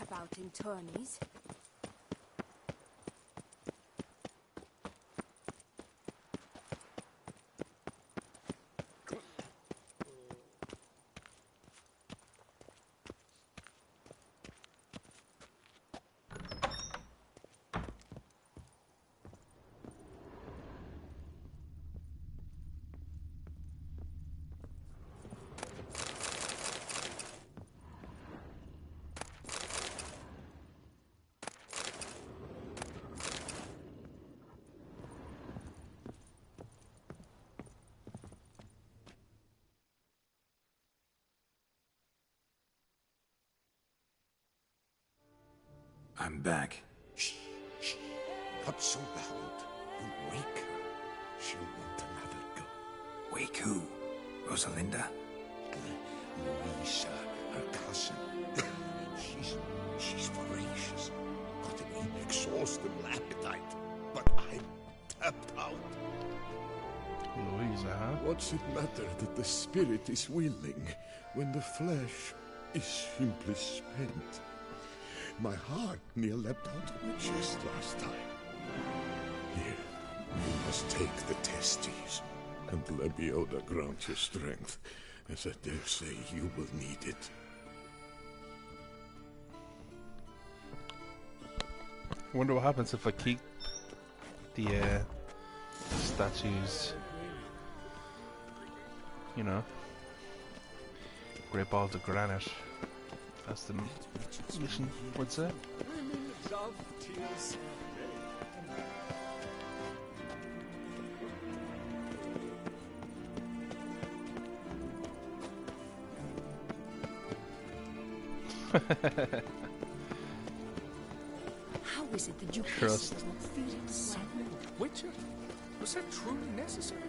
about in tourneys. I'm back. Shh, shh. Not so loud. You wake her. She'll want another go. Wake who? Rosalinda? Louisa, her cousin. She's voracious. Got an inexhaustible appetite. But I'm tapped out. Louisa, huh? What's it matter that the spirit is willing when the flesh is simply spent? My heart near leapt out of my chest last time. Here, you must take the testes, and Lebioda grant your strength, as I dare say you will need it. I wonder what happens if I keep the statues, you know, great balls of granite, as the mission would say. How is it that you Trust. does not feed it well? Witcher? Was that truly necessary?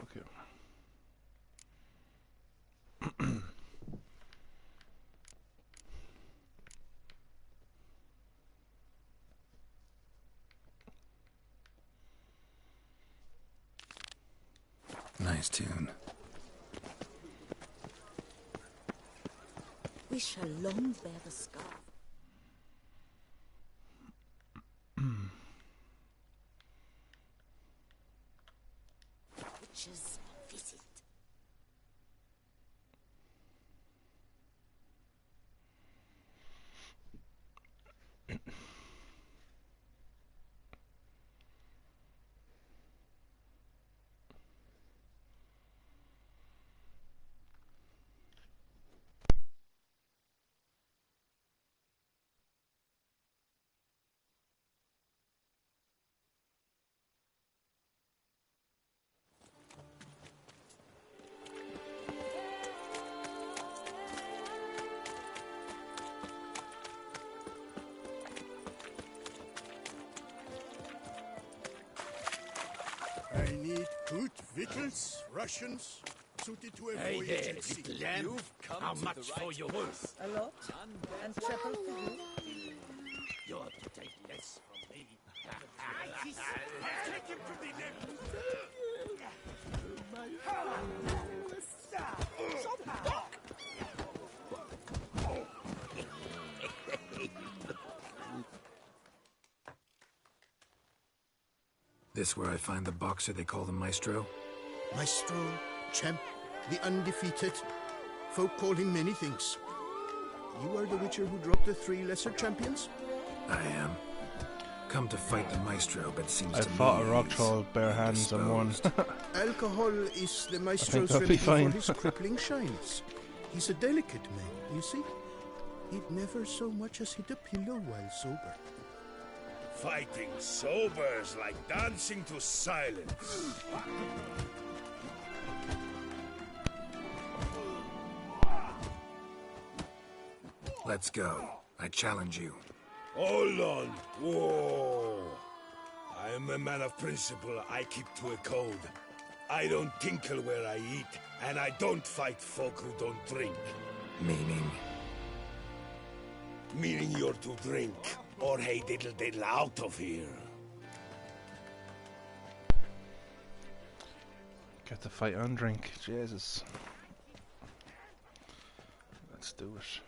Okay. Nice tune. We shall long bear the scar. Witches visit. I need good victuals, rations, suited to a voyage at sea. You've come How much for your worth? A lot. And chapel for you. You're to take less from me. Take him to the neck. This where I find the boxer they call the Maestro? Maestro, champ, the undefeated. Folk call him many things. You are the Witcher who dropped the 3 lesser champions? I am. Come to fight the Maestro, but seems I to fought a me rock he's troll bare hands and won. Alcohol is the Maestro's that'll be remedy for fine. his crippling shines. He's a delicate man, you see. He'd never so much as hit a pillow while sober. Fighting sober's like dancing to silence. Let's go. I challenge you. Hold on. Whoa. I am a man of principle. I keep to a code. I don't tinkle where I eat, and I don't fight folk who don't drink. Meaning? Meaning you're to drink, or hey diddle diddle out of here. Get the fight on drink. Jesus. Let's do it.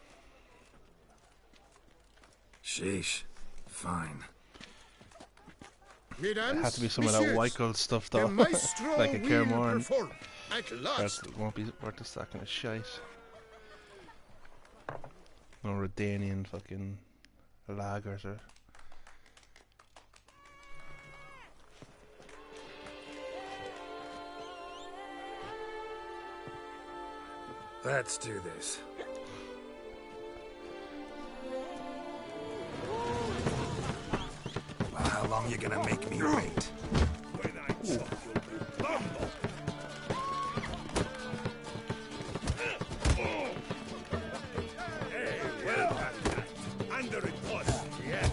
Sheesh. Fine. It had to be some of that white gold stuff though. Like a Kermorn. That won't be worth a second of shite. No Redanian fucking lagers or... Let's do this. Well, how long you gonna make me wait? When I chop, you'll be bumble. Hey, well done, that. Under it was, yes.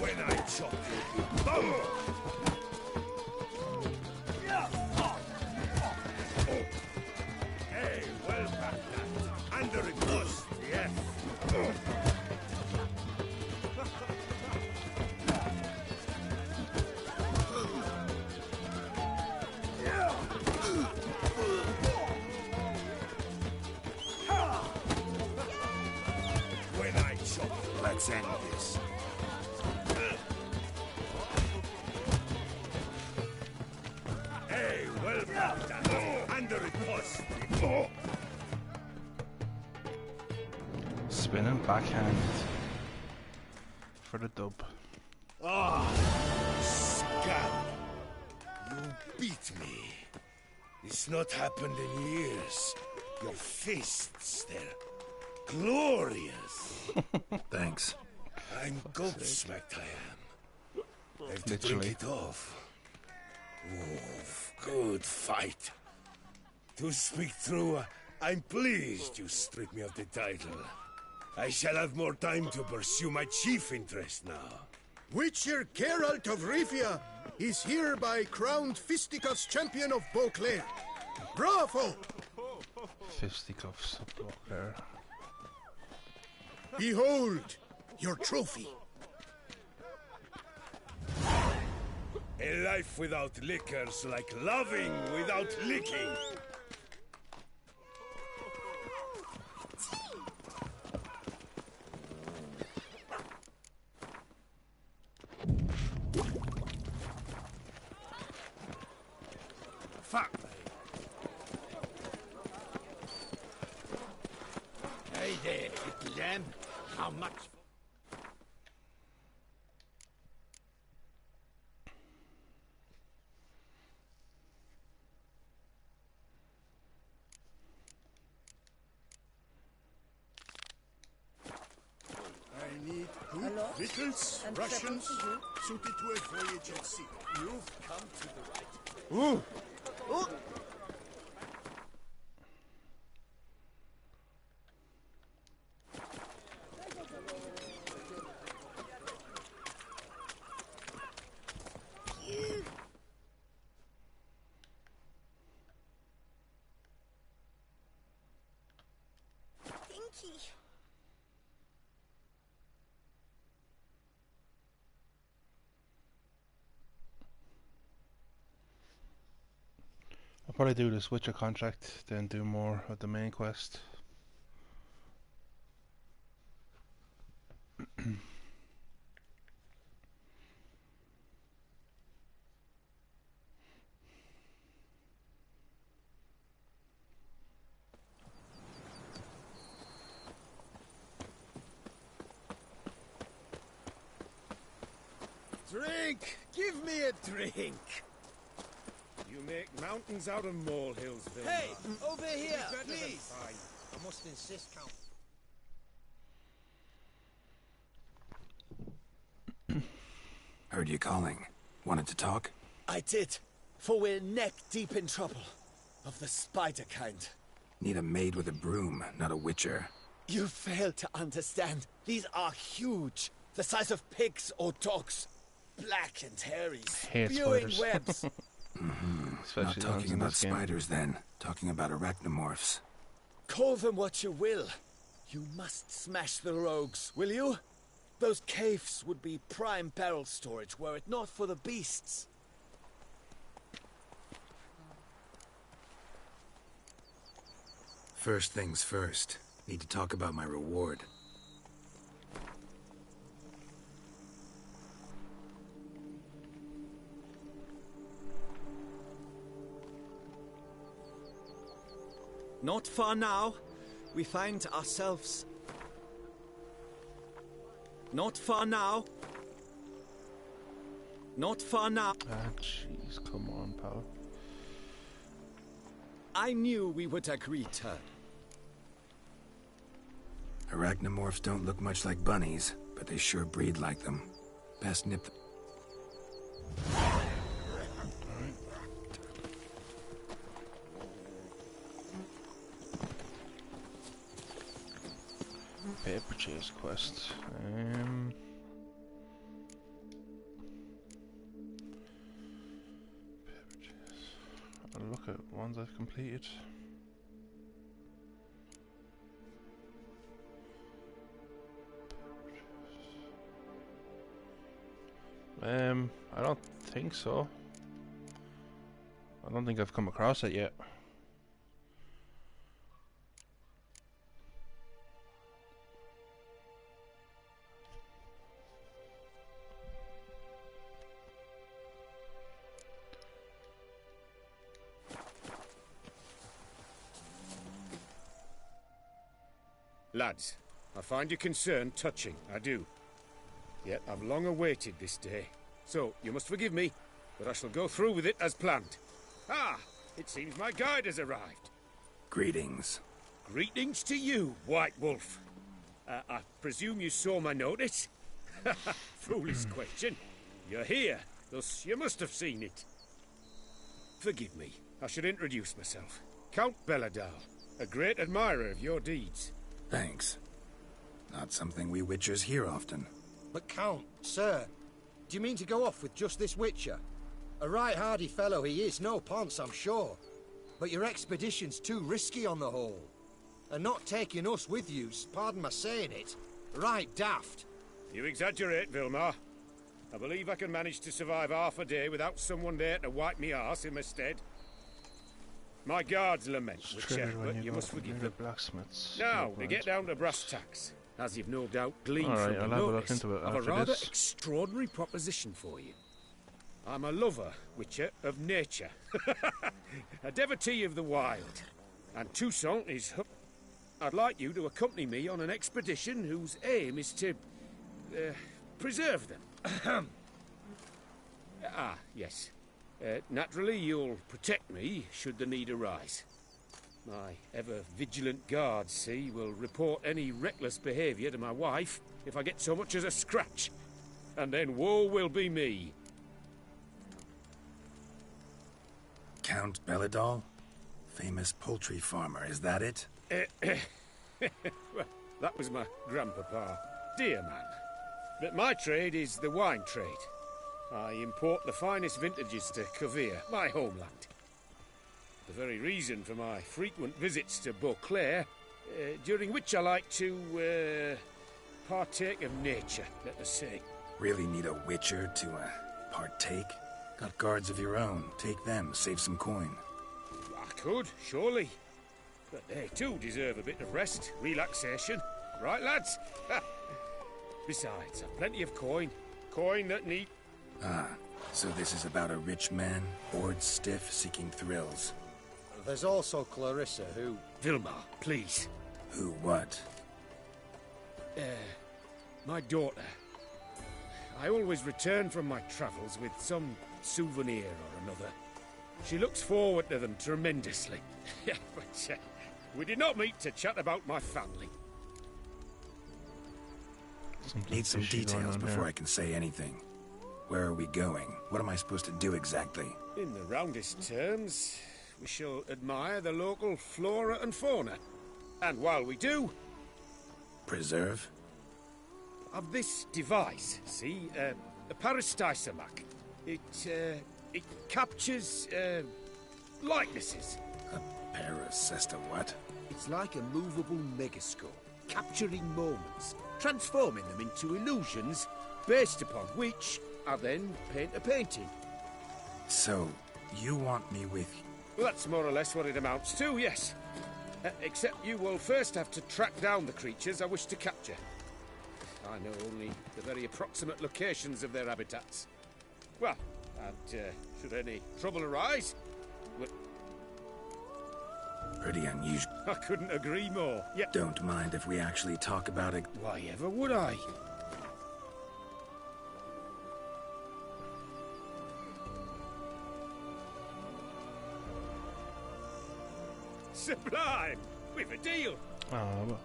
When I chop, you'll be bumble. Hey, well done, that. Under it was, yes. When I chop, Let's end this. hey, well done, that. Under it was. Spinning backhand. For the dub. Ah, scum! You beat me. It's not happened in years. Your fists, they're glorious. Thanks. I'm gobsmacked, I am. I have to Literally. drink it off. Ooh, good fight. To speak true, I'm pleased you stripped me of the title. I shall have more time to pursue my chief interest now. Witcher Geralt of Rivia is hereby crowned Fisticuffs champion of Beauclair. Bravo! Fisticuffs up there. Behold your trophy. A life without liquor's like loving without licking. Fuck. Hey there, little lamb. How much? I need good victuals, And rations, seven for you. suited to a voyage at sea. You've come to the right. Pinky. I'll probably do this Witcher contract, then do more of the main quest. Drink! Give me a drink! You make mountains out of molehills, Vilma. Hey, over here, Better than please. fine. I must insist, Count. Heard you calling. Wanted to talk? I did, for we're neck-deep in trouble. Of the spider kind. Need a maid with a broom, not a witcher. You fail to understand. These are huge. The size of pigs or dogs. Black and hairy, spewing webs. Not talking about spiders then. Talking about arachnomorphs. Call them what you will. You must smash the rogues, will you? Those caves would be prime barrel storage were it not for the beasts. First things first. Need to talk about my reward. Not far now, we find ourselves... Not far now. Not far now. Ah, jeez, come on, pal. I knew we would agree, Turd. Arachnomorphs don't look much like bunnies, but they sure breed like them. Best nip... Paper chase quest. Paper chase. I'll look at ones I've completed. I don't think so. I don't think I've come across it yet. Lads, I find your concern touching, I do. Yet I've long awaited this day. So, you must forgive me, but I shall go through with it as planned. Ah, it seems my guide has arrived. Greetings. Greetings to you, White Wolf. I presume you saw my notice? Foolish question. You're here, thus you must have seen it. Forgive me, I should introduce myself. Count Belladal, a great admirer of your deeds. Thanks. Not something we witchers hear often. But Count, sir, do you mean to go off with just this witcher? A right hardy fellow he is, no ponce, I'm sure. But your expedition's too risky on the whole. And not taking us with you's, pardon my saying it, right daft. You exaggerate, Vilmar. I believe I can manage to survive half a day without someone there to wipe me arse in my stead. My guards lament, witcher, but you must forgive them. Blacksmiths. Now, to get down to brass tacks, as you've no doubt gleaned right, from the notice, I've a rather extraordinary proposition for you. I'm a lover, witcher, of nature. A devotee of the wild. And Toussaint is... I'd like you to accompany me on an expedition whose aim is to... preserve them. Ah, yes. Naturally, you'll protect me should the need arise. My ever-vigilant guards, see, will report any reckless behaviour to my wife if I get so much as a scratch. And then woe will be me. Count Belladal? Famous poultry farmer, is that it? Well, that was my grandpapa. Dear man. But my trade is the wine trade. I import the finest vintages to Kovir, my homeland. The very reason for my frequent visits to Beauclair, during which I like to, partake of nature, let us say. Really need a witcher to, partake? Got guards of your own. Take them, save some coin. I could, surely. But they too deserve a bit of rest, relaxation. Right, lads? Besides, I've plenty of coin. Coin that need... Ah, so this is about a rich man, bored stiff, seeking thrills. There's also Clarissa, who... Vilmar, please. Who what? My daughter. I always return from my travels with some souvenir or another. She looks forward to them tremendously. But we did not meet to chat about my family. Need some details before I can say anything. Where are we going? What am I supposed to do exactly? In the roundest terms, we shall admire the local flora and fauna. And while we do... Preserve? Of this device, see? A Parastysomac. It captures, likenesses. A paracesta what? It's like a movable megascope, capturing moments, transforming them into illusions, based upon which I then paint a painting. So, you want me with... Well, that's more or less what it amounts to, yes. Except you will first have to track down the creatures I wish to capture. I know only the very approximate locations of their habitats. Well, and should any trouble arise... Pretty unusual. I couldn't agree more. Yeah. Don't mind if we actually talk about it. Why ever would I? Sublime! We've a deal! Oh, well.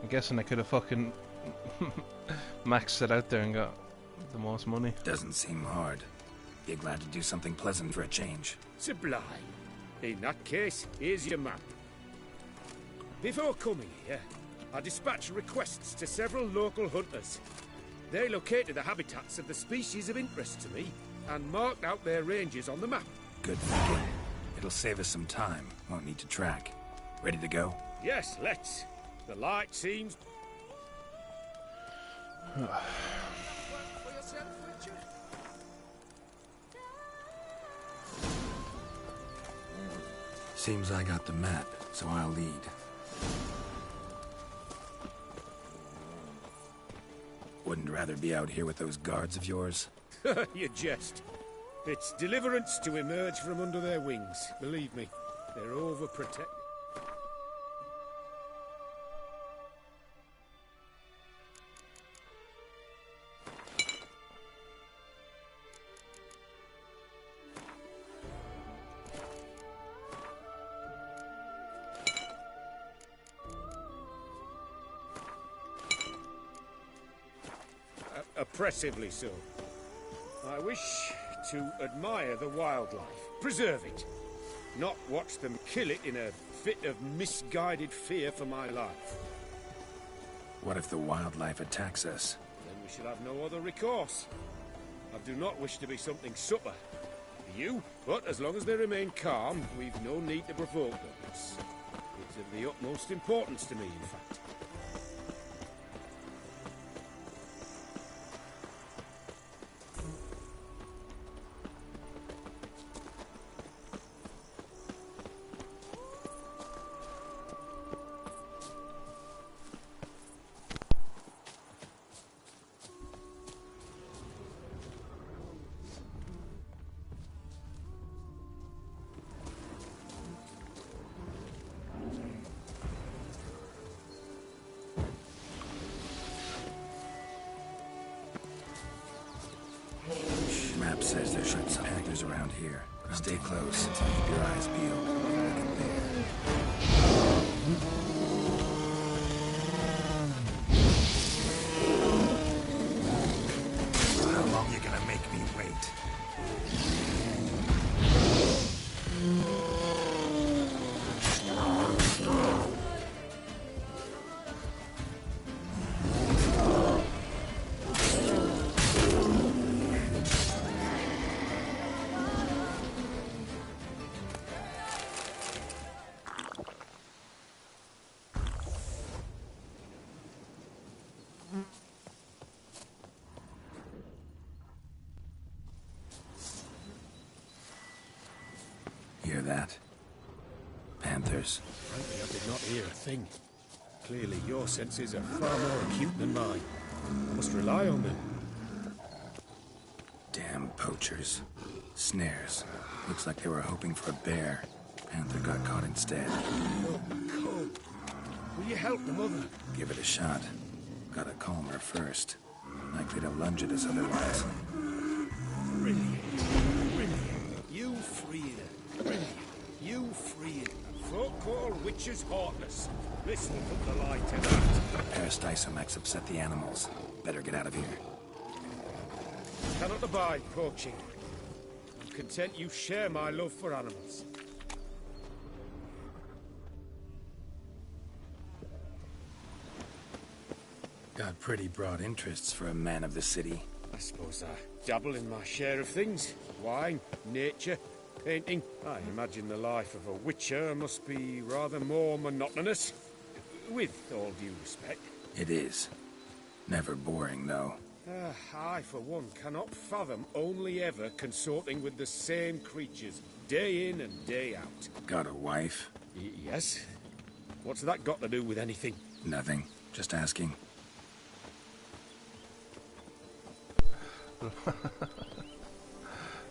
I'm guessing I could have fucking maxed it out there and got the most money. Doesn't seem hard. Be glad to do something pleasant for a change. Sublime. In that case, here's your map. Before coming here, I dispatched requests to several local hunters. They located the habitats of the species of interest to me and marked out their ranges on the map. Good thinking. It'll save us some time. Won't need to track. Ready to go? Yes, let's. The light seems... Seems I got the map, so I'll lead. Wouldn't rather be out here with those guards of yours? You jest. It's deliverance to emerge from under their wings. Believe me, they're overprotected. Oppressively so. I wish to admire the wildlife, preserve it, not watch them kill it in a fit of misguided fear for my life. What if the wildlife attacks us? Then we shall have no other recourse. I do not wish to be something supper for you, but as long as they remain calm, we've no need to provoke them. It's of the utmost importance to me, in fact. Map says there should be some actors around here. Stay close. Keep your eyes peeled. Look at there. How long you gonna make me wait? Hear that? Panthers. Frankly, I did not hear a thing. Clearly, your senses are far more acute than mine. I must rely on them. Damn poachers. Snares. Looks like they were hoping for a bear. Panther got caught instead. Oh, Cole. Will you help the mother? Give it a shot. Gotta calm her first. Likely to lunge at us otherwise. Brilliant. Brilliant. You free her. Brilliant. You free her. Folk call witches heartless. Listen, put the light in that. Parastysomacs upset the animals. Better get out of here. cannot abide poaching. I'm content you share my love for animals. Got pretty broad interests for a man of the city. I suppose I dabble in my share of things. Wine, nature, painting. I imagine the life of a witcher must be rather more monotonous. With all due respect. It is. Never boring, though. I, for one, cannot fathom only ever consorting with the same creatures, day in and day out. Got a wife? Yes. What's that got to do with anything? Nothing. Just asking.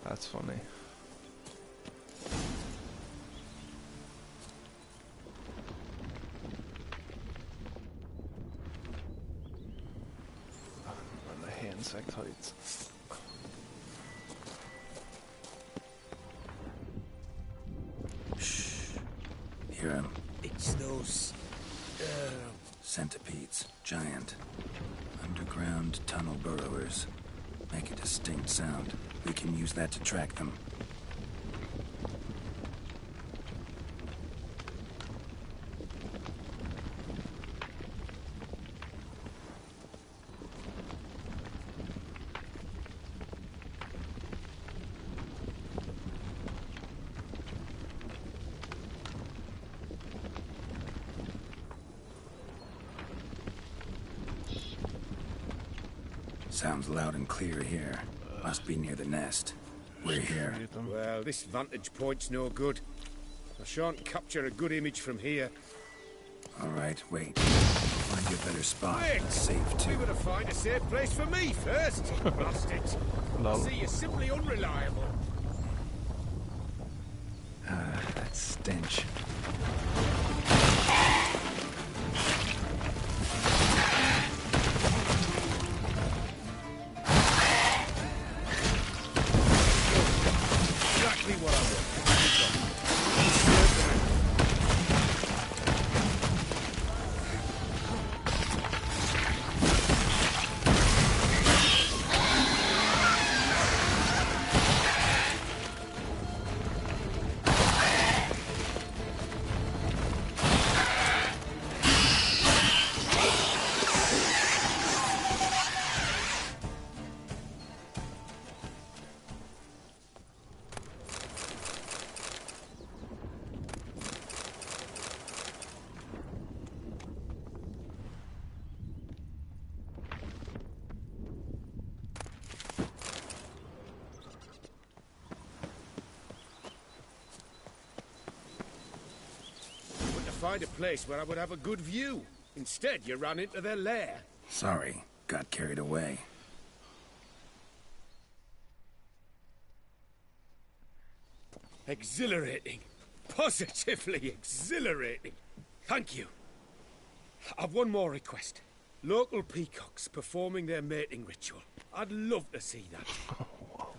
That's funny. And the insect heights. Shh. Hear him. It's those... centipedes. Giant. Underground tunnel burrowers. Make a distinct sound. We can use that to track them. Sounds loud and clear here. Must be near the nest. We're here. Well, this vantage point's no good. I shan't capture a good image from here. All right, wait. Find you a better spot. Wait! Safe too. We gotta find a safe place for me first. Blast it. I see you're simply unreliable. That stench. Exactly what I want. Find a place where I would have a good view. Instead, you ran into their lair. Sorry, got carried away. Exhilarating. Positively exhilarating. Thank you. I've one more request. Local peacocks performing their mating ritual. I'd love to see that.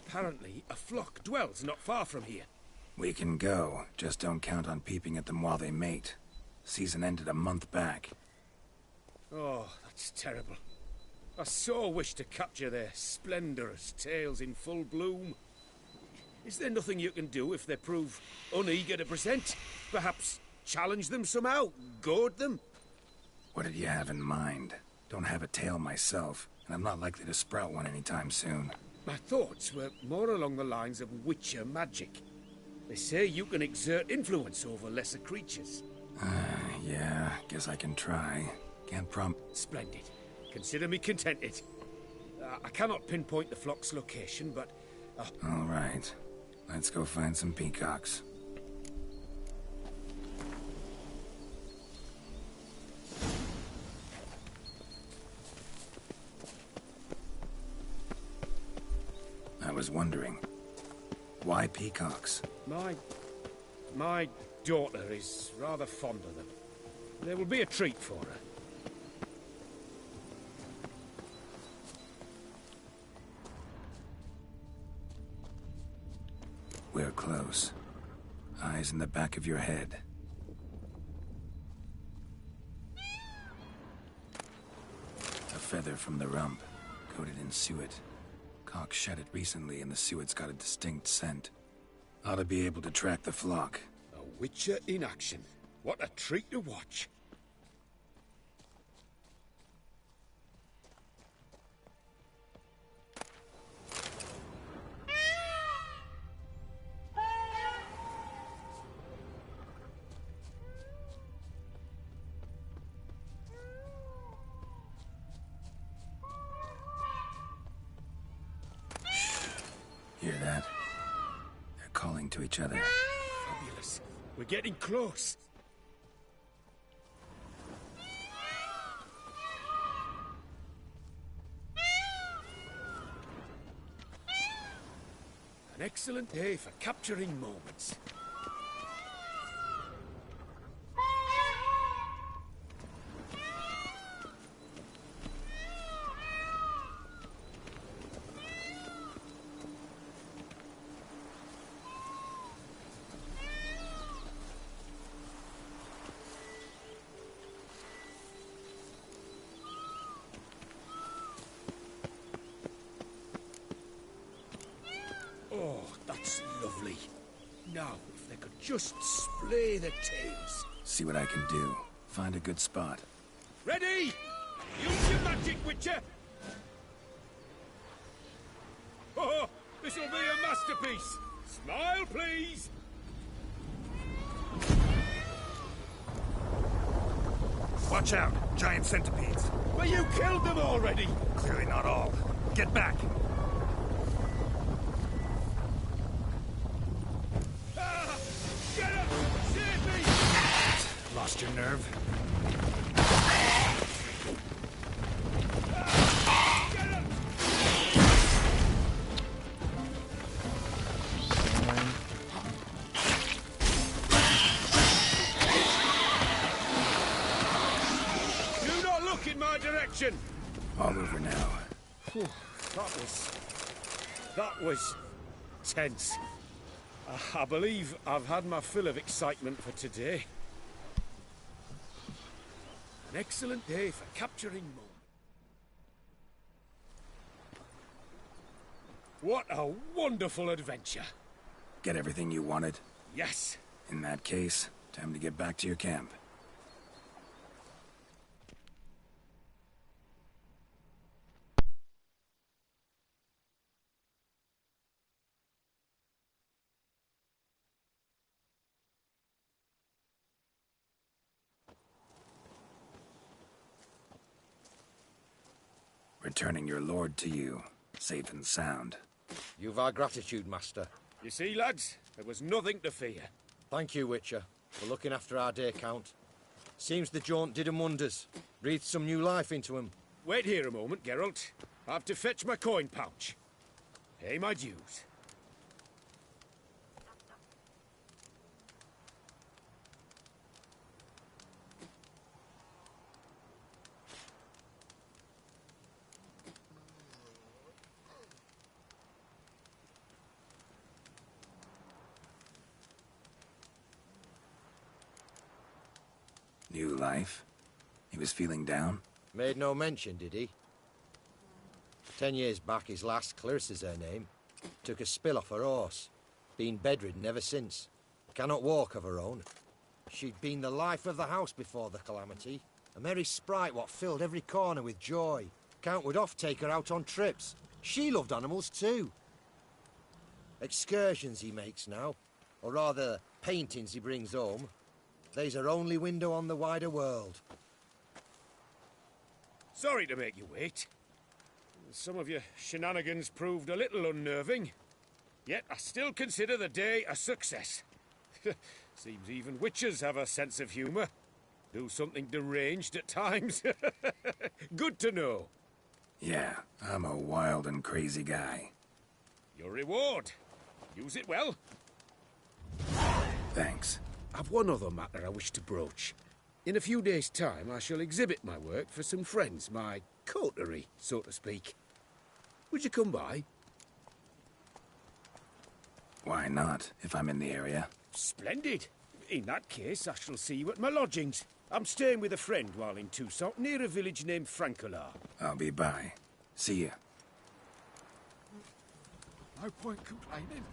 Apparently, a flock dwells not far from here. We can go. Just don't count on peeping at them while they mate. Season ended a month back. Oh, that's terrible. I so wish to capture their splendorous tails in full bloom. Is there nothing you can do if they prove uneager to present? Perhaps challenge them somehow? Goad them? What did you have in mind? Don't have a tail myself, and I'm not likely to sprout one anytime soon. My thoughts were more along the lines of witcher magic. They say you can exert influence over lesser creatures. Yeah, guess I can try. Can't Splendid. Consider me contented. I cannot pinpoint the flock's location, but... All right. Let's go find some peacocks. I was wondering, why peacocks? My daughter is rather fond of them. There will be a treat for her. We're close. Eyes in the back of your head. A feather from the rump, coated in suet. Hawk shed it recently and the suet's got a distinct scent. Ought to be able to track the flock. A Witcher in action. What a treat to watch. Hear that? They're calling to each other. Fabulous. We're getting close. An excellent day for capturing moments. Oh, that's lovely. Now, if they could just splay the tails. See what I can do. Find a good spot. Ready? Use your magic, Witcher! Oh, this'll be a masterpiece! Smile, please! Watch out! Giant centipedes. But you killed them already! Clearly not all. Get back! Ah! Get up! Save me! Lost your nerve? Get up! Do not look in my direction! All over now. Whew, that was tense. I believe I've had my fill of excitement for today. An excellent day for capturing moments. What a wonderful adventure. Get everything you wanted? Yes. In that case, time to get back to your camp. Returning your lord to you, safe and sound. You've our gratitude, Master. You see, lads, there was nothing to fear. Thank you, Witcher, for looking after our day count. Seems the jaunt did 'em wonders. Breathed some new life into 'em. Wait here a moment, Geralt. I have to fetch my coin pouch. Pay my dues. New life? He was feeling down? Made no mention, did he? 10 years back, his last, Clarissa's her name, took a spill off her horse. Been bedridden ever since. Cannot walk of her own. She'd been the life of the house before the calamity. A merry sprite what filled every corner with joy. Count would oft take her out on trips. She loved animals too. Excursions he makes now, or rather, paintings he brings home. They's her only window on the wider world. Sorry to make you wait. Some of your shenanigans proved a little unnerving. Yet I still consider the day a success. Seems even witches have a sense of humour. Do something deranged at times. Good to know. Yeah, I'm a wild and crazy guy. Your reward. Use it well. Thanks. I've one other matter I wish to broach. In a few days' time, I shall exhibit my work for some friends, my coterie, so to speak. Would you come by? Why not, if I'm in the area? Splendid. In that case, I shall see you at my lodgings. I'm staying with a friend while in Toussaint, near a village named Francolar. I'll be by. See ya. No point complaining.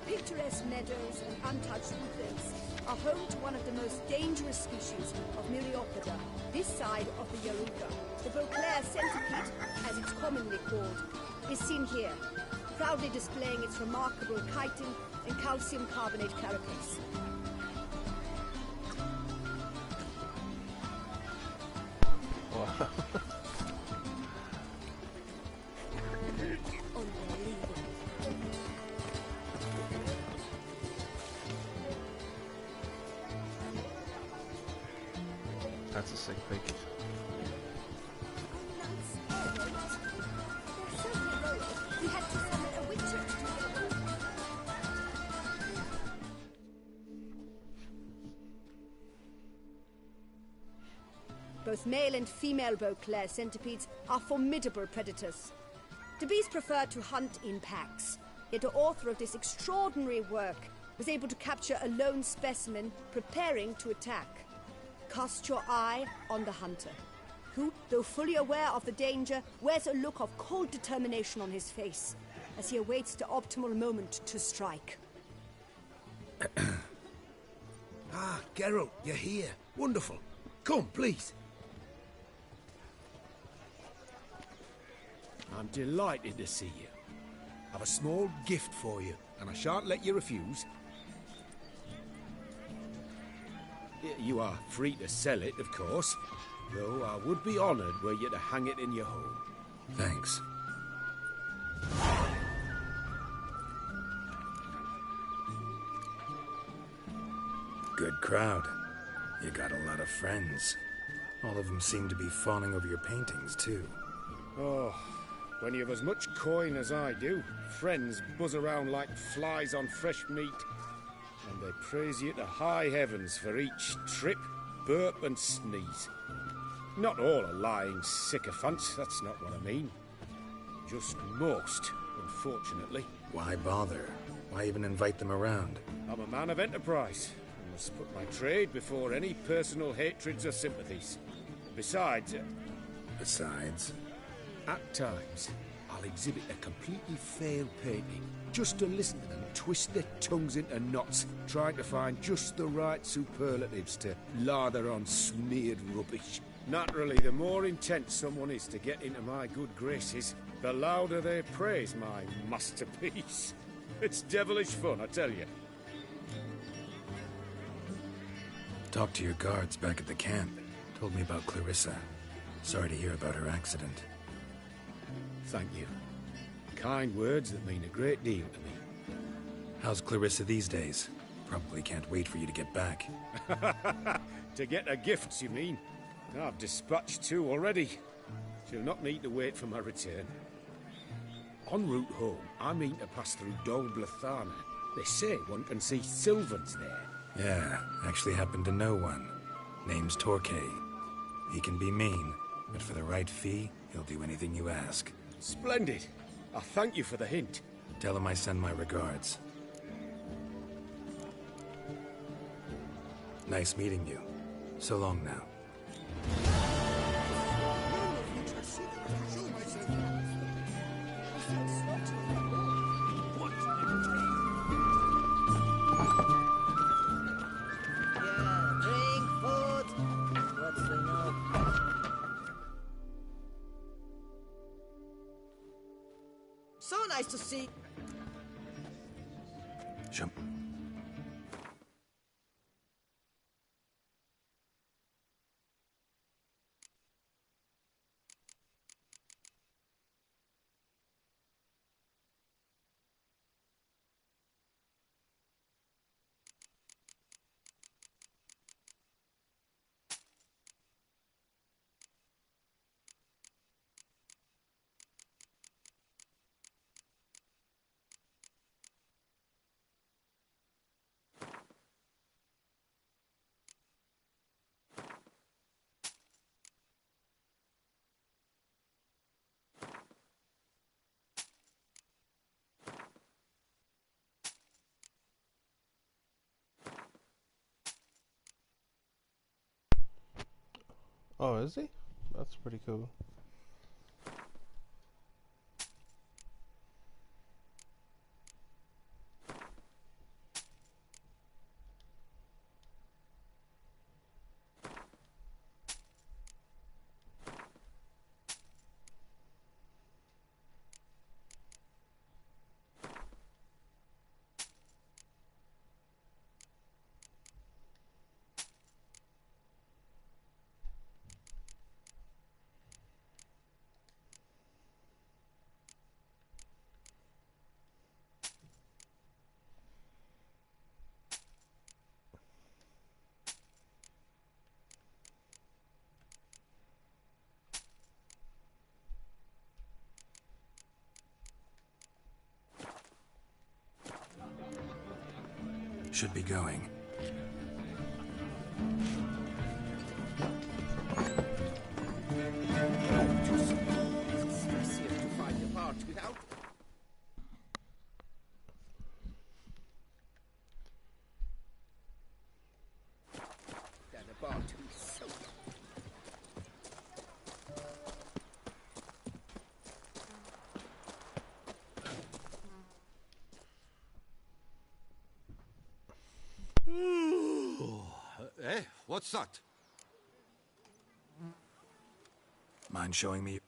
Picturesque meadows and untouched woodlands are home to one of the most dangerous species of Myriapoda, this side of the Yaruga. The Beauclair centipede, as it's commonly called, is seen here, proudly displaying its remarkable chitin and calcium carbonate carapace. Wow. That's a sick pic. Both male and female Beauclair centipedes are formidable predators. The bees prefer to hunt in packs, yet the author of this extraordinary work was able to capture a lone specimen preparing to attack. Cast your eye on the hunter, who, though fully aware of the danger, wears a look of cold determination on his face as he awaits the optimal moment to strike. Ah, Geralt, you're here. Wonderful. Come, please. I'm delighted to see you. I've a small gift for you, and I shan't let you refuse. You are free to sell it, of course, though I would be honoured were you to hang it in your home. Thanks. Good crowd. You got a lot of friends. All of them seem to be fawning over your paintings, too. Oh, when you have as much coin as I do, friends buzz around like flies on fresh meat. And they praise you to high heavens for each trip, burp and sneeze. Not all are lying sycophants, that's not what I mean. Just most, unfortunately. Why bother? Why even invite them around? I'm a man of enterprise. I must put my trade before any personal hatreds or sympathies. Besides... At times, I'll exhibit a completely failed painting, just to listen to them twist their tongues into knots, trying to find just the right superlatives to lather on smeared rubbish. Naturally, the more intent someone is to get into my good graces, the louder they praise my masterpiece. It's devilish fun, I tell you. Talked to your guards back at the camp. Told me about Clarissa. Sorry to hear about her accident. Thank you. Kind words that mean a great deal to me. How's Clarissa these days? Probably can't wait for you to get back. To get her gifts, you mean? I've dispatched 2 already. She'll not need to wait for my return. En route home, I mean to pass through Dol Blathana. They say one can see Sylvans there. Yeah, actually happen to know one. Name's Torquay. He can be mean, but for the right fee, he'll do anything you ask. Splendid. I thank you for the hint. Tell him I send my regards. Nice meeting you. So long now. So nice to see. Jump. Oh, is he? That's pretty cool. Should be going. It's easier to find the part without. Than a part who's so. Eh? What's that? Mind showing me?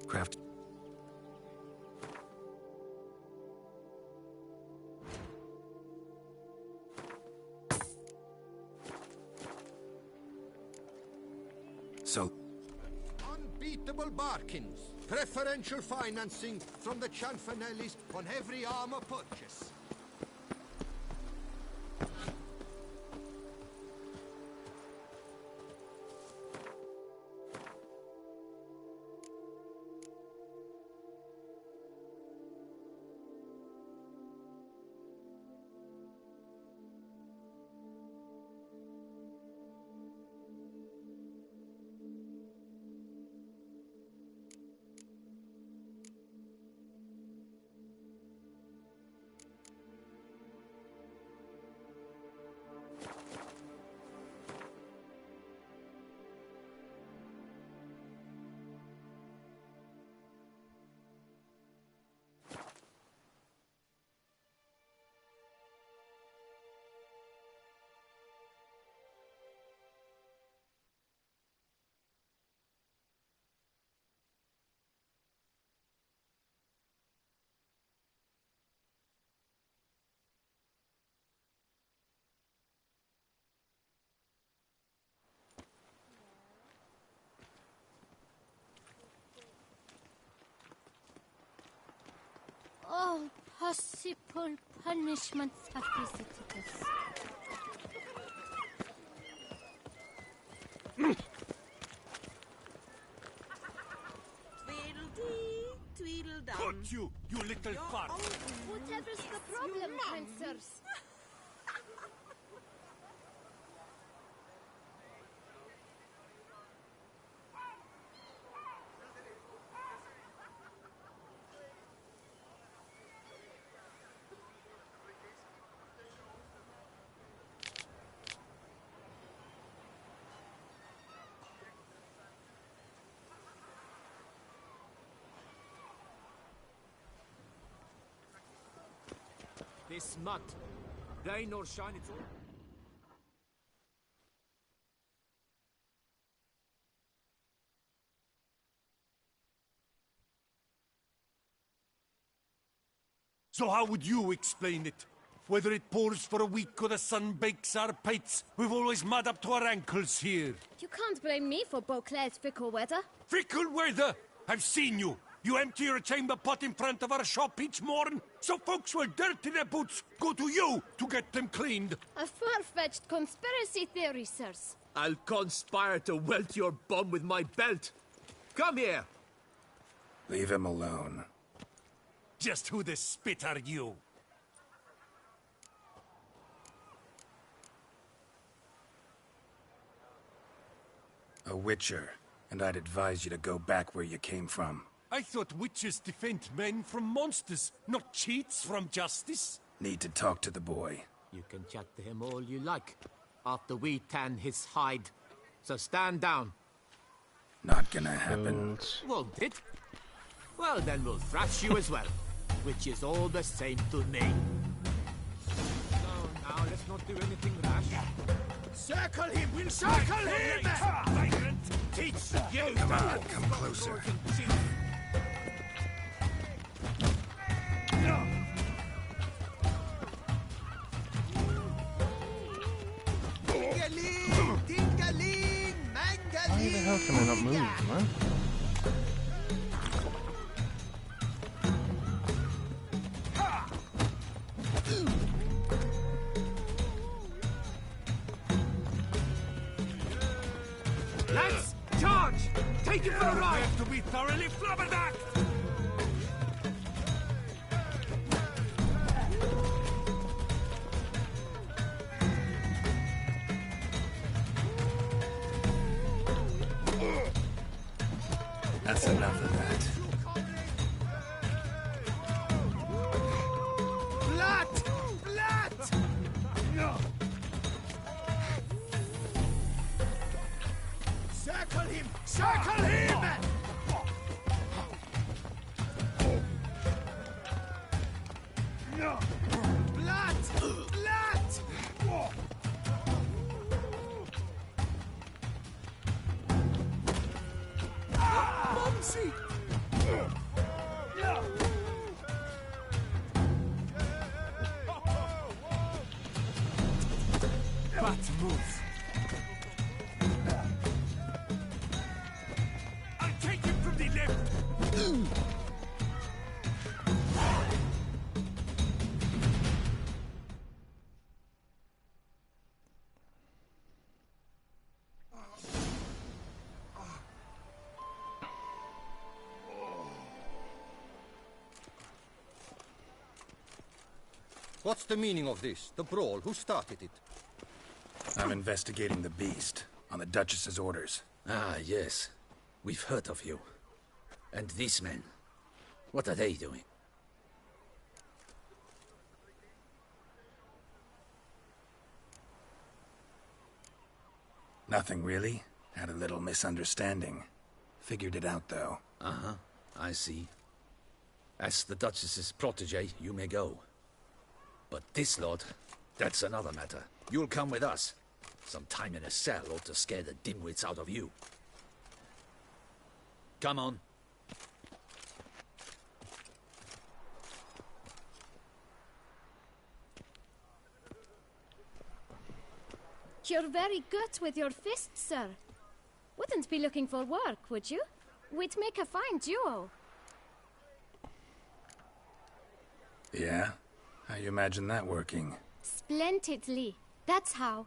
Craft. So. Unbeatable bargains. Preferential financing from the Chanfanellis on every armor purchase. possible punishments have visited us. Tweedledee, tweedledum. Cut you little fart! Whatever's the problem, Princess? This mud, rain or shine, it's all. So how would you explain it? Whether it pours for a week or the sun bakes our pates, we've always mud up to our ankles here. You can't blame me for Beauclair's fickle weather. Fickle weather? I've seen you. You empty your chamber pot in front of our shop each morn, so folks will dirty their boots, go to you to get them cleaned. A far-fetched conspiracy theory, sirs. I'll conspire to welt your bum with my belt. Come here. Leave him alone. Just who the spit are you? A witcher, and I'd advise you to go back where you came from. I thought witches defend men from monsters, not cheats from justice. Need to talk to the boy. You can chat to him all you like, after we tan his hide. So stand down. Not gonna happen. Won't it? Well, then we'll thrash you as well, which is all the same to me. So now, let's not do anything rash. Circle him! We'll circle him! Teach you! Come on, come closer. Ding-a-ling! Ding-a-ling! Manga-ling! Why the hell can I not move, man? Let's charge! Take it for a ride! We have to be thoroughly flabbergasted! That's enough of that. Blood! Blood! Circle him! Circle him! Blood! Blood! Mumsy! Bat move. I'll take him from the left. What's the meaning of this? The brawl? Who started it? I'm investigating the beast, on the Duchess's orders. Ah, yes. We've heard of you. And these men, what are they doing? Nothing really. Had a little misunderstanding. Figured it out, though. Uh-huh. I see. As the Duchess's protege, you may go. But this lot, that's another matter. You'll come with us. Some time in a cell ought to scare the dimwits out of you. Come on. You're very good with your fists, sir. Wouldn't be looking for work, would you? We'd make a fine duo. Yeah? How you imagine that working? Splendidly. That's how.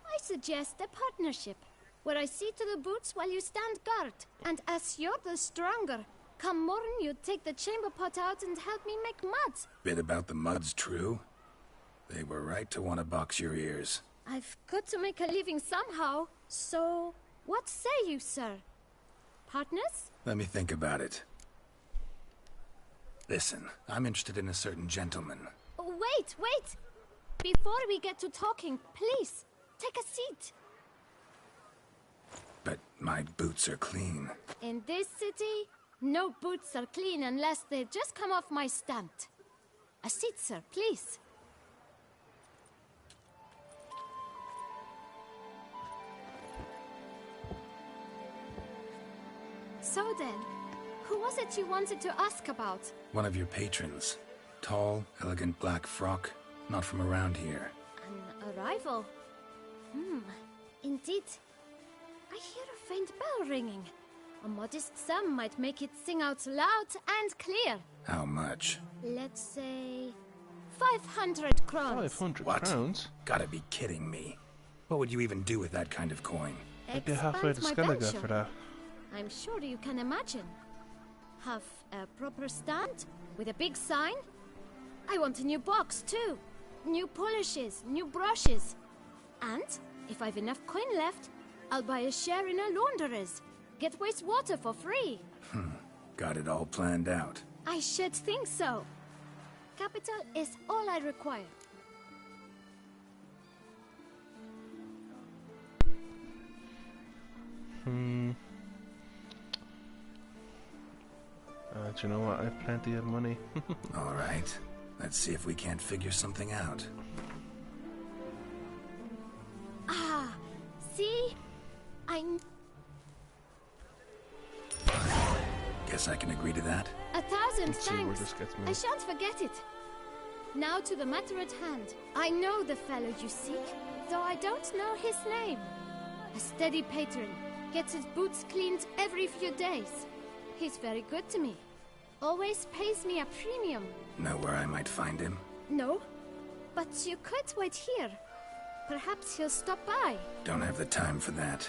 I suggest a partnership, where I see to the boots while you stand guard. And as you're the stronger, come morn you take the chamber pot out and help me make mud. Bit about the mud's true? They were right to want to box your ears. I've got to make a living somehow, so what say you, sir? Partners? Let me think about it. Listen, I'm interested in a certain gentleman. Oh, wait! Before we get to talking, please, take a seat. But my boots are clean. In this city, no boots are clean unless they just come off my stand. A seat, sir, please. So then, who was it you wanted to ask about? One of your patrons. Tall, elegant black frock. Not from around here. An arrival? Indeed. I hear a faint bell ringing. A modest sum might make it sing out loud and clear. How much? Let's say 500 crowns. 500 what? crowns? Gotta be kidding me. What would you even do with that kind of coin? I'd be halfway to Skellige for that. I'm sure you can imagine. Have a proper stand with a big sign. I want a new box too. New polishes, new brushes. And if I've enough coin left, I'll buy a share in a launderer's. Get wastewater for free. Got it all planned out. I should think so. Capital is all I require. Do you know what? I have plenty of money. All right. Let's see if we can't figure something out. Ah, see? Guess I can agree to that. 1,000 Let's see where thanks. this gets me. I shan't forget it. Now to the matter at hand. I know the fellow you seek, though I don't know his name. A steady patron, gets his boots cleaned every few days. He's very good to me. Always pays me a premium. Know where I might find him? No, but you could wait here. Perhaps he'll stop by. Don't have the time for that.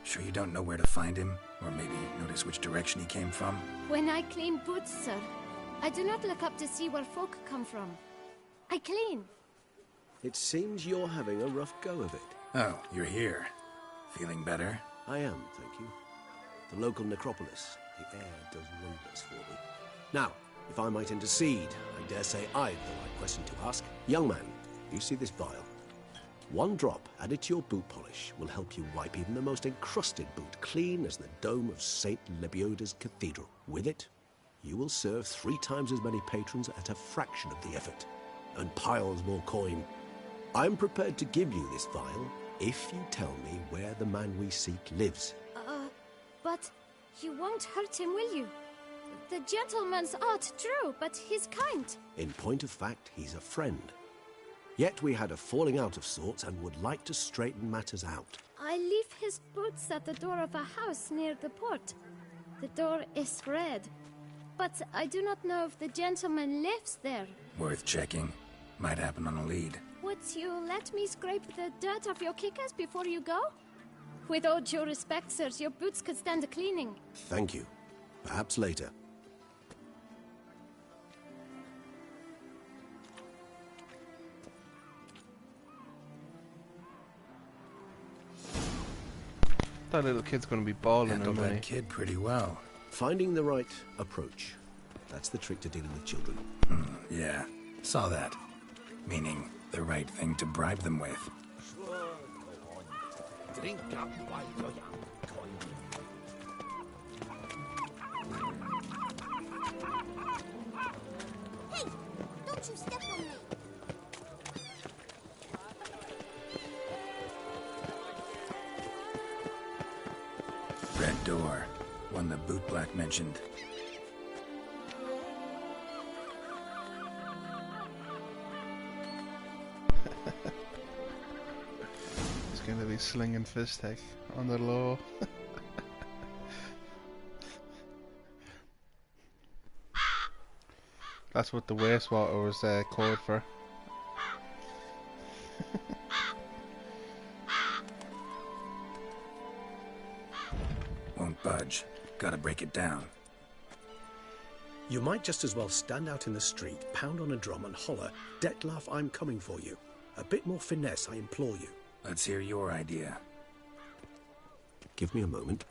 Sure you don't know where to find him? Or maybe notice which direction he came from? When I clean boots, sir, I do not look up to see where folk come from. I clean. It seems you're having a rough go of it. Oh, you're here. Feeling better? I am, thank you. The local necropolis. The air does wonders for me. Now, if I might intercede, I dare say I've the right question to ask. Young man, you see this vial? One drop added to your boot polish will help you wipe even the most encrusted boot clean as the dome of St. Lebioda's Cathedral. With it, you will serve 3 times as many patrons at a fraction of the effort, and piles more coin. I'm prepared to give you this vial if you tell me where the man we seek lives. But you won't hurt him, will you? The gentleman's art true, but he's kind. In point of fact, he's a friend. Yet we had a falling out of sorts and would like to straighten matters out. I leave his boots at the door of a house near the port. The door is red, but I do not know if the gentleman lives there. Worth checking. Might happen on a lead. Would you let me scrape the dirt off your kickers before you go? With all due respect, sirs, your boots could stand a cleaning. Thank you. Perhaps later. That little kid's going to be balling in Handled money. that kid pretty well. Finding the right approach. That's the trick to dealing with children. Yeah, saw that. Meaning, the right thing to bribe them with. Drink up while you're young, Hey, don't you step on me. Red door. One the bootblack mentioned. He's going to be slinging fist tech on the low. That's what the wastewater was code for. Won't budge. Gotta break it down. You might just as well stand out in the street, pound on a drum and holler, "Dettlaff, I'm coming for you." A bit more finesse, I implore you. Let's hear your idea. Give me a moment.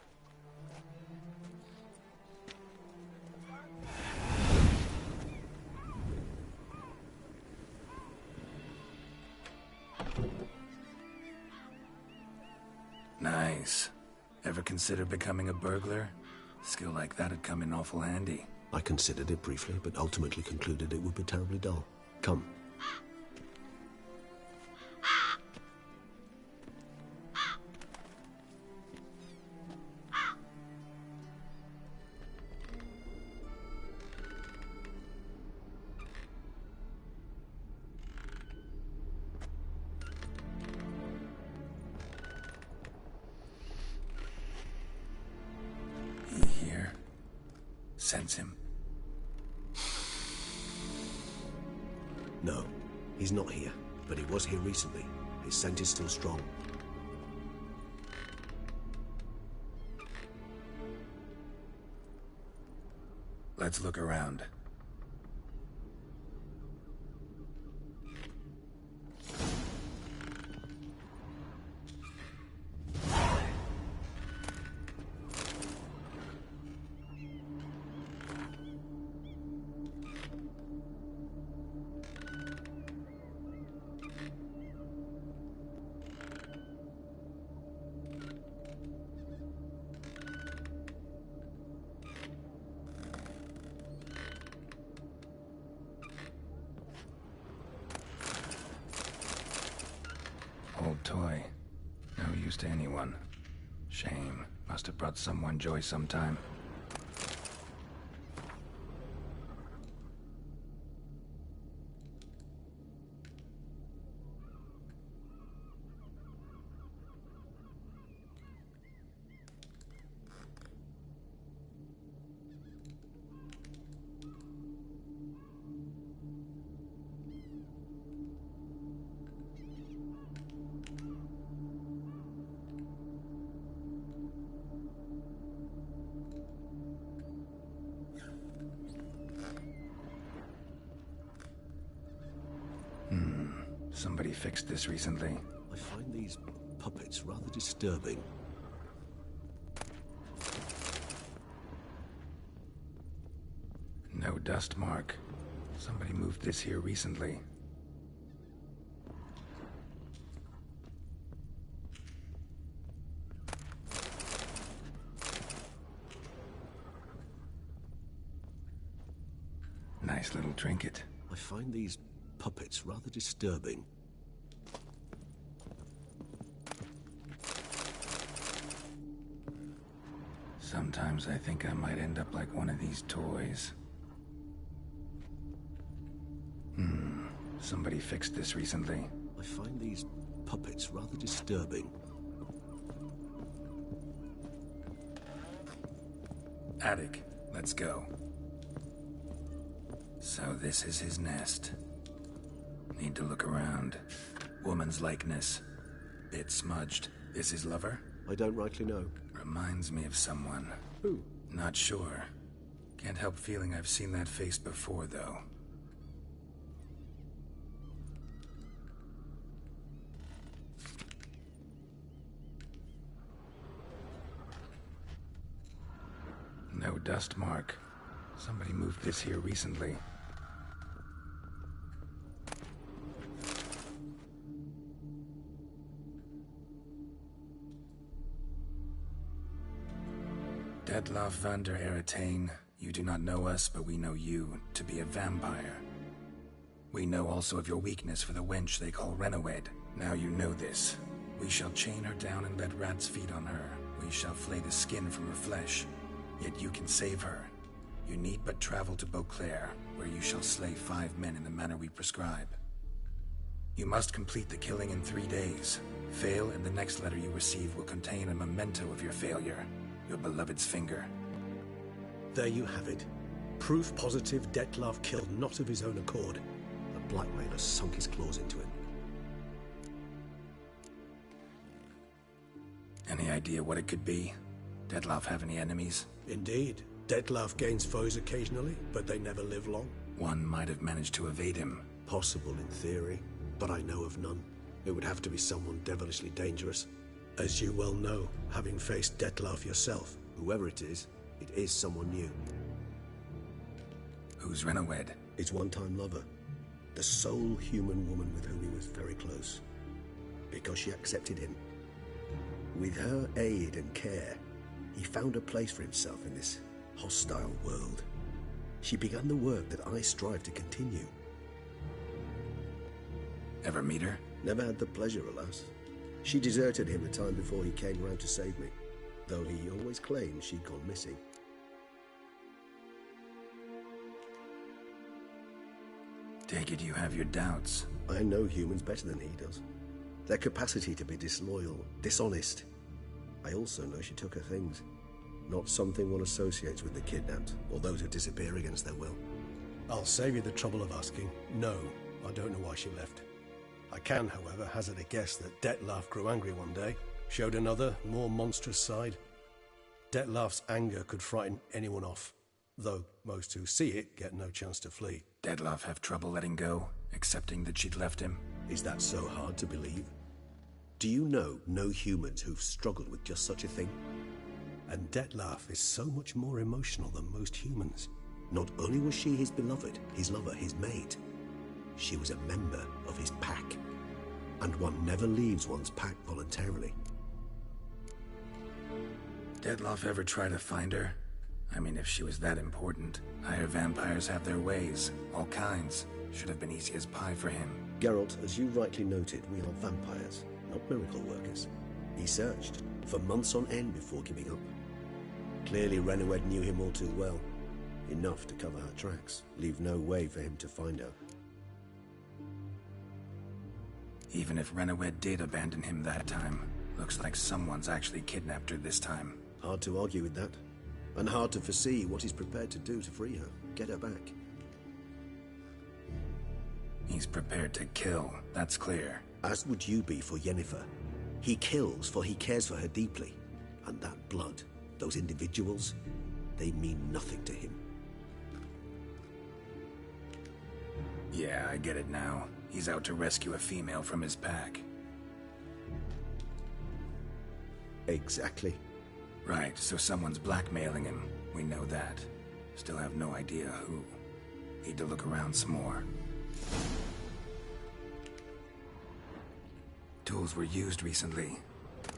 Nice. Ever consider becoming a burglar? Skill like that'd come in awful handy. I considered it briefly, but ultimately concluded it would be terribly dull. Come. Sense him. No, he's not here, but he was here recently. His scent is still strong. Let's look around. Old toy. No use to anyone. Shame. Must have brought someone joy sometime. Somebody fixed this recently. I find these puppets rather disturbing. No dust mark. Somebody moved this here recently. Nice little trinket. I find these puppets rather disturbing. Sometimes I think I might end up like one of these toys. Somebody fixed this recently. I find these puppets rather disturbing. Attic, let's go. So this is his nest. Need to look around. Woman's likeness. Bit smudged. This his lover? I don't rightly know. Reminds me of someone. Who? Not sure. Can't help feeling I've seen that face before, though. No dust mark. Somebody moved this here recently. Dettlaff van der Eretain, you do not know us, but we know you to be a vampire. We know also of your weakness for the wench they call Renawed. Now you know this. We shall chain her down and let rats feed on her. We shall flay the skin from her flesh. Yet you can save her. You need but travel to Beauclair, where you shall slay 5 men in the manner we prescribe. You must complete the killing in 3 days. Fail, and the next letter you receive will contain a memento of your failure. Your beloved's finger. There you have it. Proof positive Dettlaff killed not of his own accord. The blackmailer sunk his claws into him. Any idea what it could be? Dettlaff have any enemies? Indeed. Dettlaff gains foes occasionally, but they never live long. One might have managed to evade him. Possible in theory, but I know of none. It would have to be someone devilishly dangerous. As you well know, having faced Dettlaff yourself, whoever it is someone new. Who's Renawed? His one-time lover. The sole human woman with whom he was very close. Because she accepted him. With her aid and care, he found a place for himself in this hostile world. She began the work that I strive to continue. Ever meet her? Never had the pleasure, alas. She deserted him a time before he came round to save me, though he always claimed she'd gone missing. Take it you have your doubts. I know humans better than he does. Their capacity to be disloyal, dishonest. I also know she took her things. Not something one associates with the kidnapped, or those who disappear against their will. I'll save you the trouble of asking. No, I don't know why she left. I can, however, hazard a guess that Dettlaff grew angry one day, showed another, more monstrous side. Dettlaff's anger could frighten anyone off, though most who see it get no chance to flee. Dettlaff have trouble letting go, accepting that she'd left him? Is that so hard to believe? Do you know no humans who've struggled with just such a thing? And Dettlaff is so much more emotional than most humans. Not only was she his beloved, his lover, his mate, she was a member of his pack. And one never leaves one's pack voluntarily. Dettlaff ever try to find her? I mean, if she was that important. Higher vampires have their ways, all kinds. Should have been easy as pie for him. Geralt, as you rightly noted, we are vampires, not miracle workers. He searched for months on end before giving up. Clearly Renawed knew him all too well. Enough to cover her tracks, leave no way for him to find her. Even if Renawed did abandon him that time, looks like someone's actually kidnapped her this time. Hard to argue with that. And hard to foresee what he's prepared to do to free her, get her back. He's prepared to kill, that's clear. As would you be for Yennefer. He kills for he cares for her deeply. And that blood, those individuals, they mean nothing to him. Yeah, I get it now. He's out to rescue a female from his pack. Exactly. Right, so someone's blackmailing him. We know that. Still have no idea who. Need to look around some more. Tools were used recently.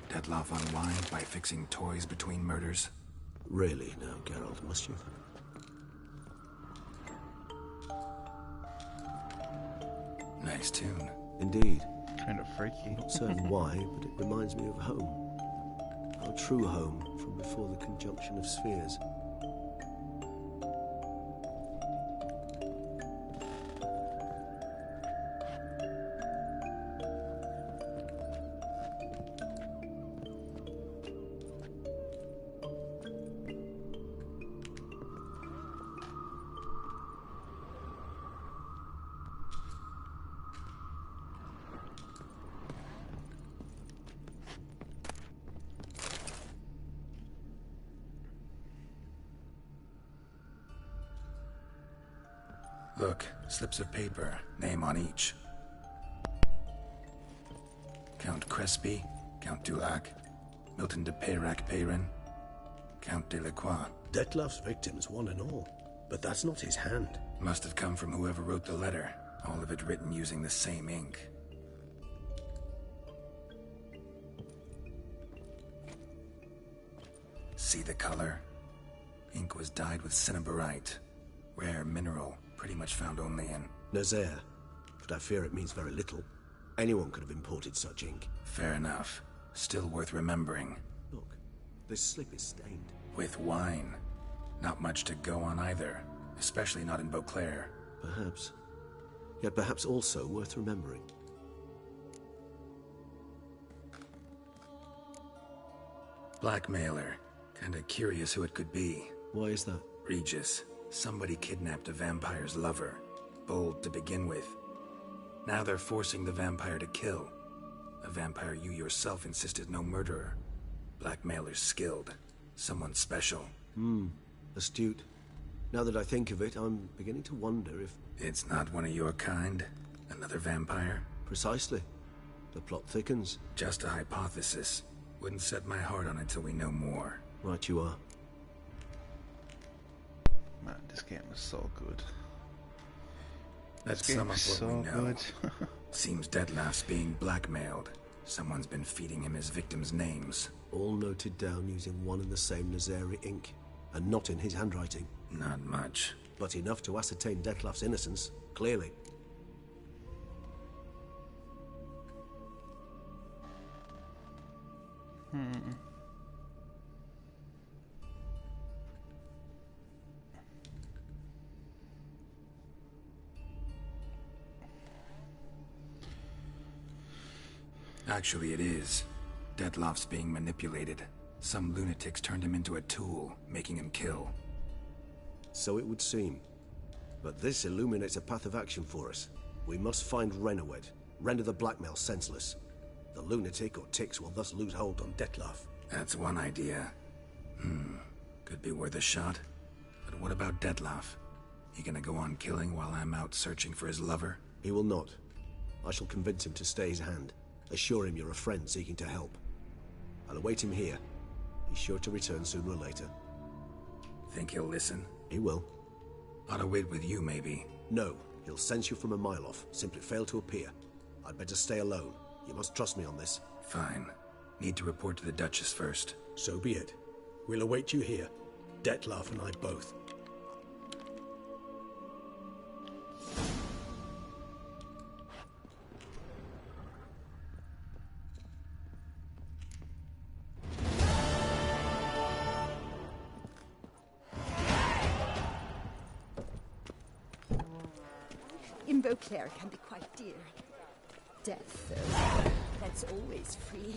Dettlaff unwind by fixing toys between murders. Really now, Geralt, must you? Nice tune. Indeed. Kind of freaky. Not certain why, but it reminds me of home. Our true home from before the conjunction of spheres. Look, slips of paper, name on each. Count Crespi, Count Dulac, Milton de Peyrac-Peyrin, Count Delacroix. Dettlaff's victims, one and all. But that's not his hand. Must have come from whoever wrote the letter. All of it written using the same ink. See the color? Ink was dyed with cinnabarite. Rare mineral, pretty much found only in Nazaire, but I fear it means very little. Anyone could have imported such ink. Fair enough. Still worth remembering. Look, this slip is stained. With wine. Not much to go on either, especially not in Beauclair. Perhaps. Yet perhaps also worth remembering. Blackmailer. Kinda curious who it could be. Why is that? Regis. Somebody kidnapped a vampire's lover, bold to begin with. Now they're forcing the vampire to kill. A vampire you yourself insisted no murderer. Blackmailer's skilled. Someone special. Astute. Now that I think of it, I'm beginning to wonder if... It's not one of your kind? Another vampire? Precisely. The plot thickens. Just a hypothesis. Wouldn't set my heart on it till we know more. Right you are. Man, this game is so good. Let's sum up what we know. Seems Dettlaff's being blackmailed. Someone's been feeding him his victims' names. All noted down using one and the same Nazari ink. And not in his handwriting. Not much. But enough to ascertain Dettlaff's innocence, clearly. Actually, it is. Dettlaff's being manipulated. Some lunatics turned him into a tool, making him kill. So it would seem. But this illuminates a path of action for us. We must find Renowed, render the blackmail senseless. The lunatic or ticks will thus lose hold on Dettlaff. That's one idea. Could be worth a shot. But what about Dettlaff? He gonna go on killing while I'm out searching for his lover? He will not. I shall convince him to stay his hand. Assure him you're a friend seeking to help. I'll await him here. He's sure to return sooner or later. Think he'll listen? He will. Ought to wait with you, maybe. No, he'll sense you from a mile off. Simply fail to appear. I'd better stay alone. You must trust me on this. Fine. Need to report to the Duchess first. So be it. We'll await you here. Dettlaff and I both. In Beauclair can be quite dear. Death, though, that's always free.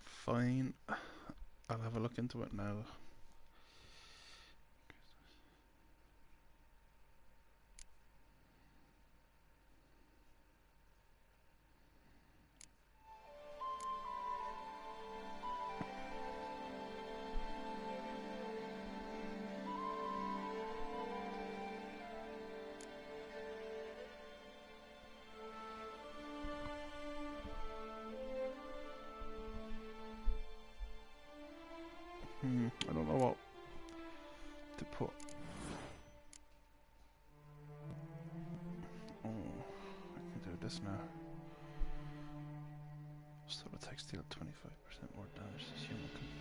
Fine. I'll have a look into it now. I don't know what to put. Oh, I can do this now. So it takes deal 25% more damage to human components.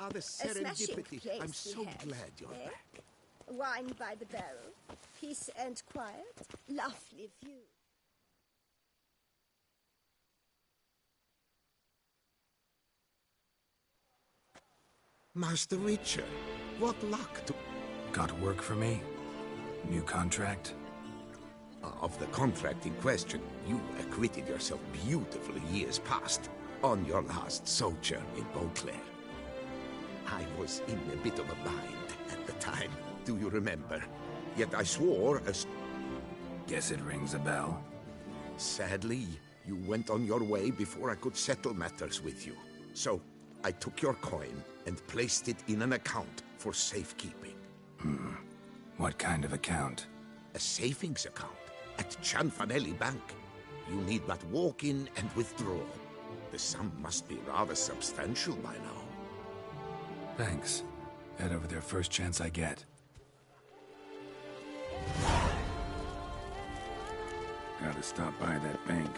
A the smashing serendipity. place I'm we so had, glad you're eh? back. Wine by the barrel, peace and quiet, lovely view. Master Witcher, what luck to... Got work for me? New contract? Of the contract in question, you acquitted yourself beautifully years past on your last sojourn in Beauclair. I was in a bit of a bind at the time, do you remember? Yet I swore as... Guess it rings a bell. Sadly, you went on your way before I could settle matters with you. So, I took your coin and placed it in an account for safekeeping. What kind of account? A savings account at Cianfanelli Bank. You need but walk in and withdraw. The sum must be rather substantial by now. Thanks. Head over there first chance I get. Gotta stop by that bank.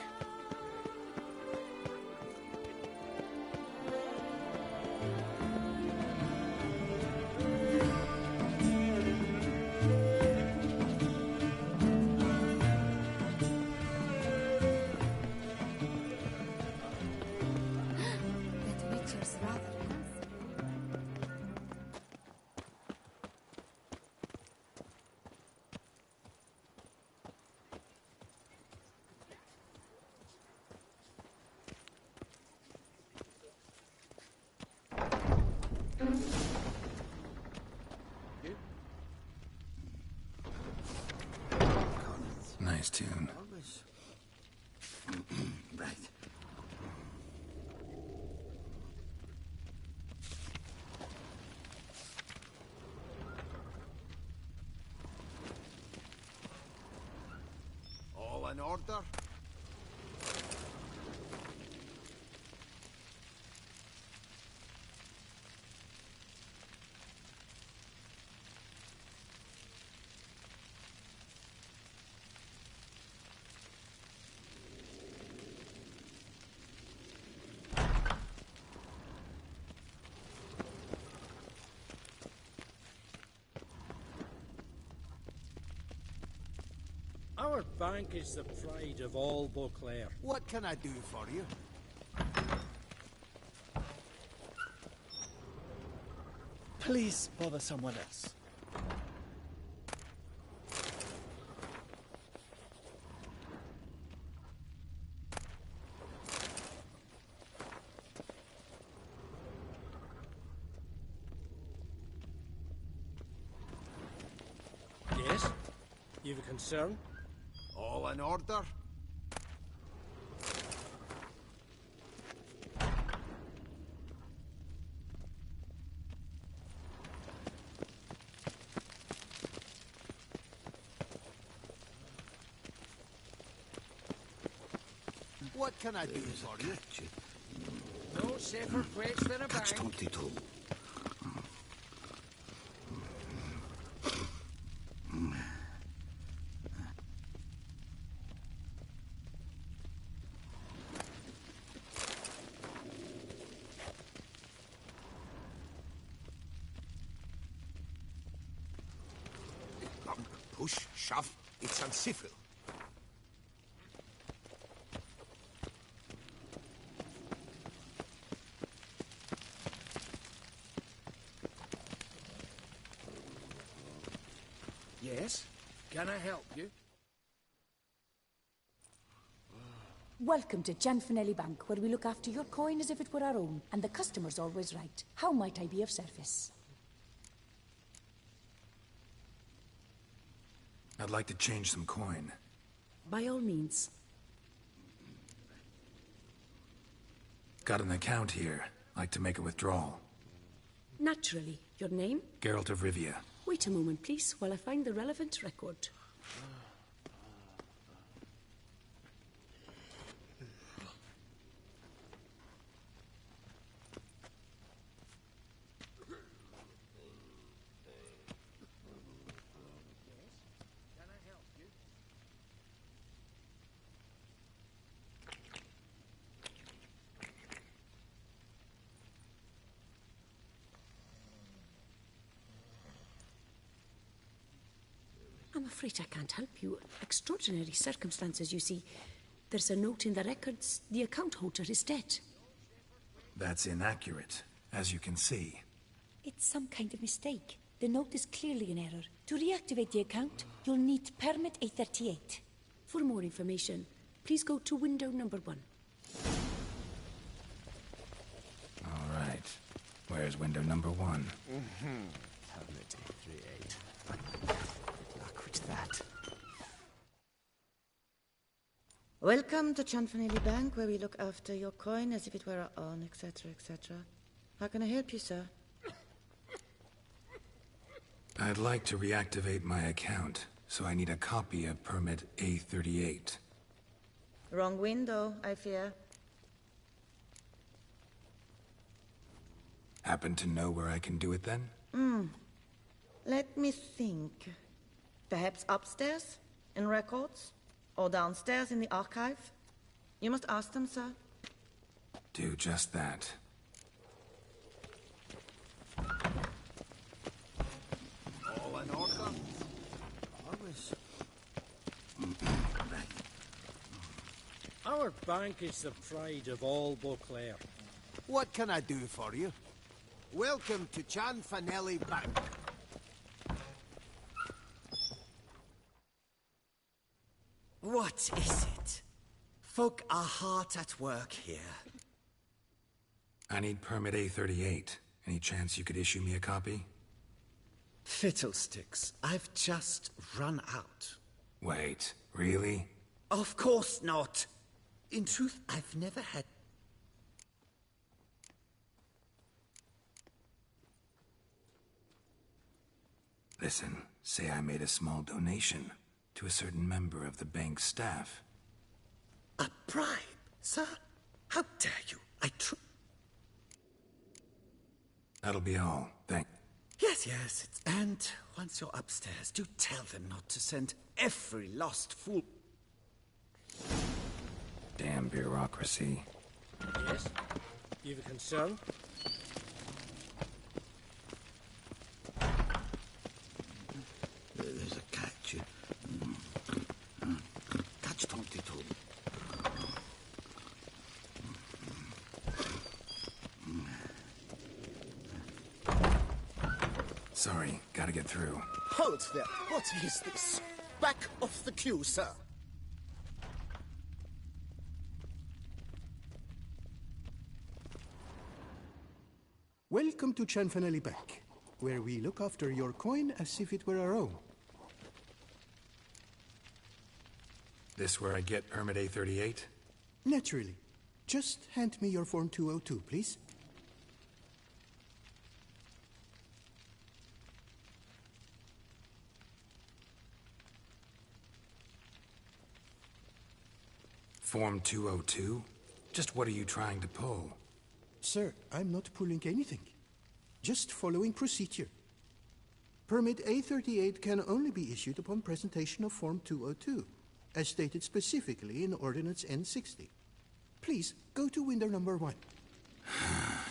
Nice tune. Right. All in order? Our bank is the pride of all Beauclair. What can I do for you? Please bother someone else. Yes? You've a concern? All in order? What can I do for you? No safer place than a bank. Push, shove, it's uncivil. Yes? Can I help you? Welcome to Cianfanelli Bank, where we look after your coin as if it were our own, and the customer's always right. How might I be of service? I'd like to change some coin. By all means. Got an account here. Like to make a withdrawal. Naturally. Your name? Geralt of Rivia. Wait a moment, please, while I find the relevant record. I'm afraid I can't help you. Extraordinary circumstances, you see. There's a note in the records. The account holder is dead. That's inaccurate, as you can see. It's some kind of mistake. The note is clearly in error. To reactivate the account, you'll need permit A38. For more information, please go to window number 1. All right. Where's window number 1? Permit A38. Good luck with that. Welcome to Chanfanelli Bank, where we look after your coin as if it were our own, etc., etc. How can I help you, sir? I'd like to reactivate my account, so I need a copy of permit A38. Wrong window, I fear. Happen to know where I can do it then? Let me think. Perhaps upstairs, in records? Or downstairs in the archive? You must ask them, sir. Do just that. All in order? Always. Our bank is the pride of all Beauclair. What can I do for you? Welcome to Chanfanelli Bank. What is it? Folk are hard at work here. I need permit A38. Any chance you could issue me a copy? Fiddlesticks, I've just run out. Wait, really? Of course not. In truth, I've never had... Listen, say I made a small donation to a certain member of the bank's staff. A bribe, sir? How dare you? That'll be all. Yes. And once you're upstairs, do tell them not to send every lost fool... Damn bureaucracy. Yes? You've a concern? There's a catch. Catch 22. Sorry, gotta get through. Hold there. What is this? Back off the queue, sir. Welcome to Chanfanelli Bank, where we look after your coin as if it were our own. This where I get permit A38? Naturally. Just hand me your Form 202, please. Form 202? Just what are you trying to pull? Sir, I'm not pulling anything. Just following procedure. Permit A38 can only be issued upon presentation of Form 202, as stated specifically in Ordinance N60. Please, go to window number 1.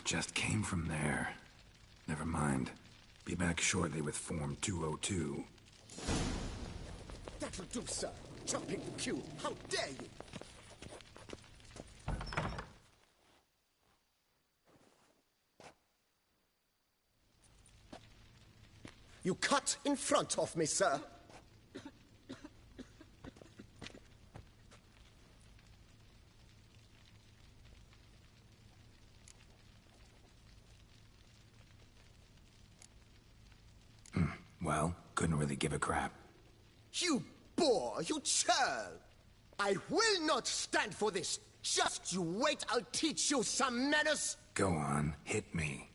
Just came from there. Never mind. Be back shortly with Form 202. That'll do, sir. Jumping the queue. How dare you? You cut in front of me, sir. Well, couldn't really give a crap. You boor, you churl! I will not stand for this. Just you wait, I'll teach you some manners. Go on, hit me.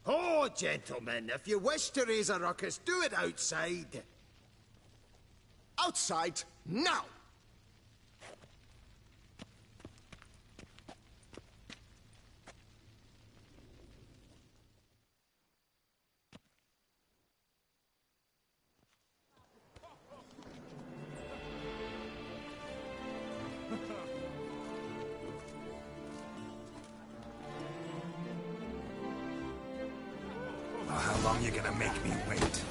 Oh, gentlemen, if you wish to raise a ruckus, do it outside. Outside, now! how long you gonna make me wait?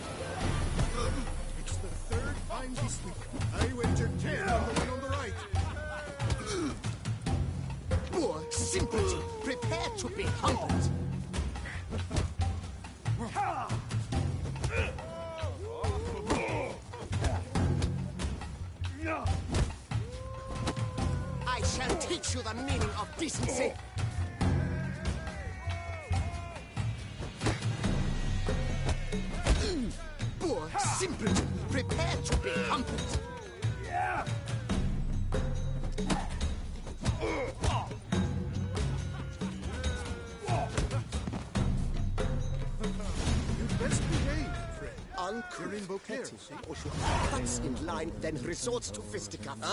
It's the third time this week. I wagered 10 on the one on the right. Poor simpleton, prepare to be humbled. I shall teach you the meaning of decency. Poor simpleton, prepare to be humbled. You best behave, friend. You're in Beauclair, or she cuts in line, then resorts to fisticuffs.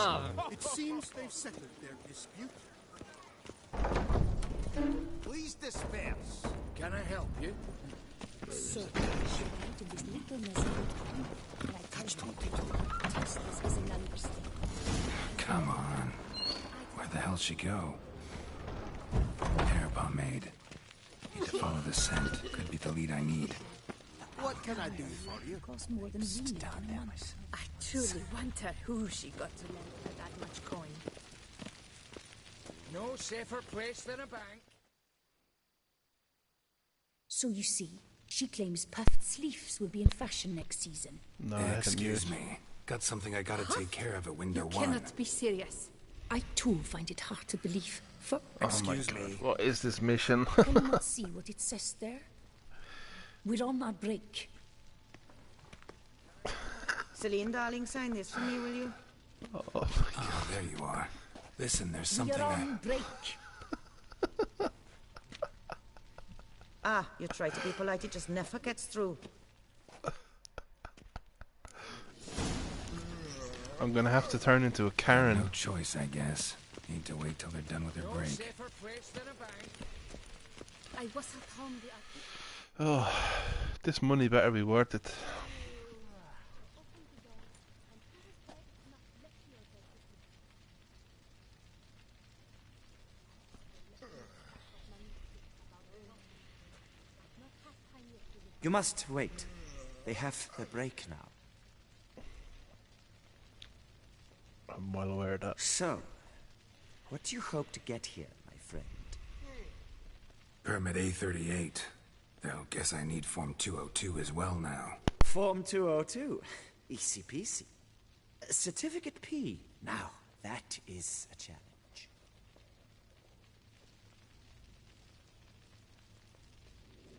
It seems they've settled their dispute. Please disperse. Can I help you? So, she went in this little miserable town. Catch this is an understatement. Come on. Where the hell'd she go? Hair pomade. Need to follow the scent. Could be the lead I need. What can I do for you? Costs more than we need in a month. I truly wonder who she got to lend her that much coin. No safer place than a bank. So you see, she claims puffed sleeves will be in fashion next season. No, excuse me. Got something I gotta take care of at window You one. cannot be serious. I too find it hard to believe. For Oh my god, what is this mission? can you not see what it says there? We're on our break. Celine, darling, sign this for me, will you? Oh, there you are. Listen, there's something We're on break. You try to be polite, it just never gets through. I'm gonna have to turn into a Karen. No choice, I guess. Need to wait till they're done with their break. I was at home the Oh, this money better be worth it. You must wait. They have the break now. I'm well aware of that. So, what do you hope to get here, my friend? Permit A38. Though, guess I need Form 202 as well now. Form 202. Easy peasy. Certificate P. Now, that is a challenge.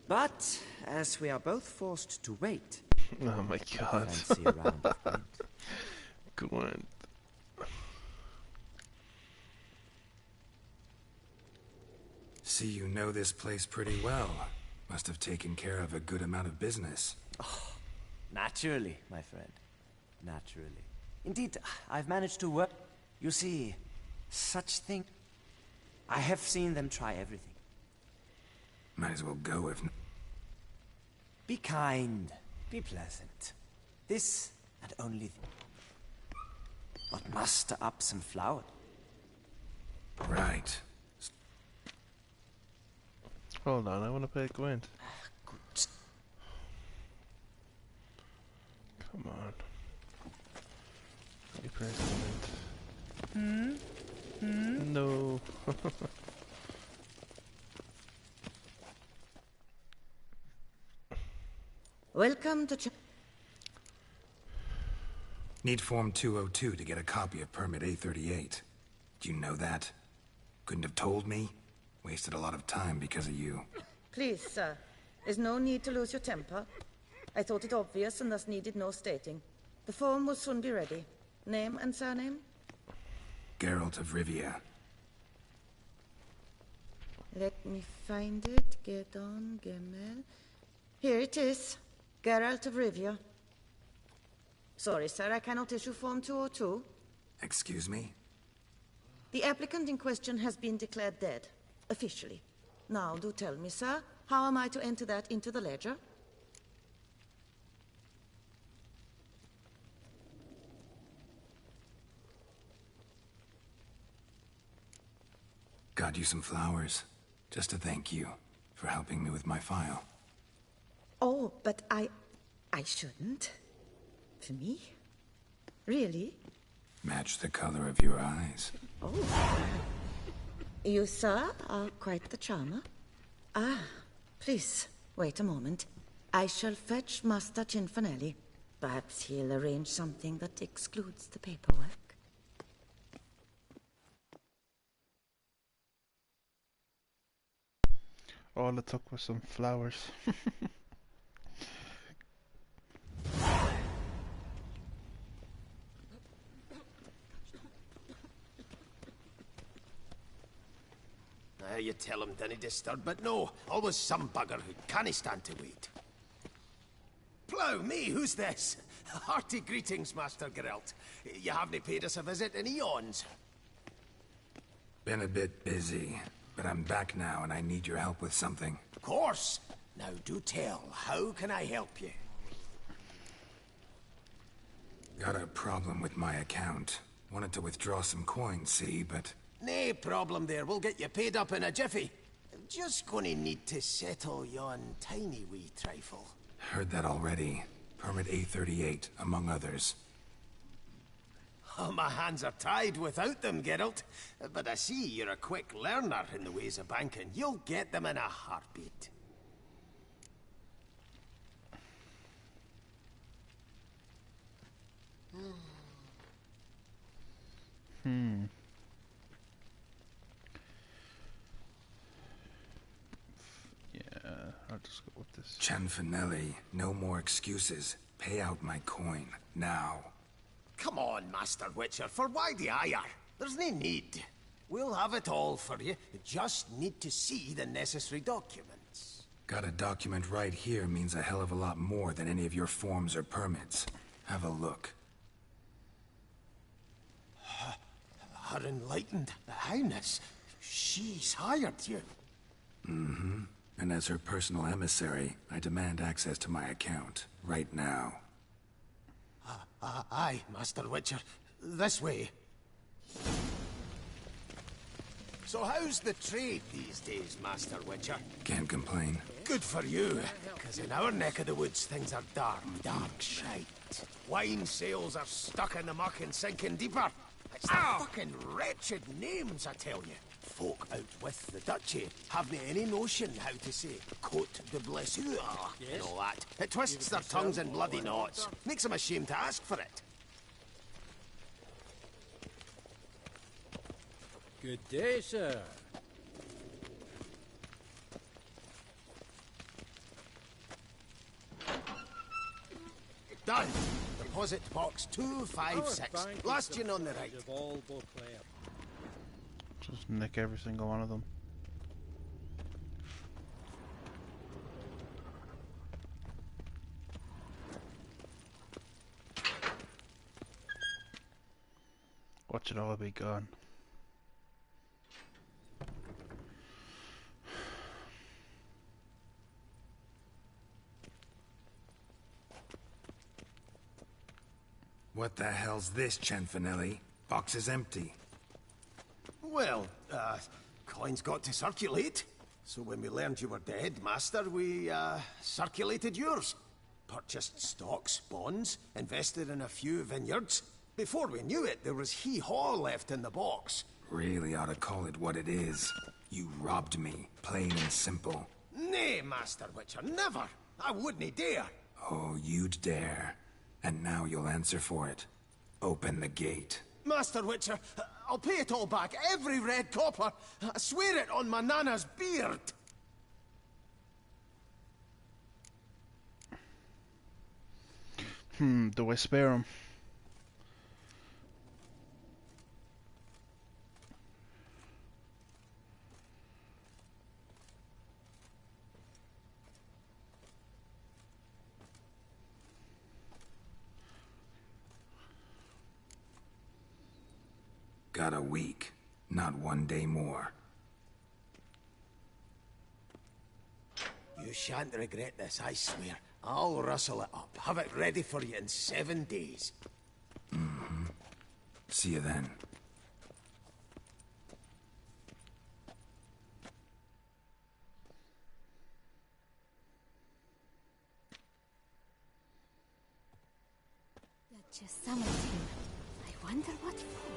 But, as we are both forced to wait... Oh my god. Fancy a round of paint. Go on. See, you know this place pretty well. Must have taken care of a good amount of business. Oh, naturally, my friend. Naturally. Indeed, I've managed to work... You see, such thing... I have seen them try everything. Might as well go if... Be kind. Be pleasant. This and only... But muster up some flour. Right. Hold on, I want to play Gwent. Come on. Let me play Gwent. No. Welcome to... Need Form 202 to get a copy of Permit A38. Do you know that? Couldn't have told me? Wasted a lot of time because of you. Please, sir. There's no need to lose your temper. I thought it obvious and thus needed no stating. The form will soon be ready. Name and surname? Geralt of Rivia. Let me find it. Get on, Gemel. Here it is. Geralt of Rivia. Sorry, sir, I cannot issue Form 202. Excuse me? The applicant in question has been declared dead. Officially. Now, do tell me, sir, how am I to enter that into the ledger? Got you some flowers. Just to thank you for helping me with my file. Oh, but I shouldn't. For me? Really? Match the color of your eyes. Oh. You, sir, are quite the charmer. Ah, please, wait a moment. I shall fetch Master Cinfanelli. Perhaps he'll arrange something that excludes the paperwork. All it took was some flowers. You tell him dinna disturb, but no, always some bugger who can't stand to wait. Plough me, who's this? Hearty greetings, Master Geralt. You haven't paid us a visit in eons. Been a bit busy, but I'm back now and I need your help with something. Of course. Now do tell, how can I help you? Got a problem with my account. Wanted to withdraw some coins, see, but... Nae problem there, we'll get you paid up in a jiffy. Just gonna need to settle yon tiny wee trifle. Heard that already. Permit A38, among others. Oh, my hands are tied without them, Geralt. But I see you're a quick learner in the ways of banking. You'll get them in a heartbeat. I'll just go with this. Cinfanelli, no more excuses. Pay out my coin, now. Come on, Master Witcher, for why the ire? There's no need. We'll have it all for you. You just need to see the necessary documents. Got a document right here means a hell of a lot more than any of your forms or permits. Have a look. Her Enlightened Highness, she's hired you. Mm-hmm. And as her personal emissary, I demand access to my account, right now. Aye, Master Witcher. This way. So how's the trade these days, Master Witcher? Can't complain. Good for you, because in our neck of the woods, things are dark, dark shite. Wine sales are stuck in the muck and sinking deeper. It's the fucking wretched names, I tell you. Folk out with the duchy haven't any notion how to say Côte de Blessure and all that. It twists their tongues in bloody knots. Makes them ashamed to ask for it. Good day, sir. Done. Deposit box 256. Last in on the right. Just nick every single one of them. Watch it all be gone. What the hell's this, Cinfanelli? Box is empty. Well, coins got to circulate. So when we learned you were dead, Master, we, circulated yours. Purchased stocks, bonds, invested in a few vineyards. Before we knew it, there was hee-haw left in the box. Really ought to call it what it is. You robbed me, plain and simple. Nay, Master Witcher, never! I wouldn't dare! Oh, you'd dare. And now you'll answer for it. Open the gate. Master Witcher, I'll pay it all back, every red copper. I swear it on my nana's beard. Do I spare him? Got a week, not 1 day more. You shan't regret this, I swear. I'll rustle it up, have it ready for you in 7 days. Mm-hmm. See you then. Just summoned him. I wonder what for.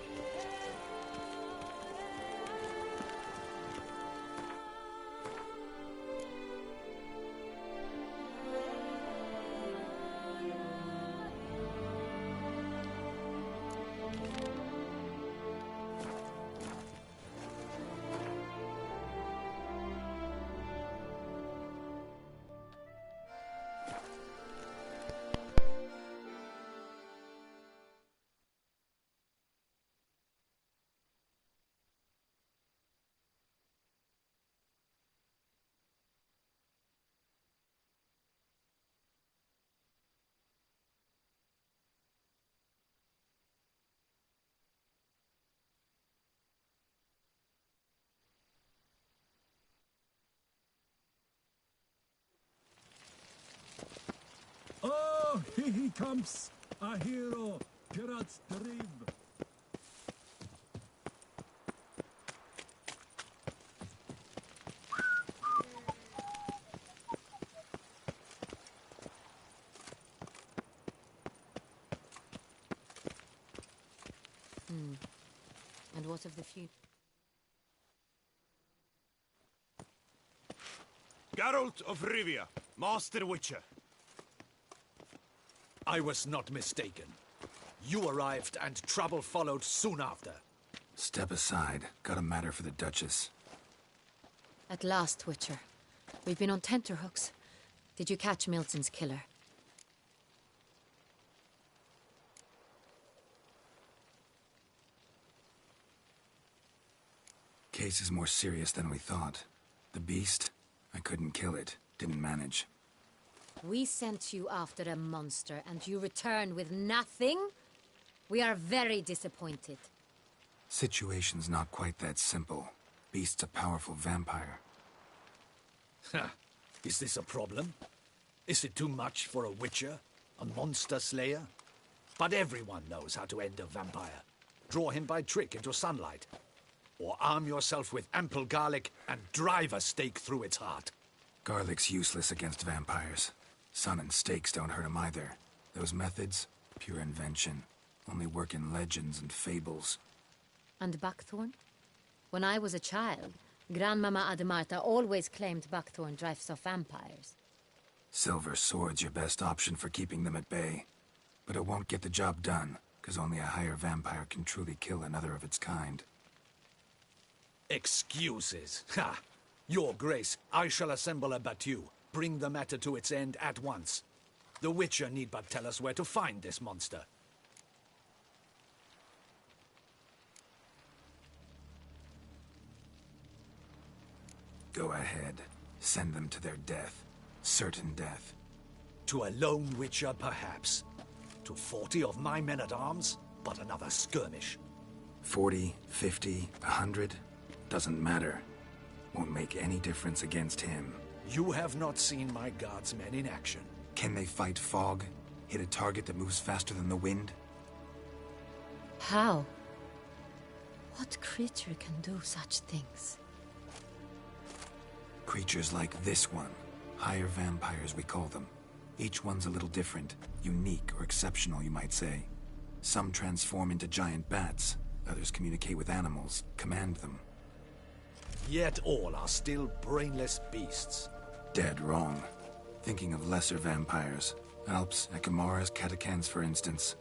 Oh, here he comes! A hero! Geralt's dream! And what of the few? Geralt of Rivia, Master Witcher. I was not mistaken. You arrived and trouble followed soon after. Step aside. Got a matter for the Duchess. At last, Witcher. We've been on tenterhooks. Did you catch Milton's killer? Case is more serious than we thought. The beast, I couldn't kill it. Didn't manage. We sent you after a monster, and you return with nothing? We are very disappointed. Situation's not quite that simple. Beast's a powerful vampire. Is this a problem? Is it too much for a witcher? A monster slayer? But everyone knows how to end a vampire. Draw him by trick into sunlight. Or arm yourself with ample garlic and drive a stake through its heart. Garlic's useless against vampires. Sun and stakes don't hurt him either. Those methods, pure invention. Only work in legends and fables. And buckthorn? When I was a child, Grandmama Ademarta always claimed buckthorn drives off vampires. Silver sword's your best option for keeping them at bay. But it won't get the job done, because only a higher vampire can truly kill another of its kind. Excuses. Ha! Your Grace, I shall assemble a battue. Bring the matter to its end at once. The Witcher need but tell us where to find this monster. Go ahead. Send them to their death. Certain death. To a lone Witcher, perhaps. To 40 of my men-at-arms, but another skirmish. 40, 50, 100? Doesn't matter. Won't make any difference against him. You have not seen my guardsmen in action. Can they fight fog? Hit a target that moves faster than the wind? How? What creature can do such things? Creatures like this one. Higher vampires, we call them. Each one's a little different. Unique or exceptional, you might say. Some transform into giant bats. Others communicate with animals, command them. Yet all are still brainless beasts. Dead wrong. Thinking of lesser vampires. Alps, Echimaras, Catechans, for instance.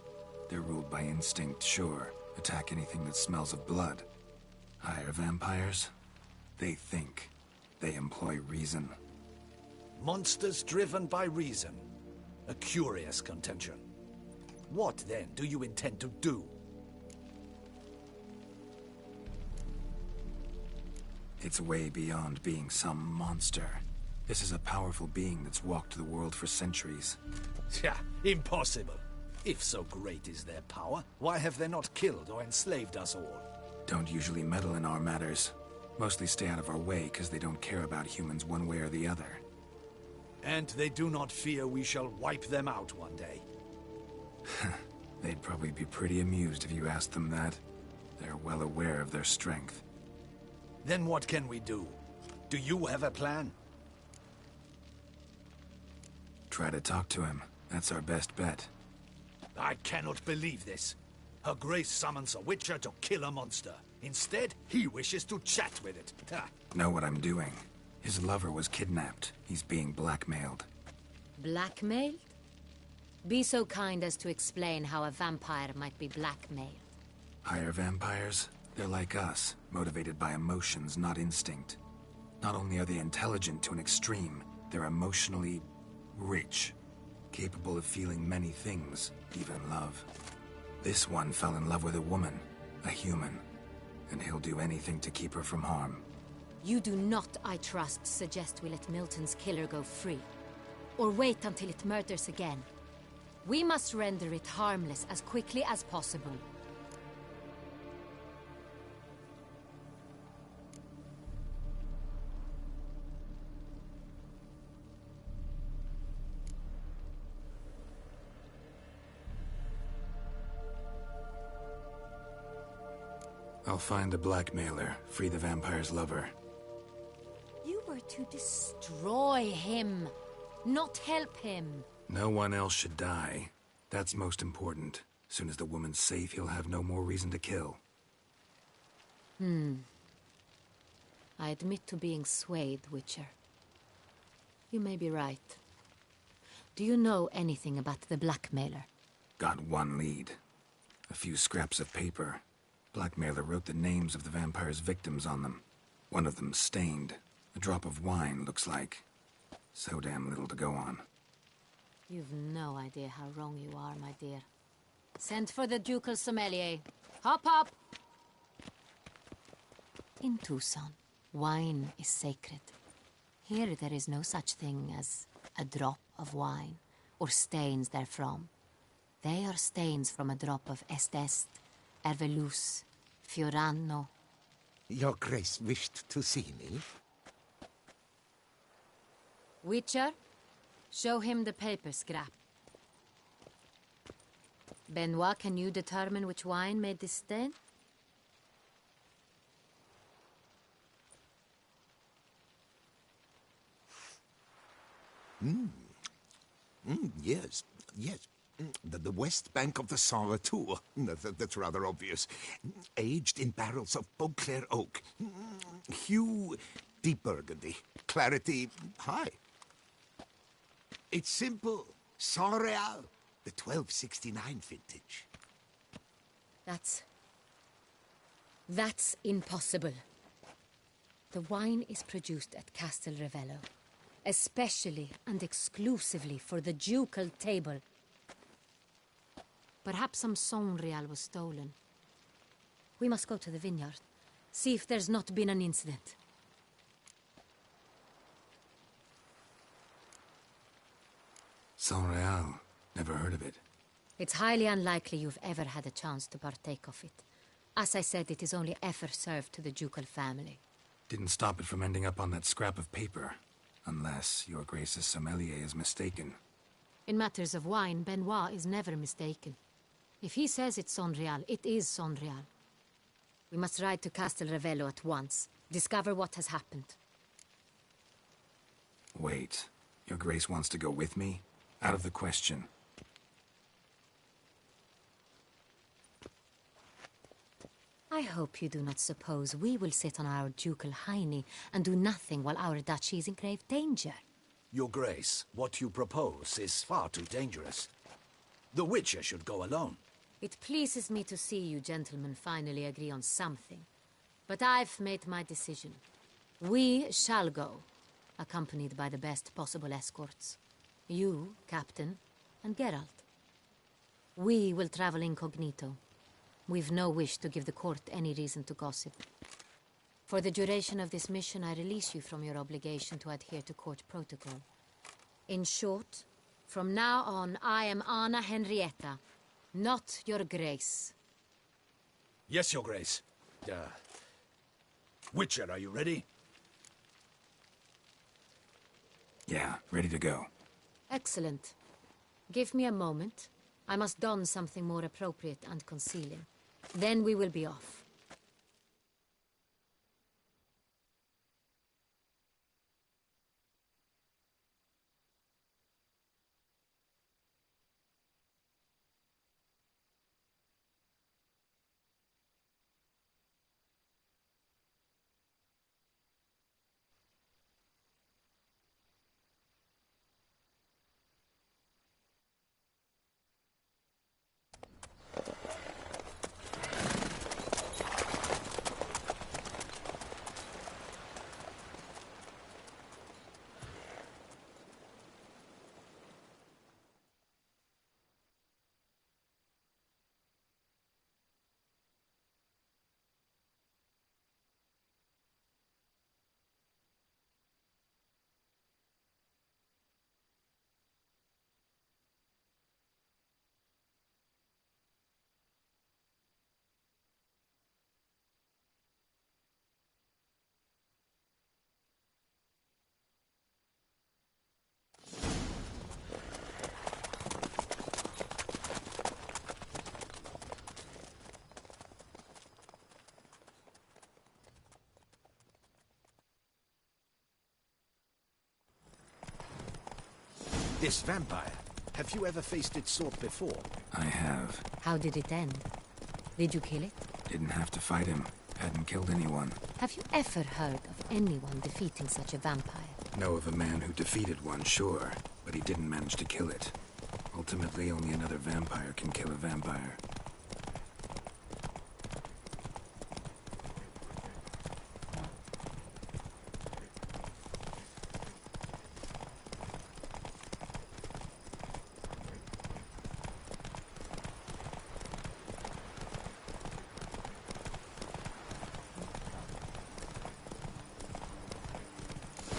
They're ruled by instinct, sure. Attack anything that smells of blood. Higher vampires? They think. They employ reason. Monsters driven by reason. A curious contention. What, then, do you intend to do? It's way beyond being some monster. This is a powerful being that's walked the world for centuries. Yeah, impossible. If so great is their power, why have they not killed or enslaved us all? Don't usually meddle in our matters. Mostly stay out of our way because they don't care about humans one way or the other. And they do not fear we shall wipe them out one day. They'd probably be pretty amused if you asked them that. They're well aware of their strength. Then what can we do? Do you have a plan? Try to talk to him. That's our best bet. I cannot believe this. Her Grace summons a witcher to kill a monster. Instead, he wishes to chat with it. Ha. Know what I'm doing. His lover was kidnapped. He's being blackmailed. Blackmailed? Be so kind as to explain how a vampire might be blackmailed. Higher vampires? They're like us, motivated by emotions, not instinct. Not only are they intelligent to an extreme, they're emotionally rich, capable of feeling many things, even love. This one fell in love with a woman, a human, and he'll do anything to keep her from harm. You do not, I trust, suggest we let Milton's killer go free. Or wait until it murders again. We must render it harmless as quickly as possible. I'll find the blackmailer, free the vampire's lover. You were to destroy him, not help him. No one else should die. That's most important. As soon as the woman's safe, he'll have no more reason to kill. I admit to being swayed, Witcher. You may be right. Do you know anything about the blackmailer? Got one lead. A few scraps of paper. Blackmailer wrote the names of the vampire's victims on them. One of them stained. A drop of wine, looks like. So damn little to go on. You've no idea how wrong you are, my dear. Send for the ducal sommelier. Hop, hop! In Tucson, wine is sacred. Here there is no such thing as a drop of wine, or stains therefrom. They are stains from a drop of Est, Ervelus, Fiorano. Your Grace wished to see me? Witcher, show him the paper scrap. Benoit, can you determine which wine made this stain? Yes, yes. The west bank of the Saint Retour. That's rather obvious. Aged in barrels of Beauclair oak. Hue, deep burgundy. Clarity, high. It's simple. Saint Real, the 1269 vintage. That's impossible. The wine is produced at Castel Ravello, especially and exclusively for the ducal table. Perhaps some Saint Real was stolen. We must go to the vineyard, see if there's not been an incident. Saint Real. Never heard of it. It's highly unlikely you've ever had a chance to partake of it. As I said, it is only ever served to the ducal family. Didn't stop it from ending up on that scrap of paper. Unless your Grace's sommelier is mistaken. In matters of wine, Benoit is never mistaken. If he says it's Saint Real, it is Saint Real. We must ride to Castel Ravello at once. Discover what has happened. Wait. Your Grace wants to go with me? Out of the question. I hope you do not suppose we will sit on our ducal hiney and do nothing while our duchy is in grave danger. Your Grace, what you propose is far too dangerous. The Witcher should go alone. It pleases me to see you gentlemen finally agree on something. But I've made my decision. We shall go, accompanied by the best possible escorts. You, Captain, and Geralt. We will travel incognito. We've no wish to give the court any reason to gossip. For the duration of this mission, I release you from your obligation to adhere to court protocol. In short, from now on, I am Anna Henrietta, not your Grace. Yes, Your Grace. Witcher, are you ready? Yeah, ready to go. Excellent. Give me a moment. I must don something more appropriate and concealing. Then we will be off. This vampire, have you ever faced its sort before? I have. How did it end? Did you kill it? Didn't have to fight him. Hadn't killed anyone. Have you ever heard of anyone defeating such a vampire? Know of a man who defeated one, sure, but he didn't manage to kill it. Ultimately, only another vampire can kill a vampire.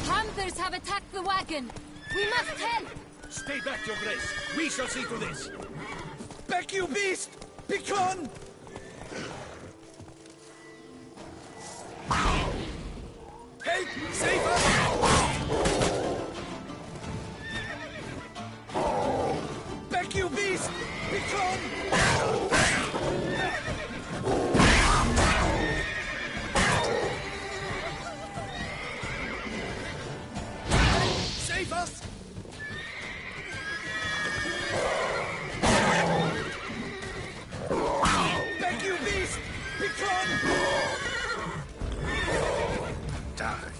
Panthers have attacked the wagon! We must help! Stay back, Your Grace. We shall see to this. Back, you beast! Begone! Help! Save us! Back, you beast! Begone! Save us! Back, you beast! Begone! Die.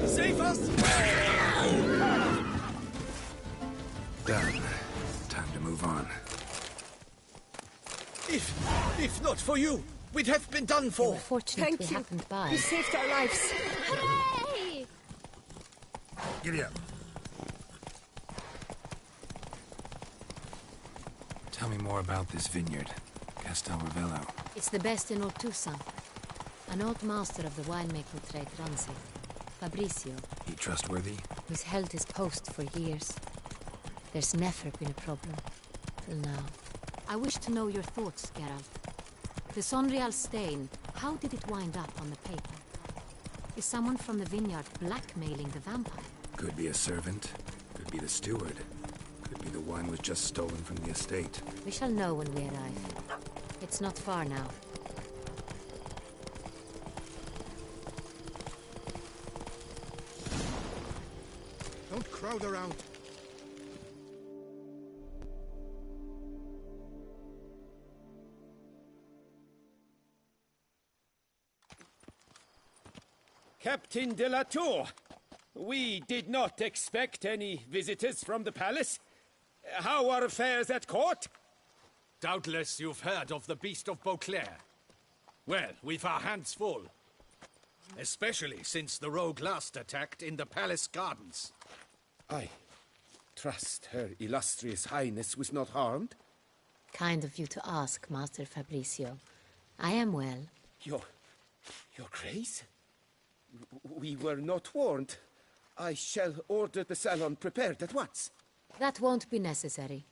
Save us! Done. Time to move on. If not for you, we'd have been done for. We're fortunate we happened by. You saved our lives. Hooray! Giddy up. Tell me more about this vineyard, Castel Ravello. It's the best in all Toussaint. An old master of the winemaking trade runs it. Fabrizio. He trustworthy? He's held his post for years. There's never been a problem. Till now. I wish to know your thoughts, Geralt. The Sonreal stain, how did it wind up on the paper? Is someone from the vineyard blackmailing the vampire? Could be a servant. Could be the steward. Could be the wine was just stolen from the estate. We shall know when we arrive. It's not far now. Don't crowd around. Captain de la Tour, we did not expect any visitors from the palace. How are affairs at court? Doubtless you've heard of the Beast of Beauclair. Well, we've our hands full. Especially since the rogue last attacked in the palace gardens. I trust Her Illustrious Highness was not harmed? Kind of you to ask, Master Fabrizio. I am well. Your Grace? We were not warned. I shall order the salon prepared at once. That won't be necessary.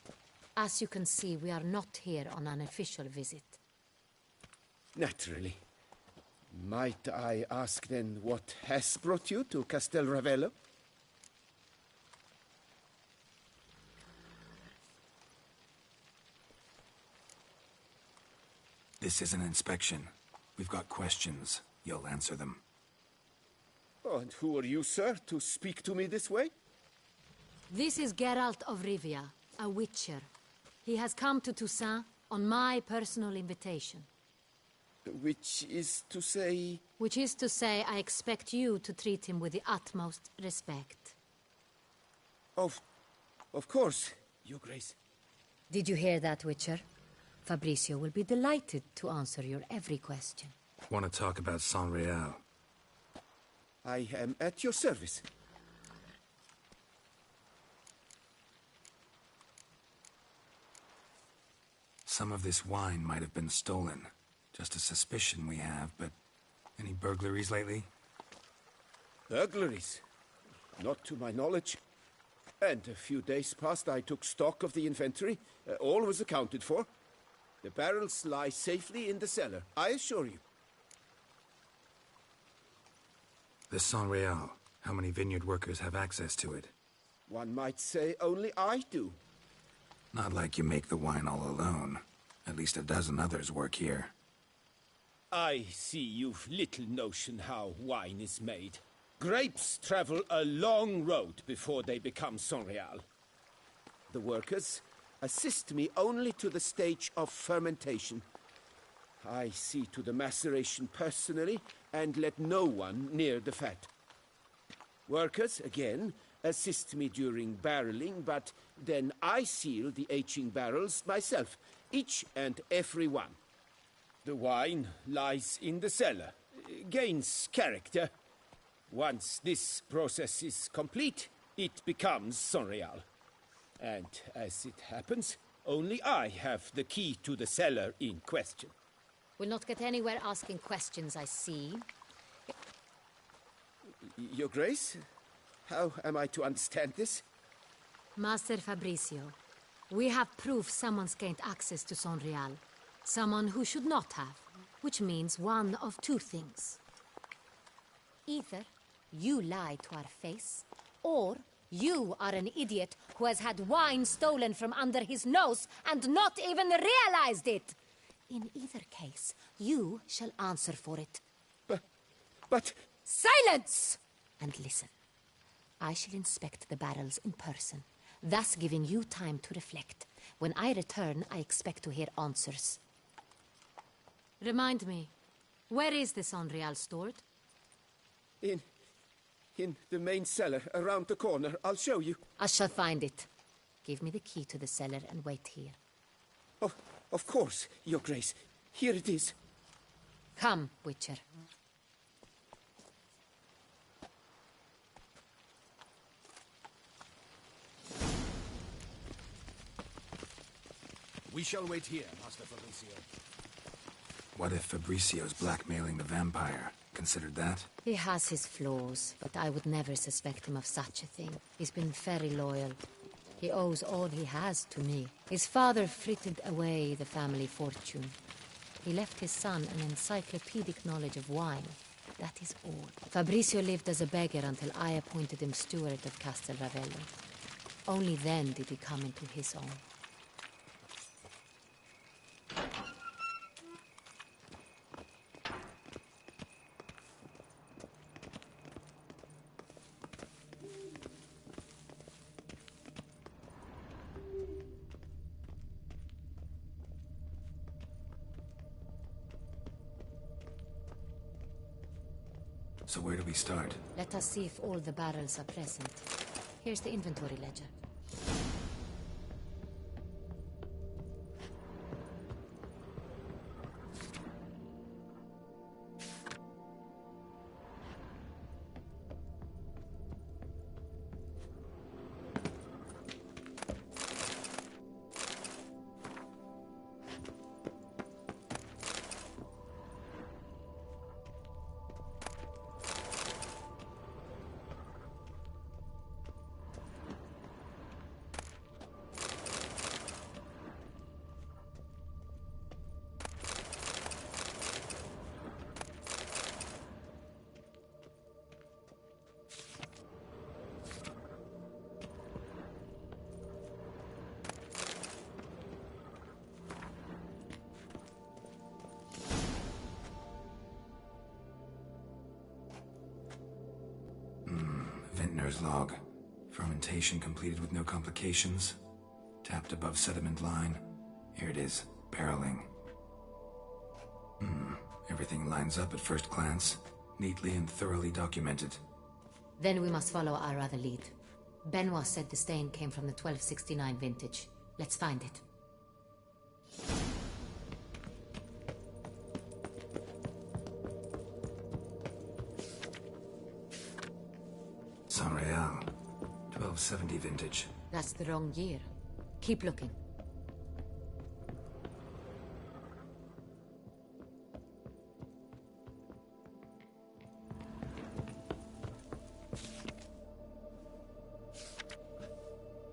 As you can see, we are not here on an official visit. Naturally. Might I ask then what has brought you to Castel Ravello? This is an inspection. We've got questions. You'll answer them. Oh, and who are you, sir, to speak to me this way? This is Geralt of Rivia, a witcher. He has come to Toussaint on my personal invitation. Which is to say... Which is to say, I expect you to treat him with the utmost respect. Of course, Your Grace. Did you hear that, Witcher? Fabrizio will be delighted to answer your every question. Want to talk about Sonreal? I am at your service. Some of this wine might have been stolen. Just a suspicion we have, but any burglaries lately? Burglaries? Not to my knowledge. And a few days past I took stock of the inventory. All was accounted for. The barrels lie safely in the cellar, I assure you. The Sonreal. How many vineyard workers have access to it? One might say only I do. Not like you make the wine all alone. At least a dozen others work here. I see you've little notion how wine is made. Grapes travel a long road before they become Sonreal. The workers assist me only to the stage of fermentation. I see to the maceration personally and let no one near the fat. Workers, again, assist me during barreling, but then I seal the aging barrels myself, each and every one. The wine lies in the cellar, gains character. Once this process is complete, it becomes Sonreal. And as it happens, only I have the key to the cellar in question. We'll not get anywhere asking questions, I see. Your Grace? How am I to understand this? Master Fabricio, we have proof someone's gained access to Sonreal. Someone who should not have, which means one of two things. Either you lie to our face, or you are an idiot who has had wine stolen from under his nose and not even realized it. In either case, you shall answer for it. But... Silence! And listen. I shall inspect the barrels in person, thus giving you time to reflect. When I return, I expect to hear answers. Remind me, where is the Sonreal stored? In the main cellar, around the corner. I'll show you. I shall find it. Give me the key to the cellar and wait here. Oh, of course, Your Grace. Here it is. Come, Witcher. We shall wait here, Master Fabricio. What if Fabricio's blackmailing the vampire? Considered that? He has his flaws, but I would never suspect him of such a thing. He's been very loyal. He owes all he has to me. His father frittered away the family fortune. He left his son an encyclopedic knowledge of wine. That is all. Fabricio lived as a beggar until I appointed him steward of Castel Ravello. Only then did he come into his own. So where do we start? Let us see if all the barrels are present. Here's the inventory ledger. Vintner's log. Fermentation completed with no complications. Tapped above sediment line. Here it is. Barreling. Everything lines up at first glance. Neatly and thoroughly documented. Then we must follow our other lead. Benoit said the stain came from the 1269 vintage. Let's find it. Sonreal. 1270 vintage. That's the wrong year. Keep looking.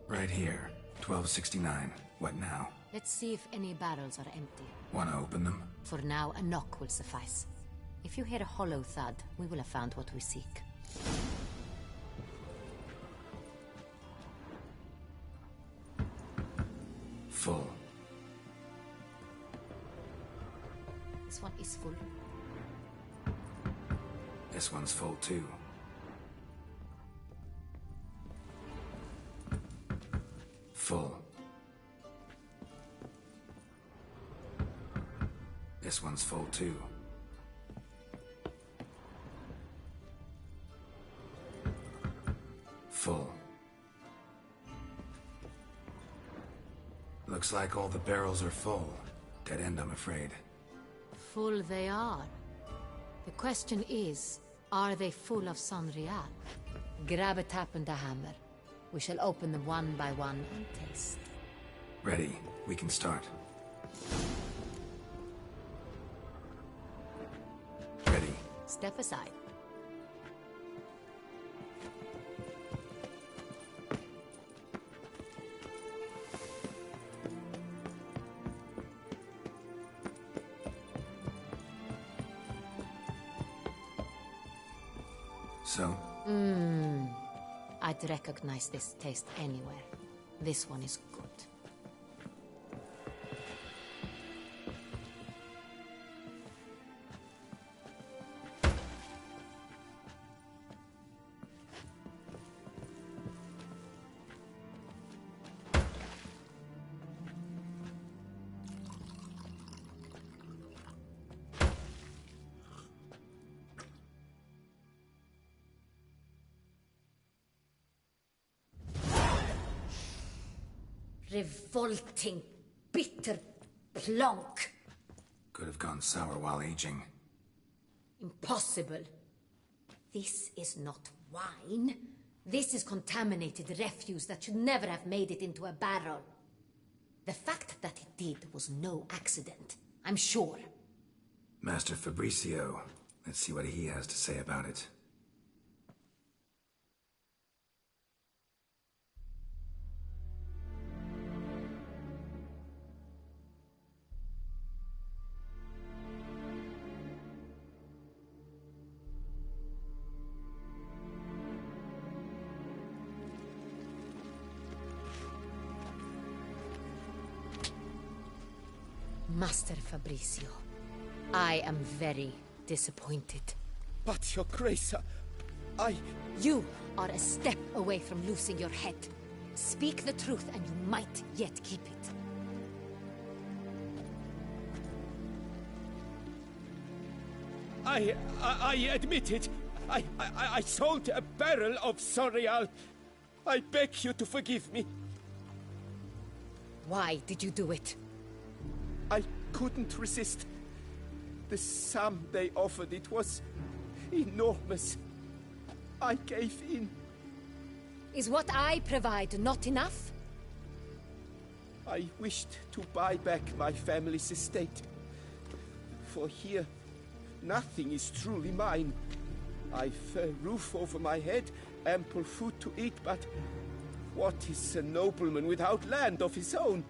Right here. 1269. What now? Let's see if any barrels are empty. Wanna open them? For now, a knock will suffice. If you hear a hollow thud, we will have found what we seek. Full. This one is full. This one's full too. Full. This one's full too. Full. Looks like all the barrels are full. Dead end, I'm afraid. Full they are. The question is, are they full of Sangreal? Grab a tap and a hammer. We shall open them one by one and taste. Ready. We can start. Ready. Step aside. So? I'd recognize this taste anywhere. This one is good. Revolting, bitter plonk. Could have gone sour while aging. Impossible. This is not wine. This is contaminated refuse that should never have made it into a barrel. The fact that it did was no accident, I'm sure. Master Fabricio. Let's see what he has to say about it. Master Fabricio, I am very disappointed. But, Your Grace, You are a step away from losing your head. Speak the truth and you might yet keep it. I admit it. I sold a barrel of Sangreal. I beg you to forgive me. Why did you do it? I couldn't resist. The sum they offered, it was enormous. I gave in. Is what I provide not enough? I wished to buy back my family's estate. For here, nothing is truly mine. I've a roof over my head, ample food to eat, but what is a nobleman without land of his own?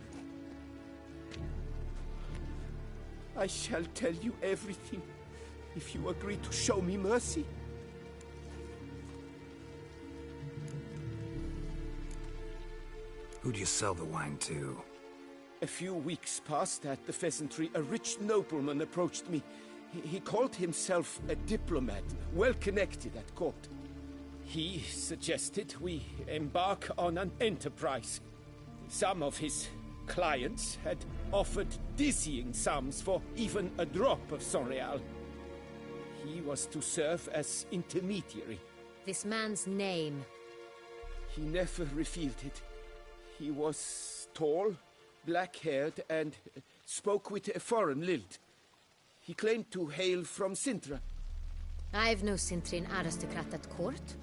I shall tell you everything, if you agree to show me mercy. Who'd you sell the wine to? A few weeks past at the Pheasantry, a rich nobleman approached me. He called himself a diplomat, well connected at court. He suggested we embark on an enterprise. Some of his clients had offered dizzying sums for even a drop of Sangreal. He was to serve as intermediary. This man's name? He never revealed it. He was tall, black-haired, and spoke with a foreign lilt. He claimed to hail from Sintra. I've no Sintrian aristocrat at court.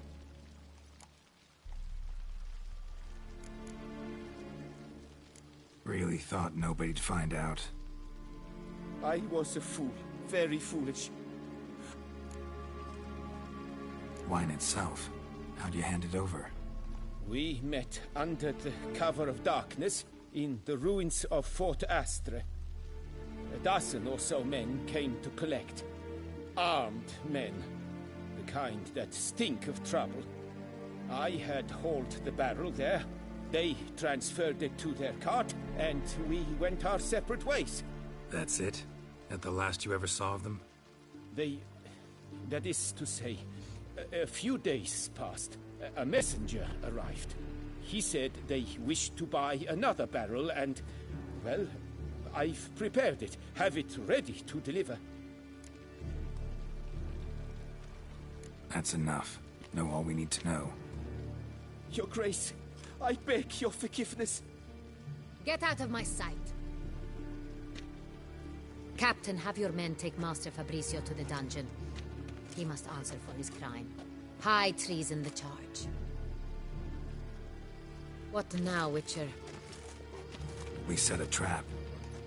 Really thought nobody'd find out. I was a fool. Very foolish. Wine itself. How'd you hand it over? We met under the cover of darkness in the ruins of Fort Astre. A dozen or so men came to collect. Armed men. The kind that stink of trouble. I had hauled the barrel there. They transferred it to their cart, and we went our separate ways. That's it? At the last you ever saw of them? They That is to say, a few days passed. A messenger arrived. He said they wished to buy another barrel and, well, I've prepared it. Have it ready to deliver. That's enough. Know all we need to know. Your Grace, I beg your forgiveness. Get out of my sight. Captain, have your men take Master Fabrizio to the dungeon. He must answer for his crime. High treason the charge. What now, Witcher? We set a trap.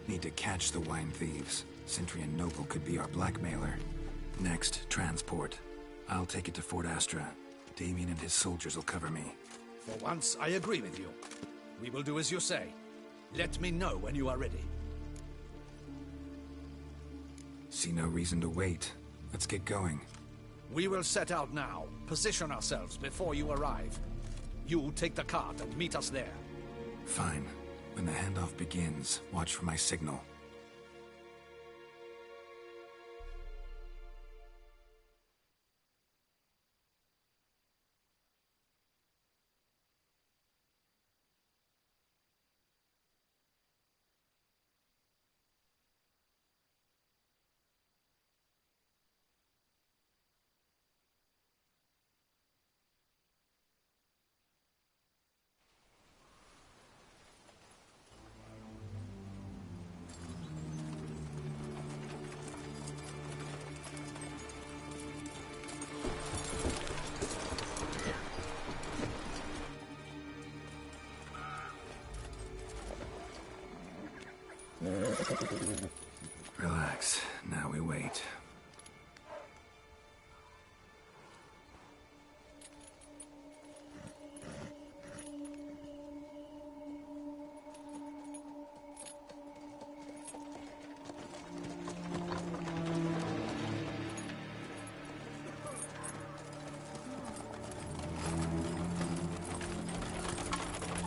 Need to catch the wine thieves. Sentry and Noble could be our blackmailer. Next, transport. I'll take it to Fort Astra. Damien and his soldiers will cover me. For once, I agree with you. We will do as you say. Let me know when you are ready. See no reason to wait. Let's get going. We will set out now. Position ourselves before you arrive. You take the cart and meet us there. Fine. When the handoff begins, watch for my signal. Relax. Now we wait.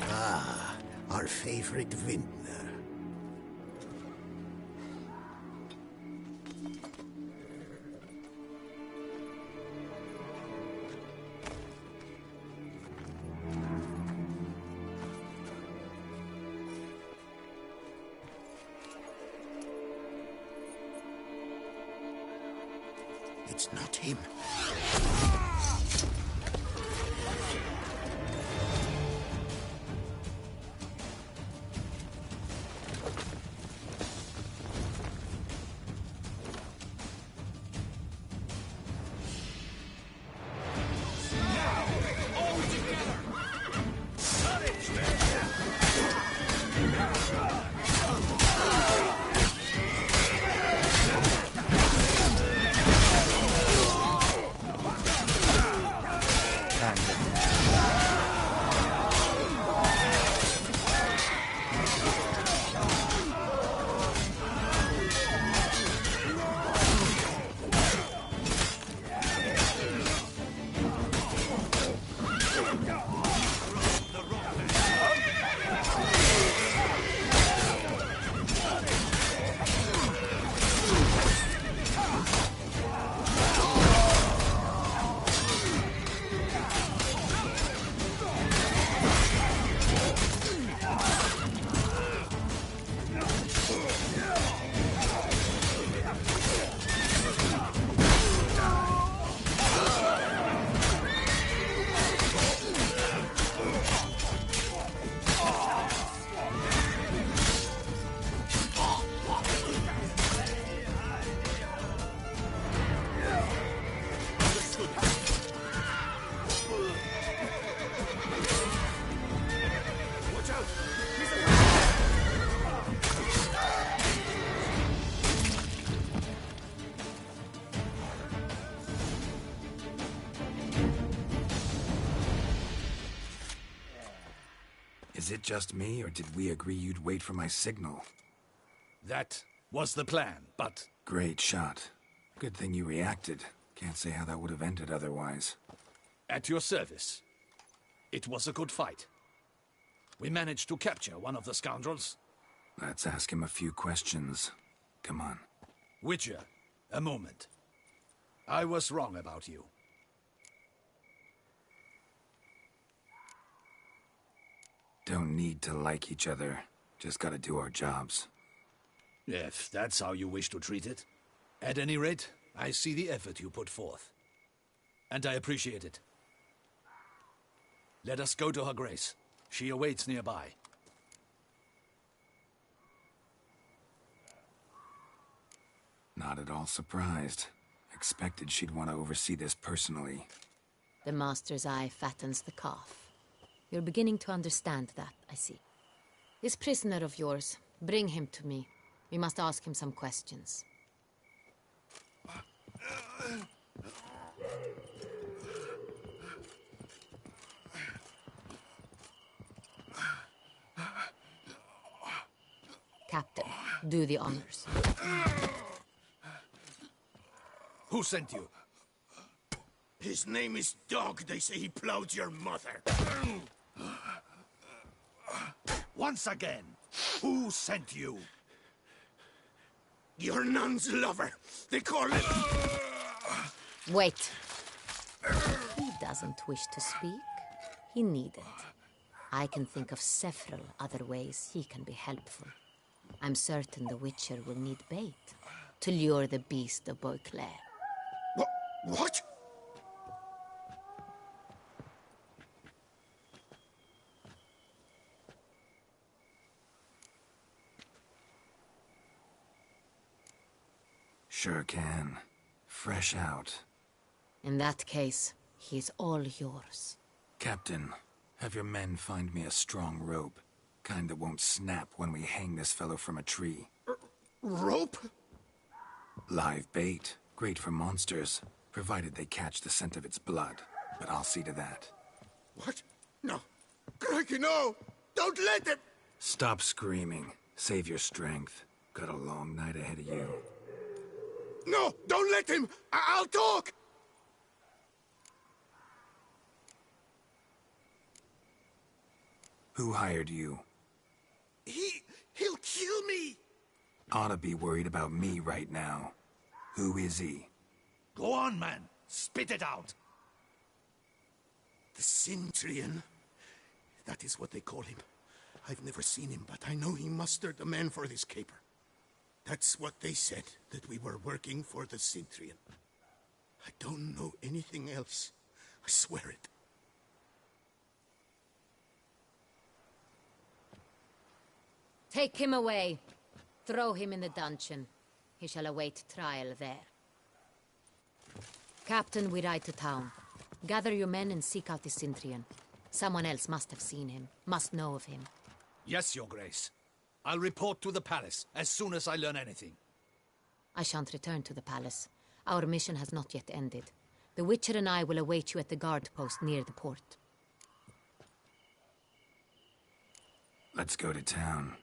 Ah, our favorite vintner. It's not him. Is it just me, or did we agree you'd wait for my signal? That was the plan, but... Great shot. Good thing you reacted. Can't say how that would have ended otherwise. At your service. It was a good fight. We managed to capture one of the scoundrels. Let's ask him a few questions. Come on. Witcher, a moment. I was wrong about you. Don't need to like each other. Just gotta do our jobs. If that's how you wish to treat it. At any rate, I see the effort you put forth. And I appreciate it. Let us go to Her Grace. She awaits nearby. Not at all surprised. Expected she'd want to oversee this personally. The Master's eye fattens the calf. You're beginning to understand that, I see. This prisoner of yours, bring him to me. We must ask him some questions. Captain, do the honors. Who sent you? His name is Dog. They say he plowed your mother. Once again, who sent you? Your nun's lover. They call him... Wait. He doesn't wish to speak. He needn't. I can think of several other ways he can be helpful. I'm certain the Witcher will need bait to lure the beast of Beauclair. What? Sure can. Fresh out. In that case, he's all yours. Captain, have your men find me a strong rope. Kind that won't snap when we hang this fellow from a tree. Rope? Live bait. Great for monsters, provided they catch the scent of its blood. But I'll see to that. What? No. Crikey, no! Don't let him! Stop screaming. Save your strength. Got a long night ahead of you. No! Don't let him! I'll talk! Who hired you? He'll kill me! Ought to be worried about me right now. Who is he? Go on, man. Spit it out. The Cintrian. That is what they call him. I've never seen him, but I know he mustered the men for this caper. That's what they said, that we were working for the Cintrian. I don't know anything else. I swear it. Take him away. Throw him in the dungeon. He shall await trial there. Captain, we ride to town. Gather your men and seek out the Cintrian. Someone else must have seen him, must know of him. Yes, Your Grace. I'll report to the palace as soon as I learn anything. I shan't return to the palace. Our mission has not yet ended. The Witcher and I will await you at the guard post near the port. Let's go to town.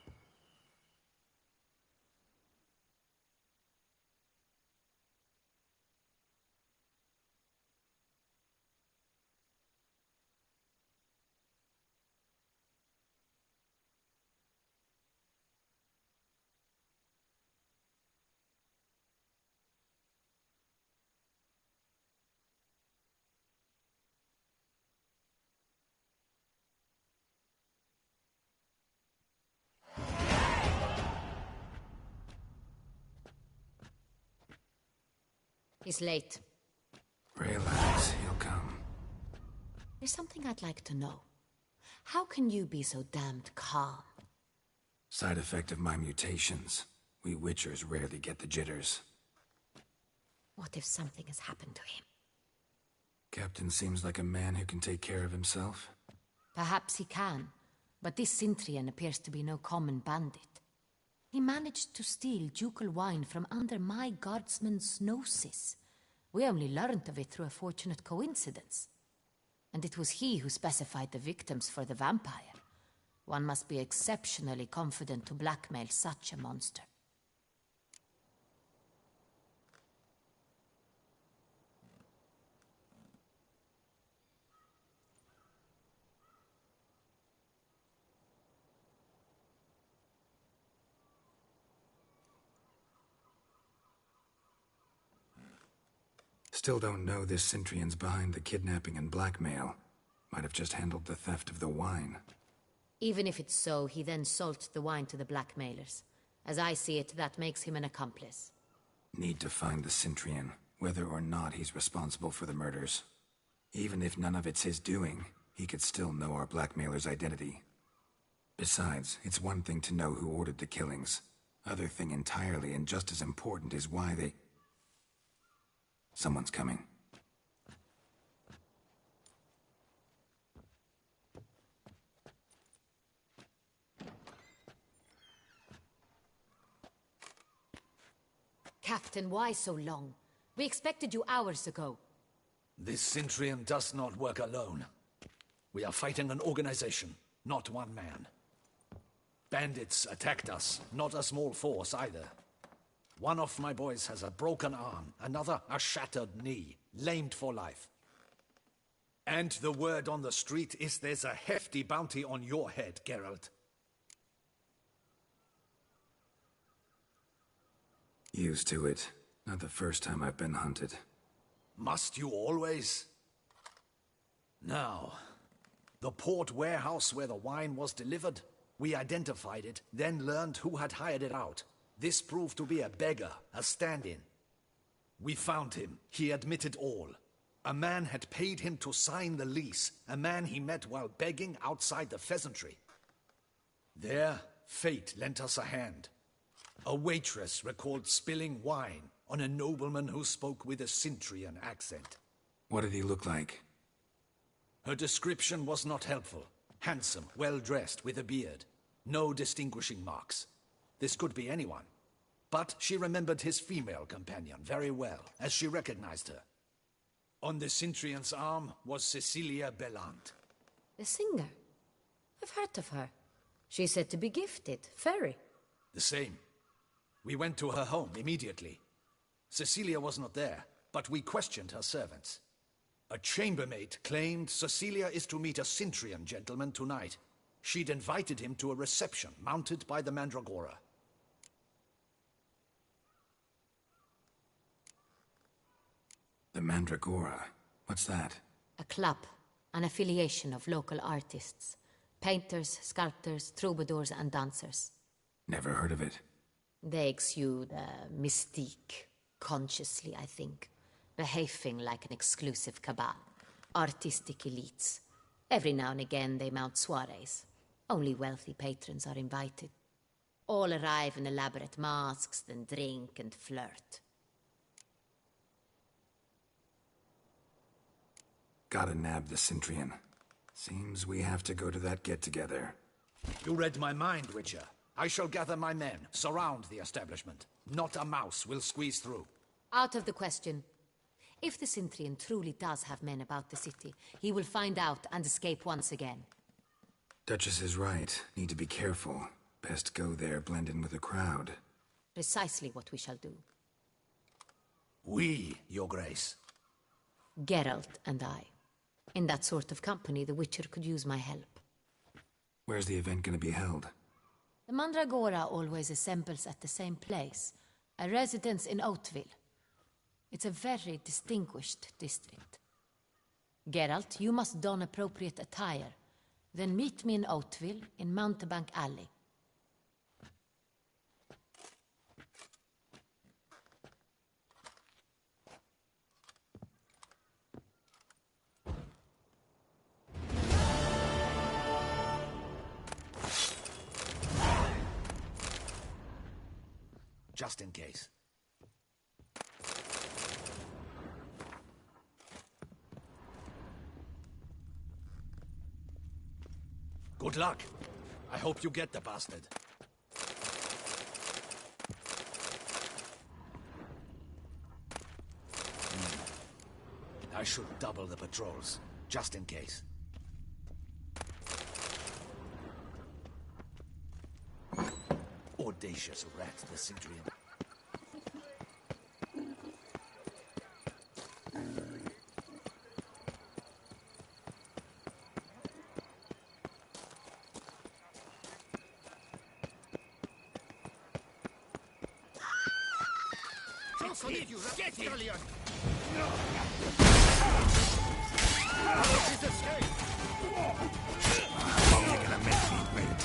He's late. Relax, he'll come. There's something I'd like to know. How can you be so damned calm? Side effect of my mutations. We Witchers rarely get the jitters. What if something has happened to him? Captain seems like a man who can take care of himself. Perhaps he can, but this Cintrian appears to be no common bandit. He managed to steal ducal wine from under my guardsman's noses. We only learned of it through a fortunate coincidence. And it was he who specified the victims for the vampire. One must be exceptionally confident to blackmail such a monster. Still don't know this Cintrian's behind the kidnapping and blackmail. Might have just handled the theft of the wine. Even if it's so, he then sold the wine to the blackmailers. As I see it, that makes him an accomplice. Need to find the Cintrian, whether or not he's responsible for the murders. Even if none of it's his doing, he could still know our blackmailer's identity. Besides, it's one thing to know who ordered the killings. Other thing entirely, and just as important, is why they... Someone's coming. Captain, why so long? We expected you hours ago. This Cintrian does not work alone. We are fighting an organization, not one man. Bandits attacked us, not a small force either. One of my boys has a broken arm, another a shattered knee, lamed for life. And the word on the street is there's a hefty bounty on your head, Geralt. Used to it. Not the first time I've been hunted. Must you always? Now, the port warehouse where the wine was delivered, we identified it, then learned who had hired it out. This proved to be a beggar, a stand-in. We found him. He admitted all. A man had paid him to sign the lease, a man he met while begging outside the pheasantry. There, fate lent us a hand. A waitress recalled spilling wine on a nobleman who spoke with a Cintrian accent. What did he look like? Her description was not helpful. Handsome, well-dressed, with a beard. No distinguishing marks. This could be anyone. But she remembered his female companion very well, as she recognized her. On the Cintrian's arm was Cecilia Bellant. The singer? I've heard of her. She's said to be gifted, fairy. The same. We went to her home immediately. Cecilia was not there, but we questioned her servants. A chambermaid claimed Cecilia is to meet a Cintrian gentleman tonight. She'd invited him to a reception mounted by the Mandragora. The Mandragora? What's that? A club, an affiliation of local artists. Painters, sculptors, troubadours and dancers. Never heard of it. They exude mystique, consciously, I think. Behaving like an exclusive cabal. Artistic elites. Every now and again they mount soirees. Only wealthy patrons are invited. All arrive in elaborate masks, then drink and flirt. Gotta nab the Cintrian. Seems we have to go to that get-together. You read my mind, Witcher. I shall gather my men, surround the establishment. Not a mouse will squeeze through. Out of the question. If the Cintrian truly does have men about the city, he will find out and escape once again. Duchess is right. Need to be careful. Best go there, blend in with the crowd. Precisely what we shall do. We, Your Grace. Geralt and I. In that sort of company, the Witcher could use my help. Where's the event gonna be held? The Mandragora always assembles at the same place, a residence in Oatville. It's a very distinguished district. Geralt, you must don appropriate attire. Then meet me in Oatville, in Mountebank Alley. Just in case. Good luck. I hope you get the bastard. I should double the patrols, just in case. Audacious rat, the Cintrian. Get him! You're gonna make me wait.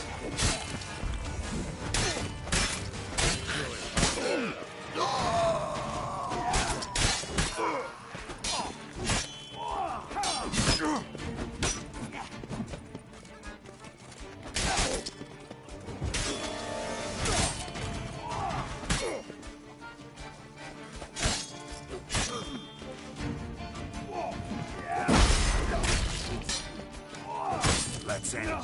Let's end it.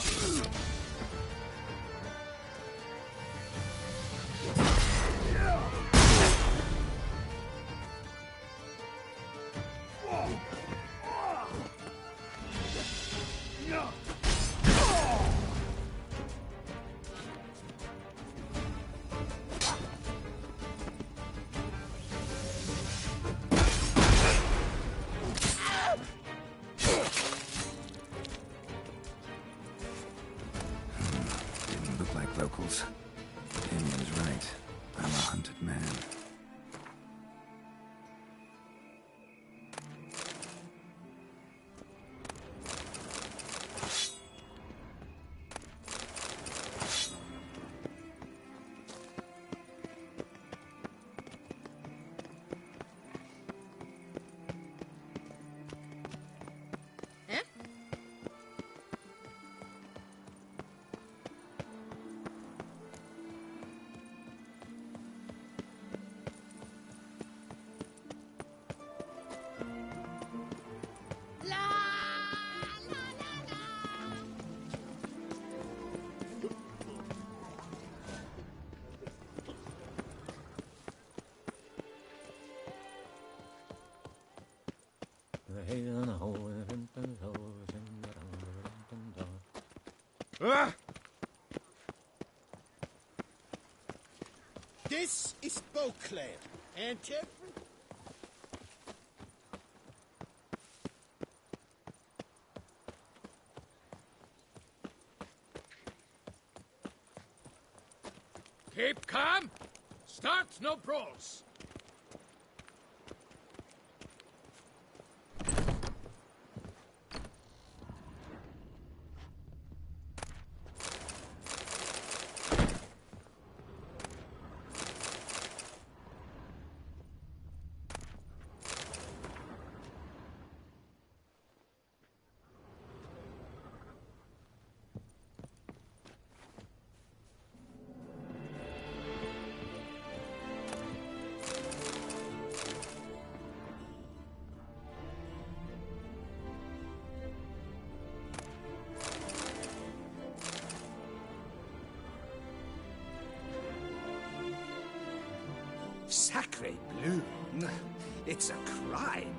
Didn't look like locals. Damien's right. I'm a hunted man. This is Beauclair, ain't it? Keep calm. Start no brawls. Sacre bleu! It's a crime.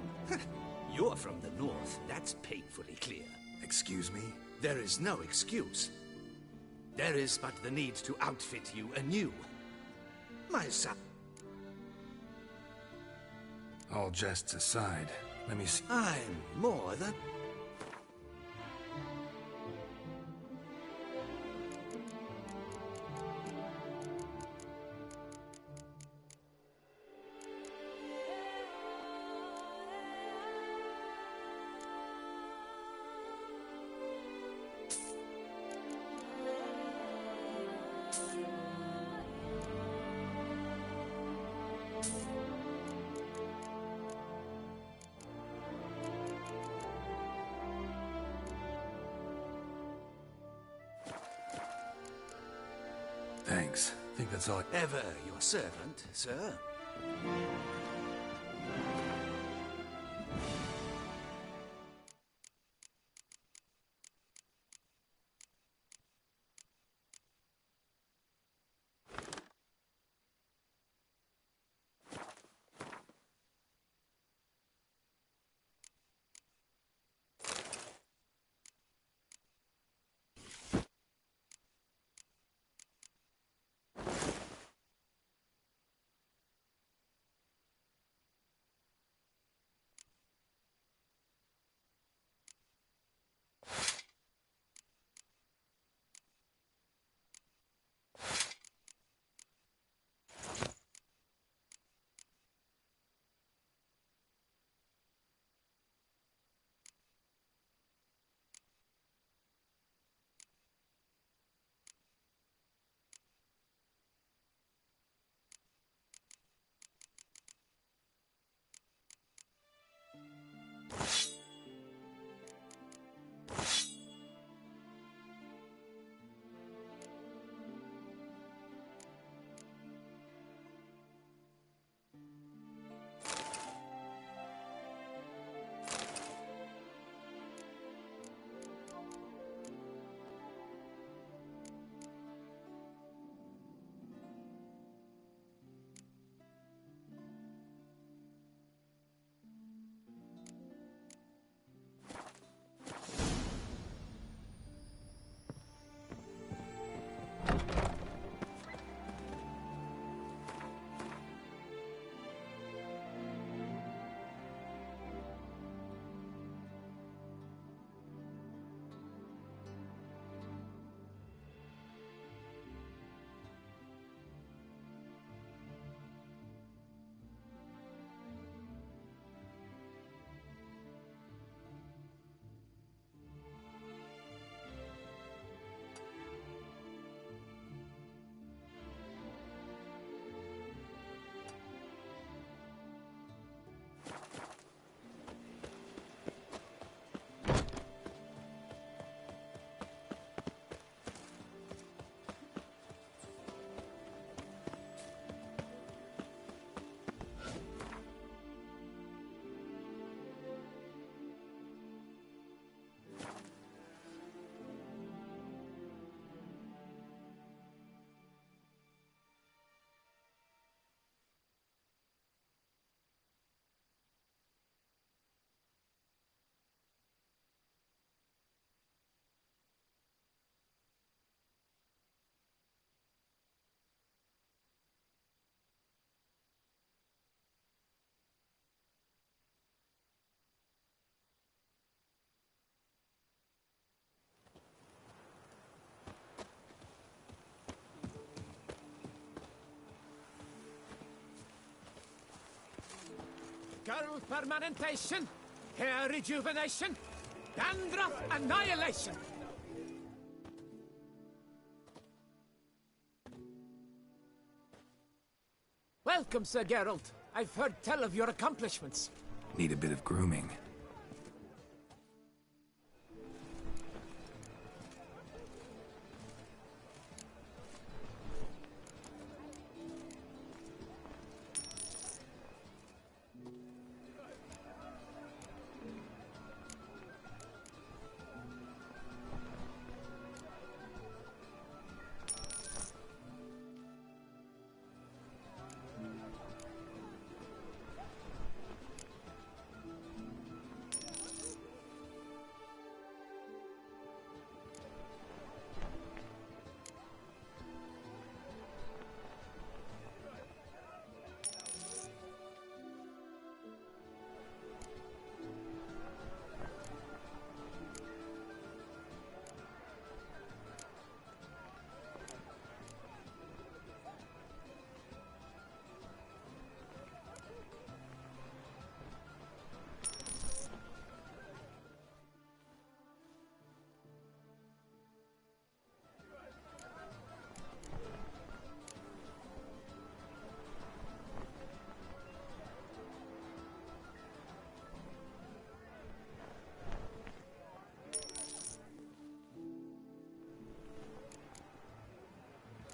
You're from the north, that's painfully clear. Excuse me? There is no excuse. There is but the need to outfit you anew. My son. All jests aside, let me see. I'm more than... Thanks. I think that's all. Ever your servant, sir. Girl permanentation, hair rejuvenation, dandruff annihilation. Welcome, Sir Geralt. I've heard tell of your accomplishments. Need a bit of grooming.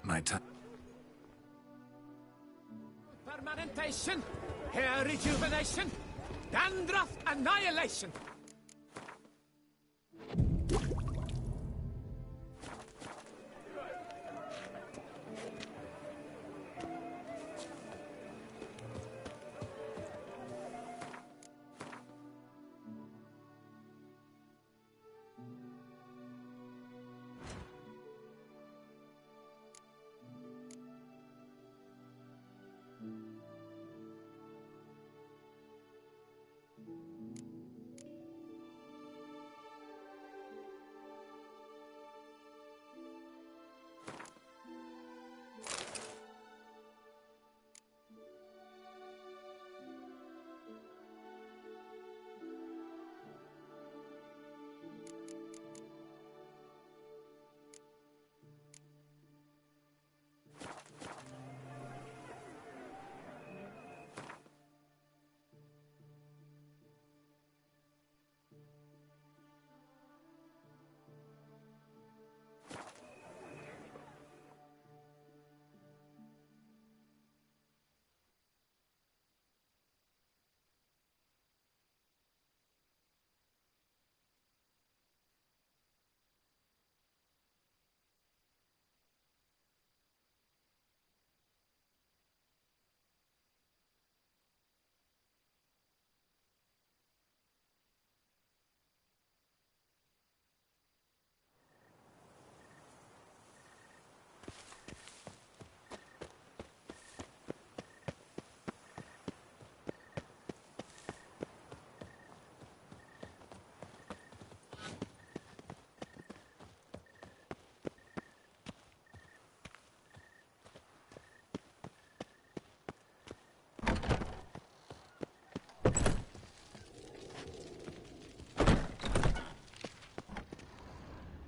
My time. Permanentation, hair rejuvenation, dandruff annihilation.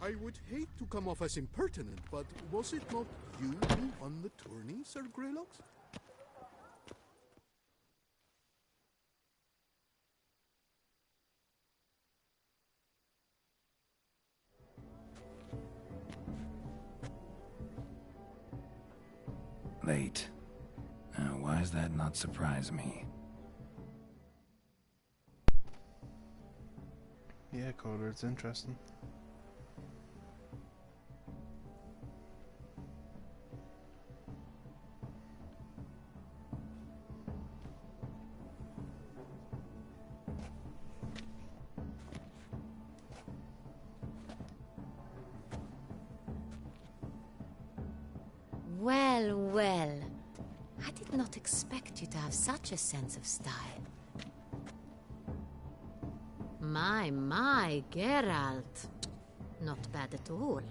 I would hate to come off as impertinent, but was it not you who won the tourney, Sir Greylox? Late. Now, why does that not surprise me? Yeah, Coder, it's interesting. Well, well. I did not expect you to have such a sense of style. My, Geralt. Not bad at all.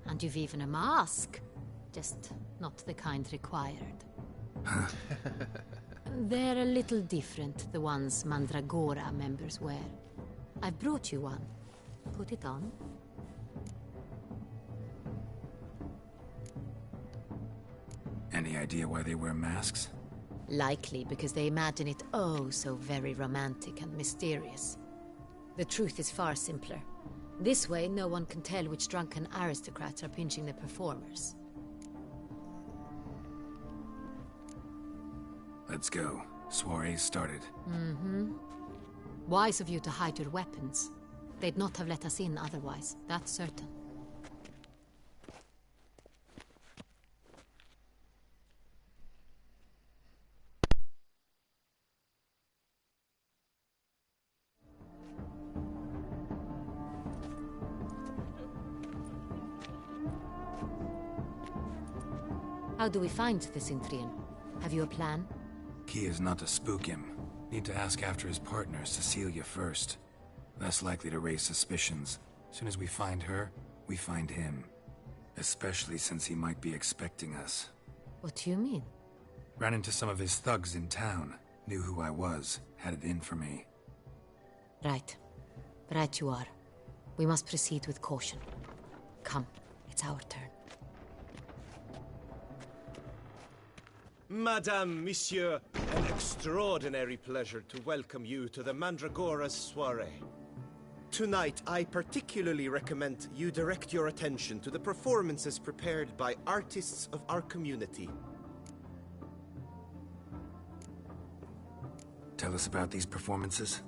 And you've even a mask. Just not the kind required. They're a little different, the ones Mandragora members wear. I've brought you one. Put it on. Any idea why they wear masks? Likely because they imagine it oh so very romantic and mysterious. The truth is far simpler. This way, no one can tell which drunken aristocrats are pinching the performers. Let's go. Soiree's started. Mm-hmm. Wise of you to hide your weapons. They'd not have let us in otherwise, that's certain. How do we find the Cintrian? Have you a plan? Key is not to spook him. Need to ask after his partner, Cecilia, first. Less likely to raise suspicions. Soon as we find her, we find him. Especially since he might be expecting us. What do you mean? Ran into some of his thugs in town. Knew who I was. Had it in for me. Right. Right you are. We must proceed with caution. Come, it's our turn. Madame, Monsieur, an extraordinary pleasure to welcome you to the Mandragora's soiree. Tonight, I particularly recommend you direct your attention to the performances prepared by artists of our community. Tell us about these performances.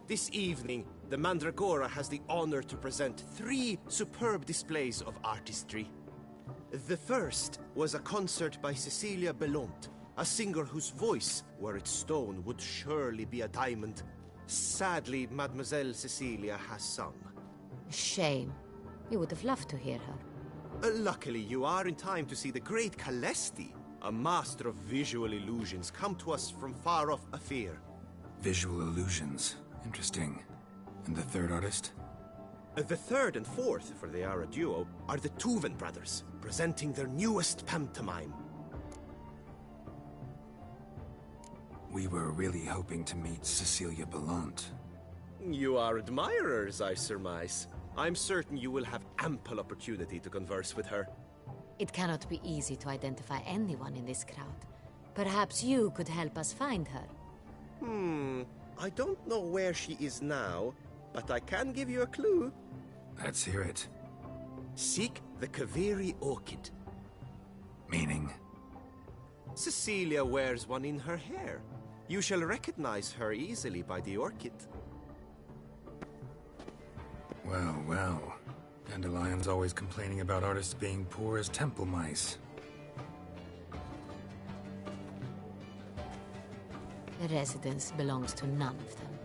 This evening, the Mandragora has the honor to present 3 superb displays of artistry. The first was a concert by Cecilia Bellont, a singer whose voice, were it stone, would surely be a diamond. Sadly, Mademoiselle Cecilia has sung. Shame. We would have loved to hear her. Luckily, you are in time to see the great Calesti, a master of visual illusions, come to us from far off Afir. Visual illusions. Interesting. And the third artist? The third and fourth, for they are a duo, are the Tuven brothers, presenting their newest pantomime. We were really hoping to meet Cecilia Bellont. You are admirers, I surmise. I'm certain you will have ample opportunity to converse with her. It cannot be easy to identify anyone in this crowd. Perhaps you could help us find her. I don't know where she is now, but I can give you a clue. Let's hear it. Seek the Kaveri orchid. Meaning? Cecilia wears one in her hair. You shall recognize her easily by the orchid. Well, well. Dandelion's always complaining about artists being poor as temple mice. The residence belongs to none of them.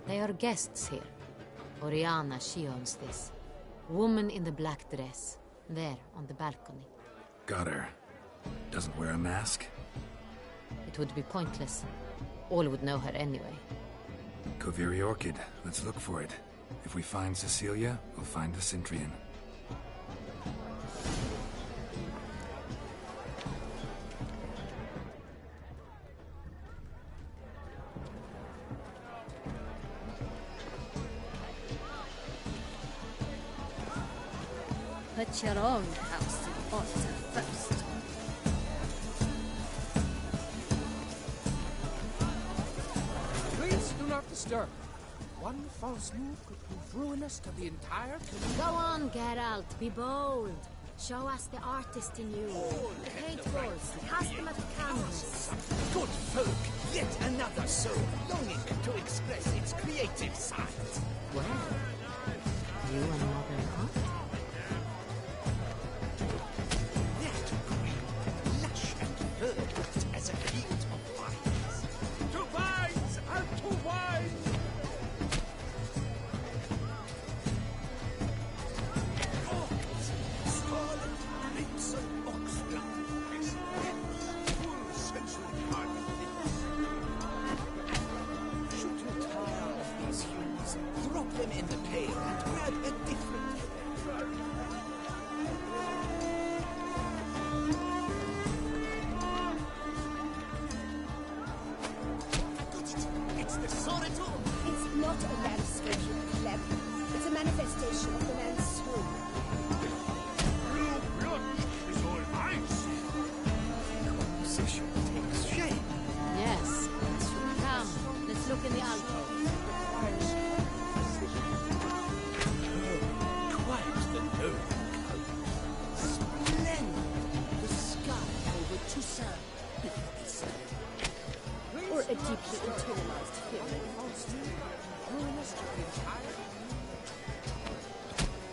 They are guests here. Oriana, she owns this. Woman in the black dress. There, on the balcony. Got her. Doesn't wear a mask? It would be pointless. All would know her anyway. Kaveri orchid. Let's look for it. If we find Cecilia, we'll find the Cintrian. Put your own house in order first. Please do not disturb. One false move could prove ruinous to the entire community. Go on, Geralt. Be bold. Show us the artist in you. The paintballs. Cast them at the canvas. Good folk, yet another soul longing to express its creative side. Well, you and modern art? Lush and verdant as a field of vines. To vines and to wine! Scarlet crimson oxflowers. Full sensual harmony. Should you tire of these hues, drop them in the pale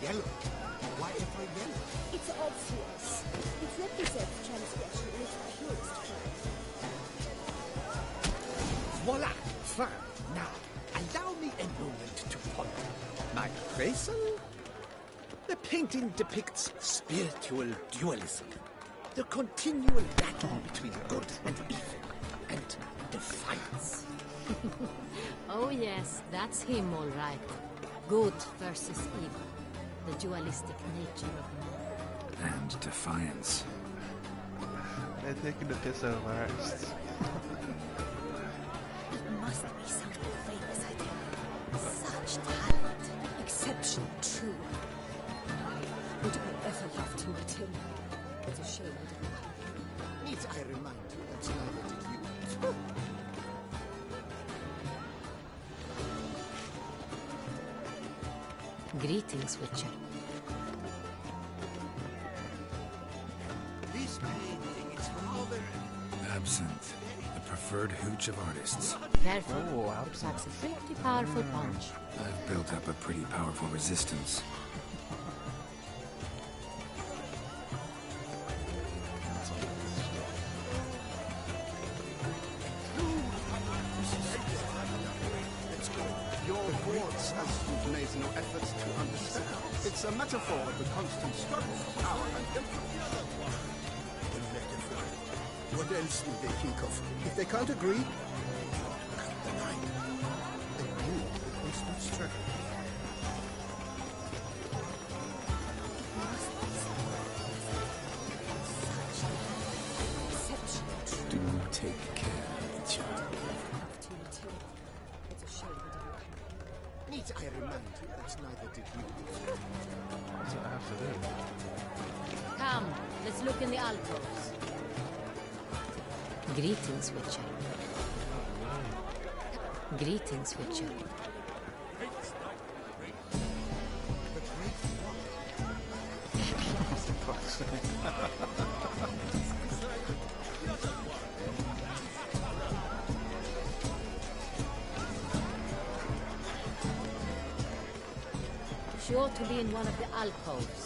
yellow? Why ever yellow? It's obvious. It represents transgression in its purest form. Voila! Fine. Now, allow me a moment to ponder. My appraisal? The painting depicts spiritual dualism. The continual battle between good and evil. And defiance. Oh yes, that's him all right. Good versus evil. The dualistic nature of man. And defiance. They're taking the piss out of artists. It must be something famous, I tell you. Such talent. Exceptional, true. Would I ever loved him but him? It's a shame I didn't. Needs I remind you that's neither did you. Greetings, Witcher. This painting is rather... Absinthe, the preferred hooch of artists. Careful. That's a pretty powerful punch. I've built up a pretty powerful resistance. Your thoughts, as you've made no efforts to understand. It's a metaphor of the constant struggle for power and influence. A metaphor? What else will they think of? If they can't agree, cut the line. And you, the constant struggle. Do take care, Witcher. It's a shame I didn't. Needs I remind you that's neither did you. What's that have to do? Come, let's look in the alcoves. Greetings, Witcher. Greetings, Witcher. She ought to be in one of the alcoves.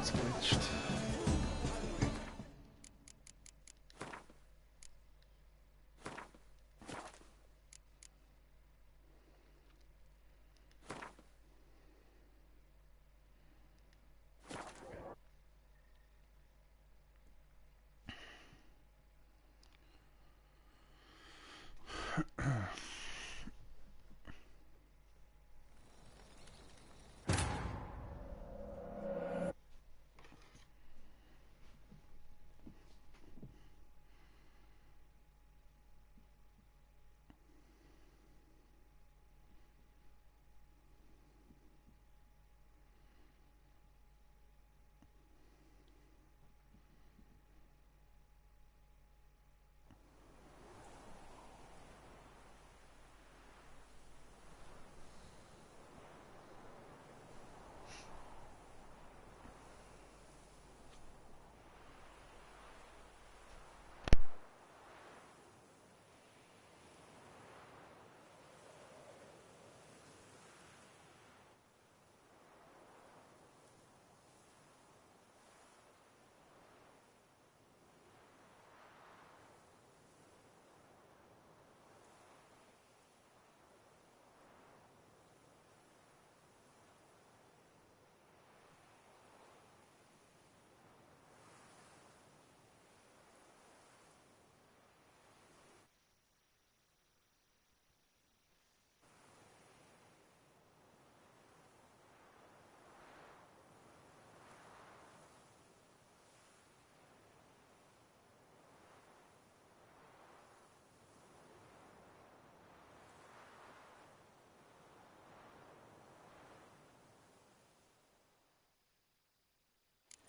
Switched.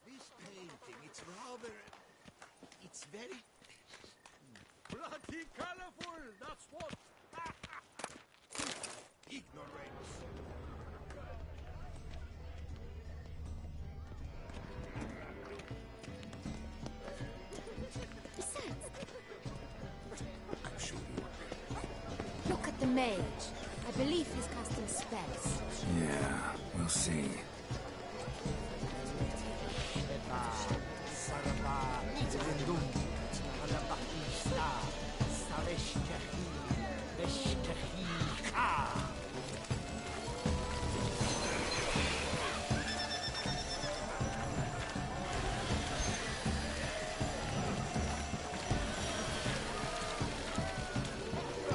This painting, it's rather... It's very... Bloody colorful, that's what! Ignorance! I'm sure you are. Look at the mage. I believe he's casting spells. Yeah, we'll see.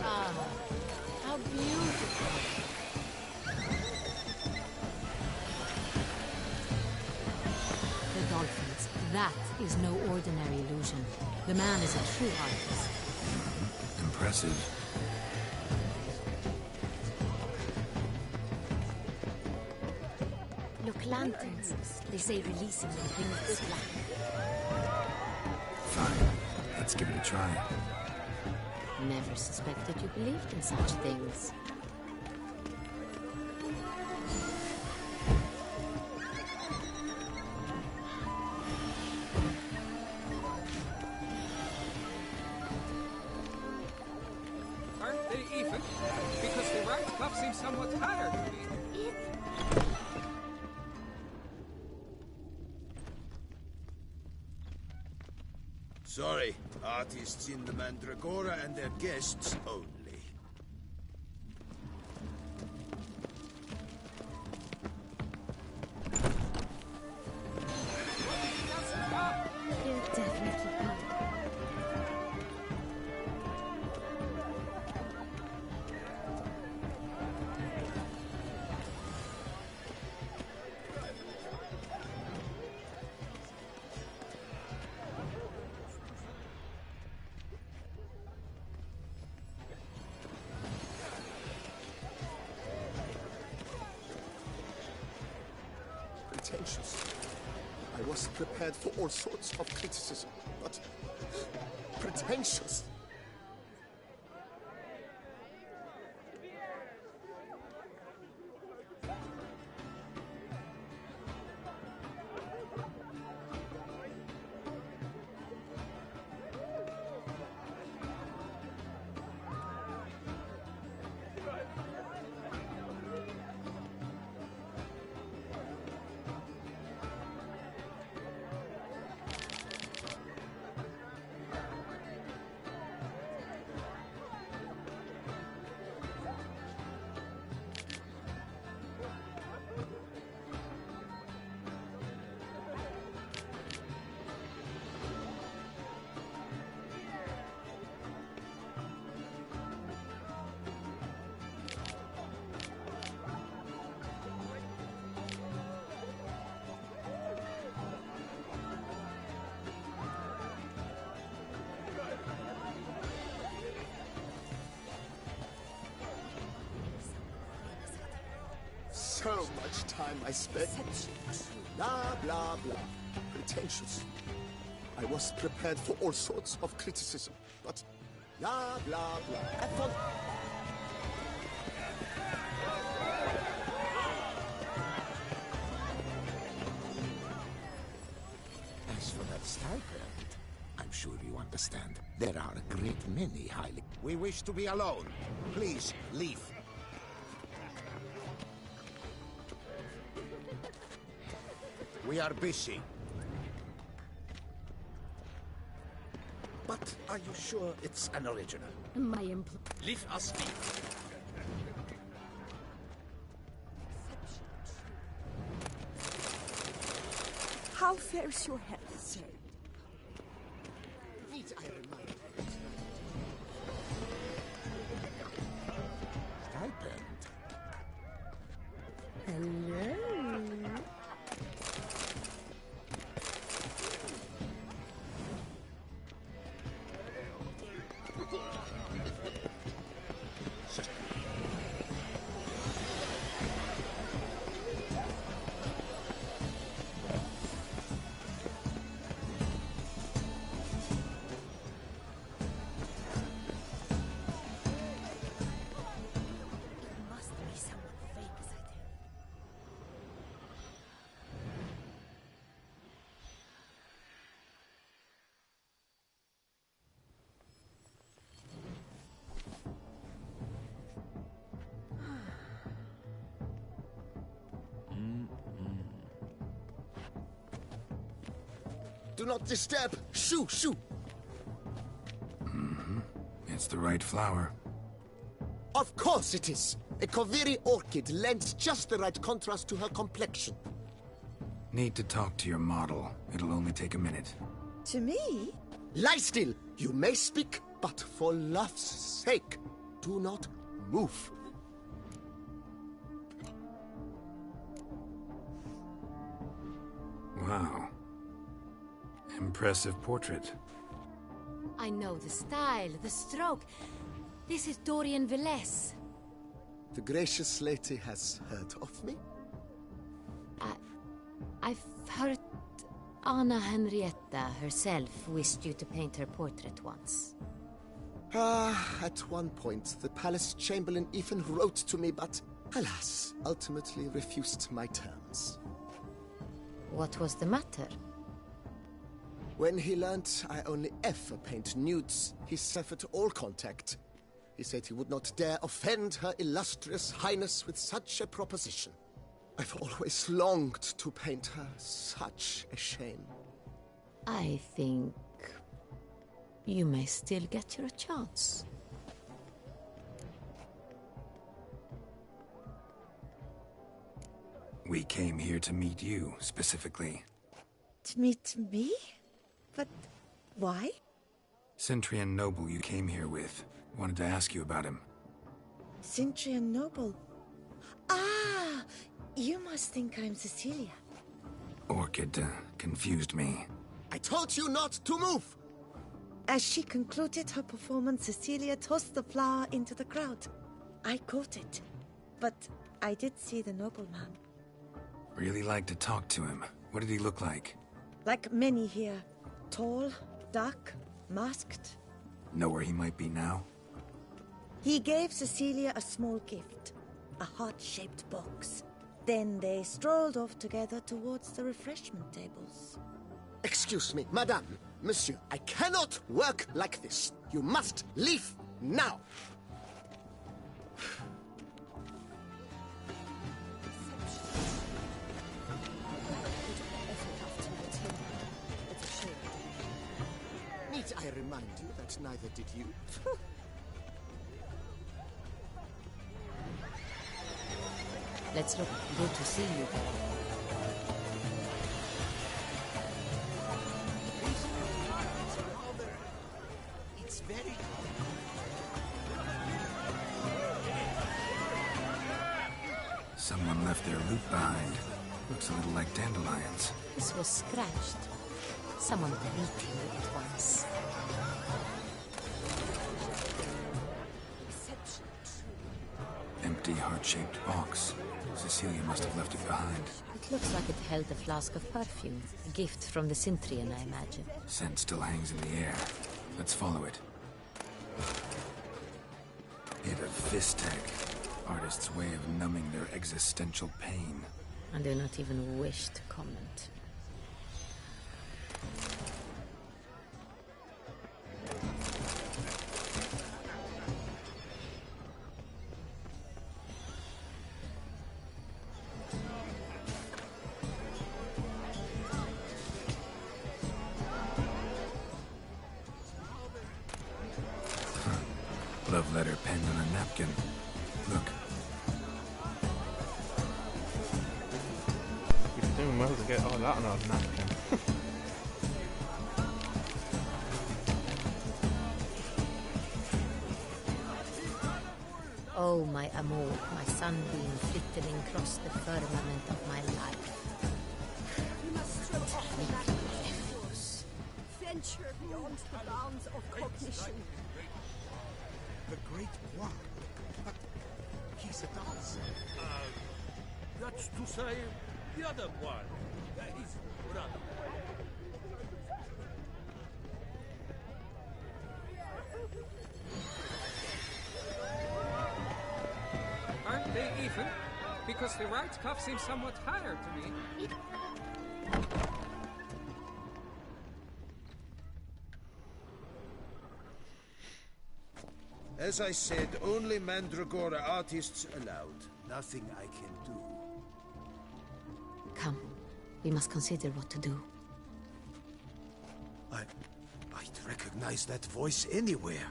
Ah, how beautiful. The dolphins. That is no ordinary illusion. The man is a true artist. Impressive. Look, lanterns. They say releasing them brings black. Fine. Let's give it a try. Never suspected you believed in such things. Aren't they even? Because the right cuff seems somewhat tired to me. Sorry, artists in the Mandragora and their guests only. He'll definitely come. Pretentious. I was prepared for all sorts of criticism, but pretentious. So much time I spent. Blah, blah, blah. Pretentious. I was prepared for all sorts of criticism, but blah, blah, blah. I thought... As for that stipend, I'm sure you understand. There are a great many highly... We wish to be alone. Please, leave. We are busy. But are you sure it's an original? My employee. Leave us be. How fares your health, sir? Need I remind you? Stipend? Hello? Do not disturb! Shoo, shoo! It's the right flower. Of course it is! A Koviri orchid lends just the right contrast to her complexion. Need to talk to your model. It'll only take a minute. To me? Lie still! You may speak, but for love's sake, do not move. Wow. Impressive portrait. I know the style, the stroke. This is Dorian Velez. The gracious lady has heard of me? I've heard Anna Henrietta herself wished you to paint her portrait once. At one point, the palace chamberlain even wrote to me, but alas, ultimately refused my terms. What was the matter? When he learned I only ever paint nudes, he severed all contact. He said he would not dare offend her illustrious highness with such a proposition. I've always longed to paint her. Such a shame. I think you may still get your chance. We came here to meet you, specifically. To meet me? But why? Cintrian Noble you came here with. Wanted to ask you about him. Cintrian Noble? Ah! You must think I'm Cecilia. Orchid confused me. I told you not to move! As she concluded her performance, Cecilia tossed the flower into the crowd. I caught it, but I did see the nobleman. Really like to talk to him. What did he look like? Like many here. Tall, dark, masked. Know where he might be now? He gave Cecilia a small gift, a heart-shaped box. Then they strolled off together towards the refreshment tables. Excuse me, madame, monsieur, I cannot work like this. You must leave now. Need I remind you that neither did you? Let's look. Good to see you. It's very... Someone left their loot behind. Looks a little like dandelions. This was scratched. Someone beat him with it once. Empty heart-shaped box. Cecilia must have left it behind. It looks like it held a flask of perfume. A gift from the Cintrian, I imagine. Scent still hangs in the air. Let's follow it. Hit of Vistek. Artist's way of numbing their existential pain. I do not even wish to comment. Love letter penned on a napkin. Look. You're doing well to get all that on a napkin. Oh, my amour, my sunbeam flittering across the firmament of my life. We must stretch our efforts. Venture beyond the bounds of cognition. The Great One. But he's a dance. That's to say, the other one. His brother. Aren't they even? Because the right cuff seems somewhat higher to me. As I said, only Mandragora artists allowed. Nothing I can do. Come, we must consider what to do. 'Love letter penned on a napkin. Look. Oh, my amour, my sunbeam flitting across the firmament of my life. We must stretch. The Great One. But he's a dancer. Come, we must consider what to do. I'd recognize that voice anywhere.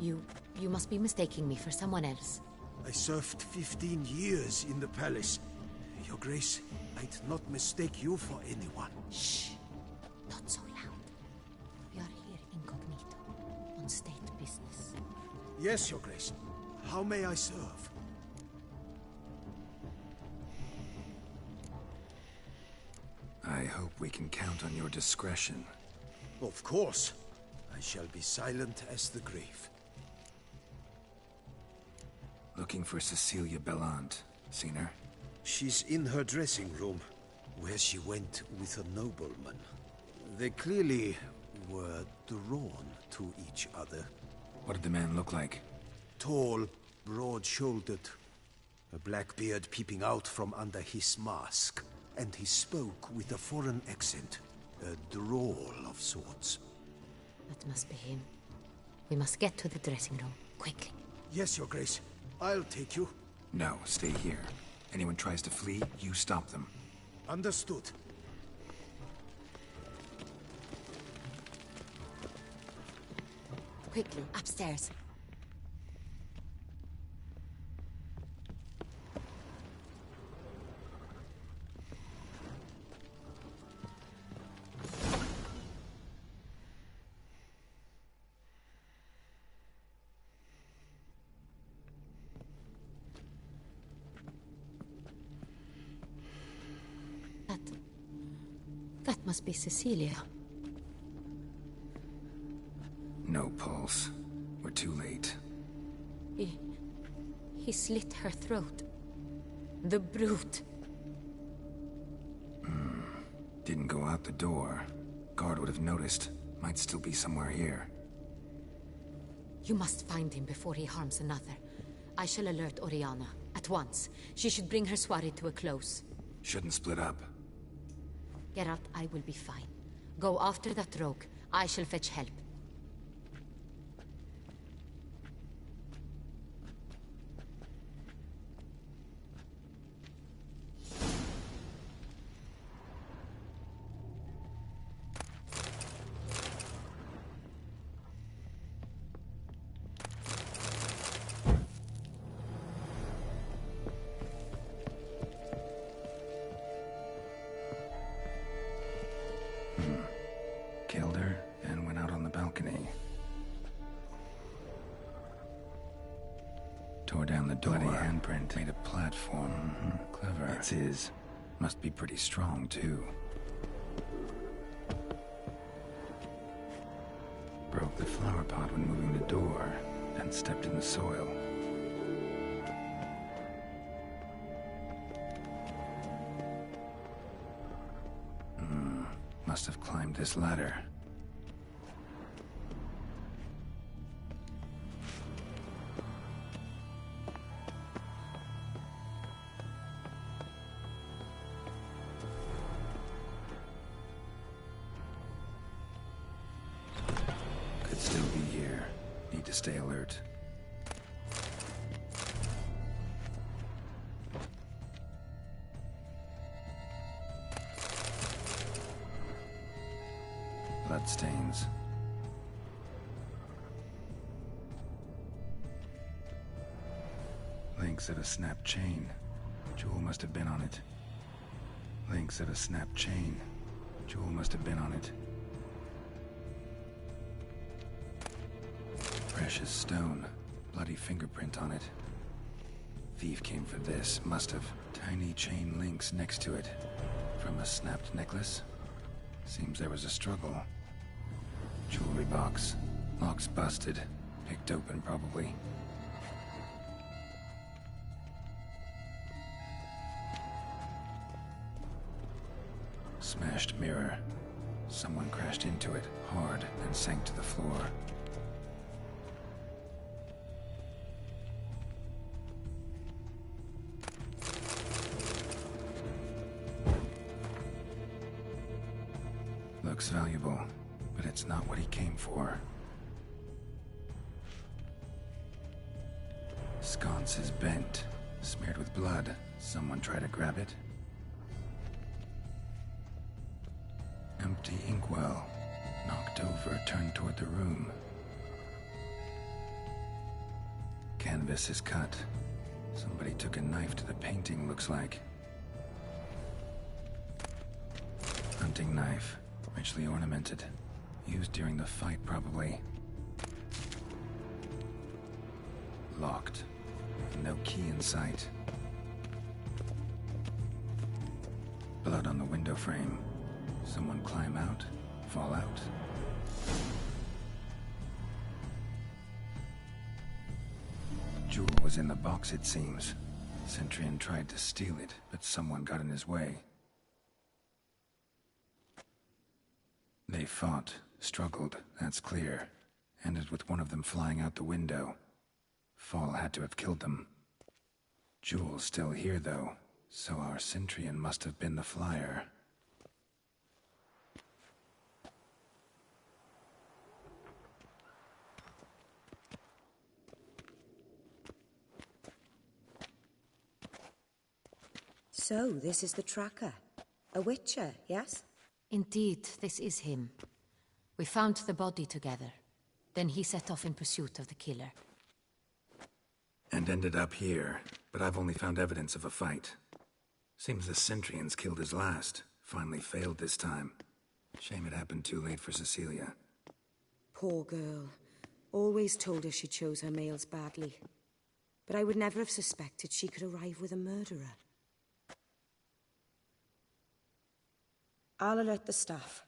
You must be mistaking me for someone else. I served 15 years in the palace. Your Grace, I'd not mistake you for anyone. Shh! Not so loud. We are here incognito, on state business. Yes, Your Grace. How may I serve? I hope we can count on your discretion. Of course. I shall be silent as the grave. Looking for Cecilia Bellant. Seen her? She's in her dressing room, where she went with a nobleman. They clearly were drawn to each other. What did the man look like? Tall, broad-shouldered, a black beard peeping out from under his mask. And he spoke with a foreign accent, a drawl of sorts. That must be him. We must get to the dressing room, quickly. Yes, Your Grace. I'll take you. No, stay here. Anyone tries to flee, you stop them. Understood. Quickly, upstairs. That must be Cecilia. No pulse. We're too late. He slit her throat. The brute. Didn't go out the door. Guard would have noticed. Might still be somewhere here. You must find him before he harms another. I shall alert Oriana. At once. She should bring her soirée to a close. Shouldn't split up. Geralt, I will be fine. Go after that rogue. I shall fetch help. Killed her and went out on the balcony. Tore down the door. Bloody handprint. Made a platform. Clever. It's his. Must be pretty strong, too. Broke the flower pot when moving the door, and stepped in the soil. Must have climbed this ladder. Could still be here. Need to stay alert. Bloodstains. Links of a snapped chain. Jewel must have been on it. Links of a snapped chain. Jewel must have been on it. Precious stone. Bloody fingerprint on it. Thief came for this. Must have. Tiny chain links next to it. From a snapped necklace? Seems there was a struggle. Jewelry box. Lock's busted. Picked open, probably. Smashed mirror. Someone crashed into it, hard, and sank to the floor. Looks valuable, but it's not what he came for. Sconce is bent, smeared with blood. Someone try to grab it? Empty inkwell. Knocked over, turned toward the room. Canvas is cut. Somebody took a knife to the painting, looks like. Hunting knife. Richly ornamented. Used during the fight, probably. Locked. No key in sight. Blood on the window frame. Someone climb out, fall out. Jewel was in the box, it seems. Centurion tried to steal it, but someone got in his way. They fought, struggled, that's clear. Ended with one of them flying out the window. Fall had to have killed them. Jewel's still here, though, so our Centurion must have been the flyer. So, this is the tracker. A Witcher, yes? Indeed, this is him. We found the body together. Then he set off in pursuit of the killer. And ended up here, but I've only found evidence of a fight. Seems the Centurions killed his last. Finally failed this time. Shame it happened too late for Cecilia. Poor girl. Always told her she chose her males badly. But I would never have suspected she could arrive with a murderer. I'll alert the staff.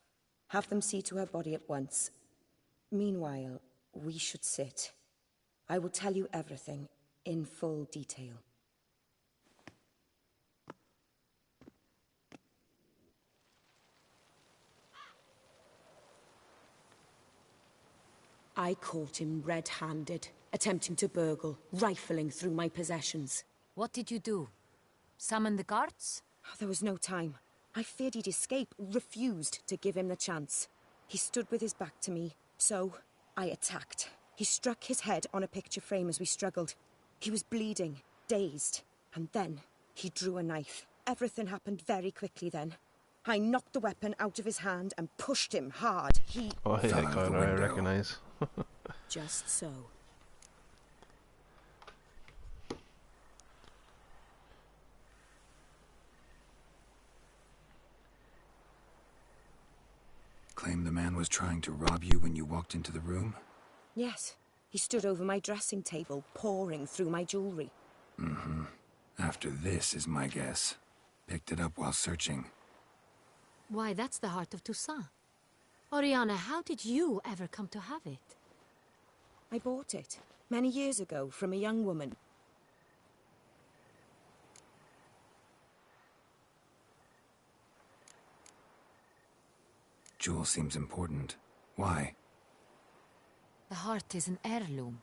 Have them see to her body at once. Meanwhile, we should sit. I will tell you everything, in full detail. I caught him red-handed, attempting to burgle, rifling through my possessions. What did you do? Summon the guards? There was no time. I feared he'd escape, refused to give him the chance. He stood with his back to me, so I attacked. He struck his head on a picture frame as we struggled. He was bleeding, dazed, and then he drew a knife. Everything happened very quickly then. I knocked the weapon out of his hand and pushed him hard. He Oh, yeah, I recognize. Just so. Claim the man was trying to rob you when you walked into the room? Yes. He stood over my dressing table, pouring through my jewelry. Mm-hmm. After this is my guess. Picked it up while searching. Why, that's the heart of Toussaint. Oriana, how did you ever come to have it? I bought it, many years ago, from a young woman. Jewel seems important. Why? The heart is an heirloom.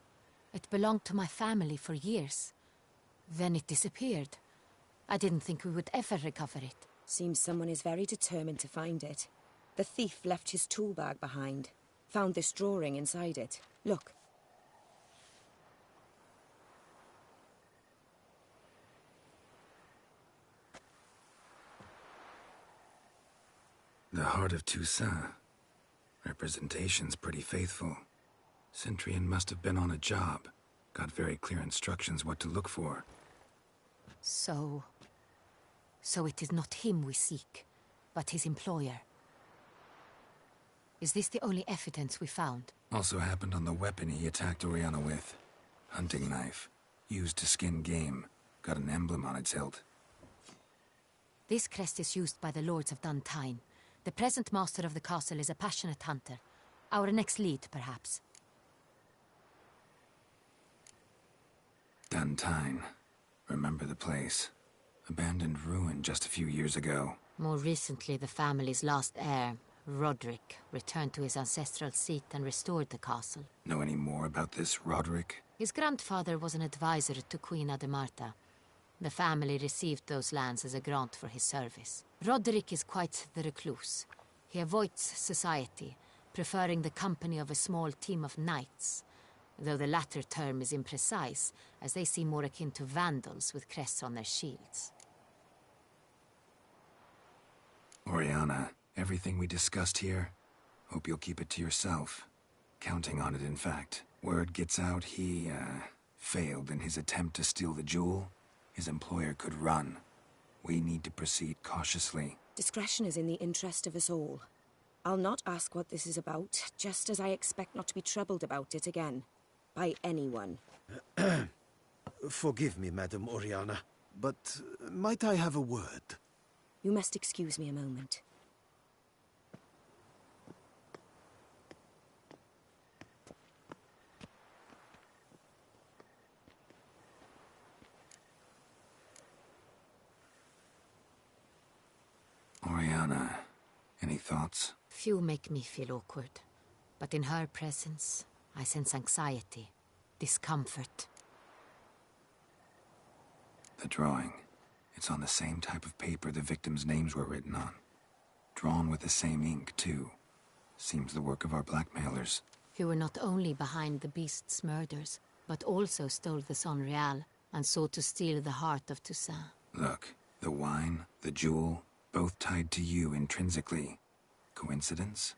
It belonged to my family for years. Then it disappeared. I didn't think we would ever recover it. Seems someone is very determined to find it. The thief left his tool bag behind. Found this drawing inside it. Look. The Heart of Toussaint. Representation's pretty faithful. Centurion must have been on a job. Got very clear instructions what to look for. So it is not him we seek, but his employer. Is this the only evidence we found? Also happened on the weapon he attacked Oriana with. Hunting knife. Used to skin game. Got an emblem on its hilt. This crest is used by the Lords of Duntine. The present master of the castle is a passionate hunter. Our next lead, perhaps. Duntine. Remember the place. Abandoned ruin just a few years ago. More recently, the family's last heir, Roderick, returned to his ancestral seat and restored the castle. Know any more about this Roderick? His grandfather was an advisor to Queen Ademarta. The family received those lands as a grant for his service. Roderick is quite the recluse. He avoids society, preferring the company of a small team of knights, though the latter term is imprecise, as they seem more akin to vandals with crests on their shields. Oriana, Everything we discussed here, hope you'll keep it to yourself. Counting on it, in fact. Word gets out he, failed in his attempt to steal the jewel. His employer could run. We need to proceed cautiously. Discretion is in the interest of us all. I'll not ask what this is about, just as I expect not to be troubled about it again. By anyone. Forgive me, Madam Oriana, but might I have a word? You must excuse me a moment. Oriana, any thoughts? Few make me feel awkward, but in her presence, I sense anxiety, discomfort. The drawing. It's on the same type of paper the victims' names were written on. Drawn with the same ink, too. Seems the work of our blackmailers. Who were not only behind the beast's murders, but also stole the Son Real and sought to steal the heart of Toussaint. Look, the wine, the jewel, both tied to you intrinsically. Coincidence?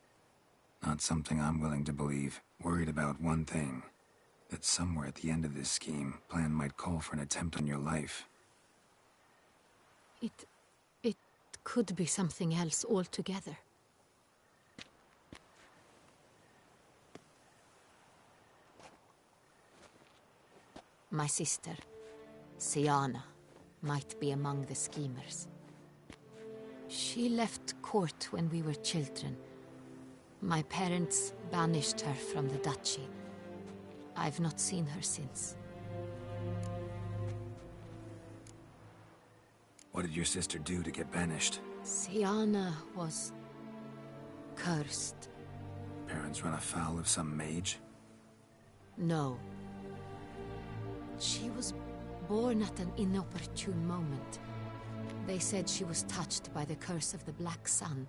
Not something I'm willing to believe. Worried about one thing. That somewhere at the end of this scheme, plan might call for an attempt on your life. It could be something else altogether. My sister, Siana, might be among the schemers. She left court when we were children. My parents banished her from the duchy. I've not seen her since. What did your sister do to get banished? Siana was cursed. Parents run afoul of some mage? No. She was born at an inopportune moment. They said she was touched by the curse of the Black Sun.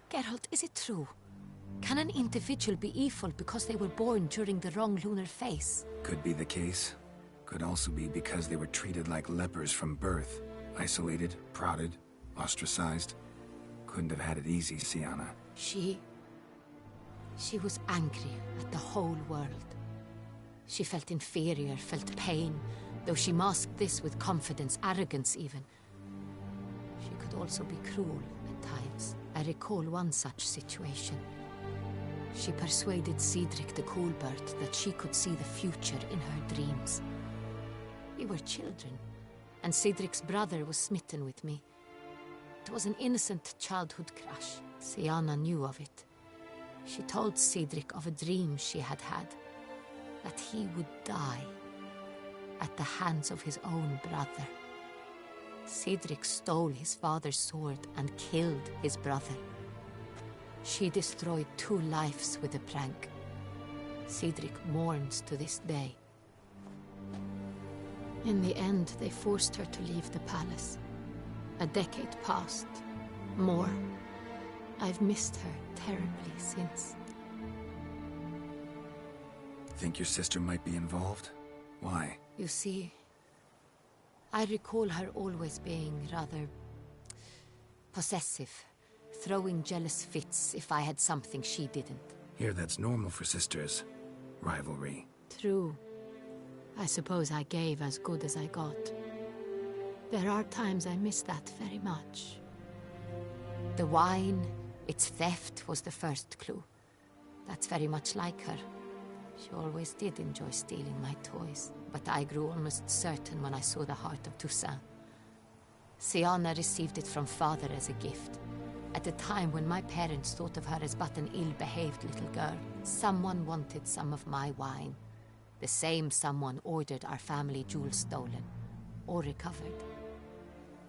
Geralt, is it true? Can an individual be evil because they were born during the wrong lunar phase? Could be the case. Could also be because they were treated like lepers from birth. Isolated, prodded, ostracized. Couldn't have had it easy, Siana. She was angry at the whole world. She felt inferior, felt pain, though she masked this with confidence, arrogance even. She could also be cruel at times. I recall one such situation. She persuaded Cedric the Coolbird that she could see the future in her dreams. We were children, and Cedric's brother was smitten with me. It was an innocent childhood crush. Siana knew of it. She told Cedric of a dream she had had, that he would die at the hands of his own brother. Cedric stole his father's sword and killed his brother. She destroyed 2 lives with a prank. Cedric mourns to this day. In the end, they forced her to leave the palace. A decade passed. More. I've missed her terribly since. Think your sister might be involved? Why? You see, I recall her always being rather possessive, throwing jealous fits if I had something she didn't. Here, that's normal for sisters. Rivalry. True. I suppose I gave as good as I got. There are times I miss that very much. The wine, its theft, was the first clue. That's very much like her. She always did enjoy stealing my toys, but I grew almost certain when I saw the heart of Toussaint. Siana received it from father as a gift. At a time when my parents thought of her as but an ill-behaved little girl, someone wanted some of my wine. The same someone ordered our family jewels stolen, or recovered.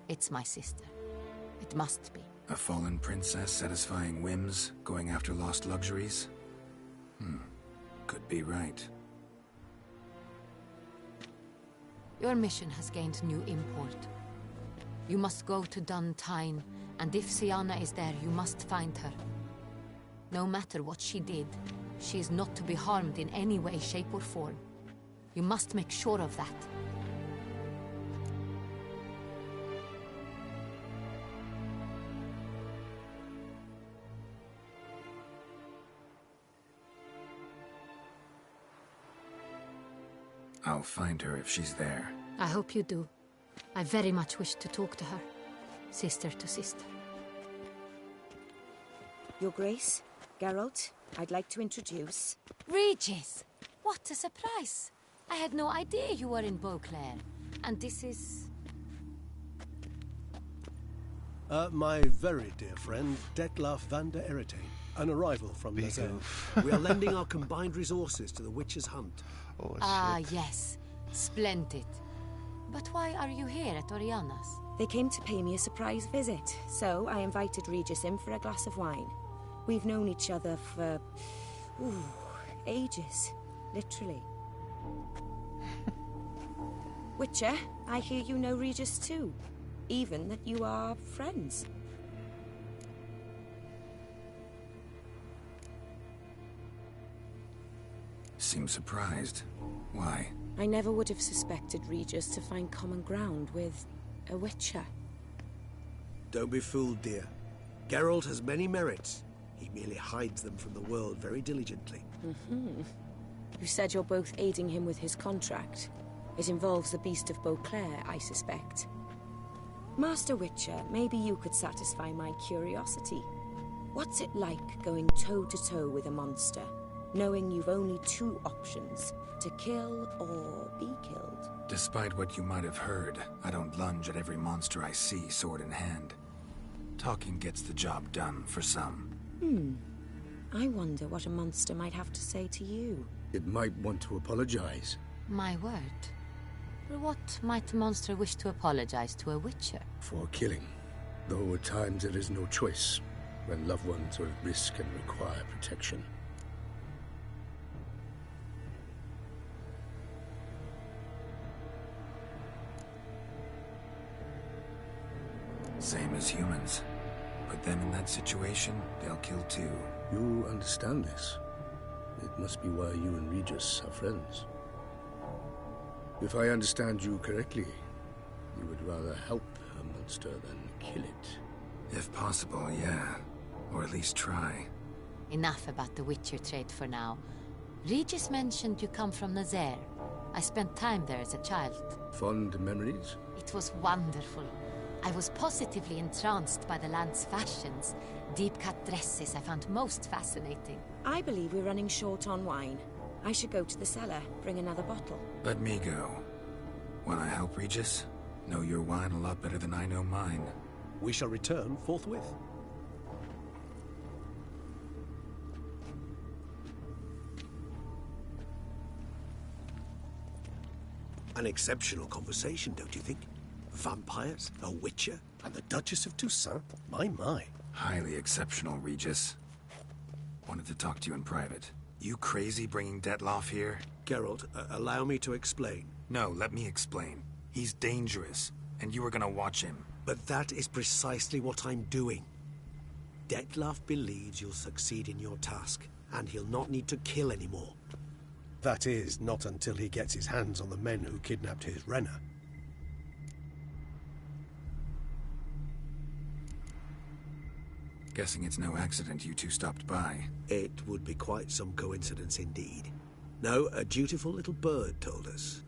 It's my sister. It must be. A fallen princess satisfying whims, going after lost luxuries? Could be right. Your mission has gained new import. You must go to Dun Tine, and if Siana is there, you must find her. No matter what she did, she is not to be harmed in any way, shape, or form. You must make sure of that. I'll find her if she's there. I hope you do. I very much wish to talk to her. Sister to sister. Your Grace, Geralt, I'd like to introduce... Regis! What a surprise! I had no idea you were in Beauclair. And this is... My very dear friend, Dettlaff van der Eretain, an arrival from Nazaire. We are lending our combined resources to the Witcher's hunt. Oh, yes. Splendid. But why are you here at Oriana's? They came to pay me a surprise visit, so I invited Regis in for a glass of wine. We've known each other for... ages. Literally. Witcher, I hear you know Regis too. Even that you are friends. Seem surprised. Why? I never would have suspected Regis to find common ground with a Witcher. Don't be fooled, dear. Geralt has many merits. He merely hides them from the world very diligently. You said you're both aiding him with his contract. It involves the Beast of Beauclair, I suspect. Master Witcher, maybe you could satisfy my curiosity. What's it like going toe-to-toe with a monster, knowing you've only two options, to kill or be killed? Despite what you might have heard, I don't lunge at every monster I see sword in hand. Talking gets the job done for some. I wonder what a monster might have to say to you. It might want to apologize. My word. For what might a monster wish to apologize to a Witcher? For killing. Though at times there is no choice, when loved ones are at risk and require protection. Same as humans. Put them in that situation, they'll kill too. You understand this. It must be why you and Regis are friends. If I understand you correctly, you would rather help a monster than kill it. If possible, yeah. Or at least try. Enough about the Witcher trade for now. Regis mentioned you come from Nazaire. I spent time there as a child. Fond memories? It was wonderful. I was positively entranced by the land's fashions. Deep-cut dresses I found most fascinating. I believe we're running short on wine. I should go to the cellar, bring another bottle. Let me go. Wanna help, Regis? Know your wine a lot better than I know mine. We shall return forthwith. An exceptional conversation, don't you think? Vampires, a Witcher, and the Duchess of Toussaint? My. Highly exceptional, Regis. Wanted to talk to you in private. You crazy bringing Dettlaff here? Geralt, allow me to explain. No, let me explain. He's dangerous, and you were gonna watch him. But that is precisely what I'm doing. Dettlaff believes you'll succeed in your task, and he'll not need to kill anymore. That is, not until he gets his hands on the men who kidnapped his Renna. Guessing it's no accident you two stopped by. It would be quite some coincidence indeed. No, a dutiful little bird told us.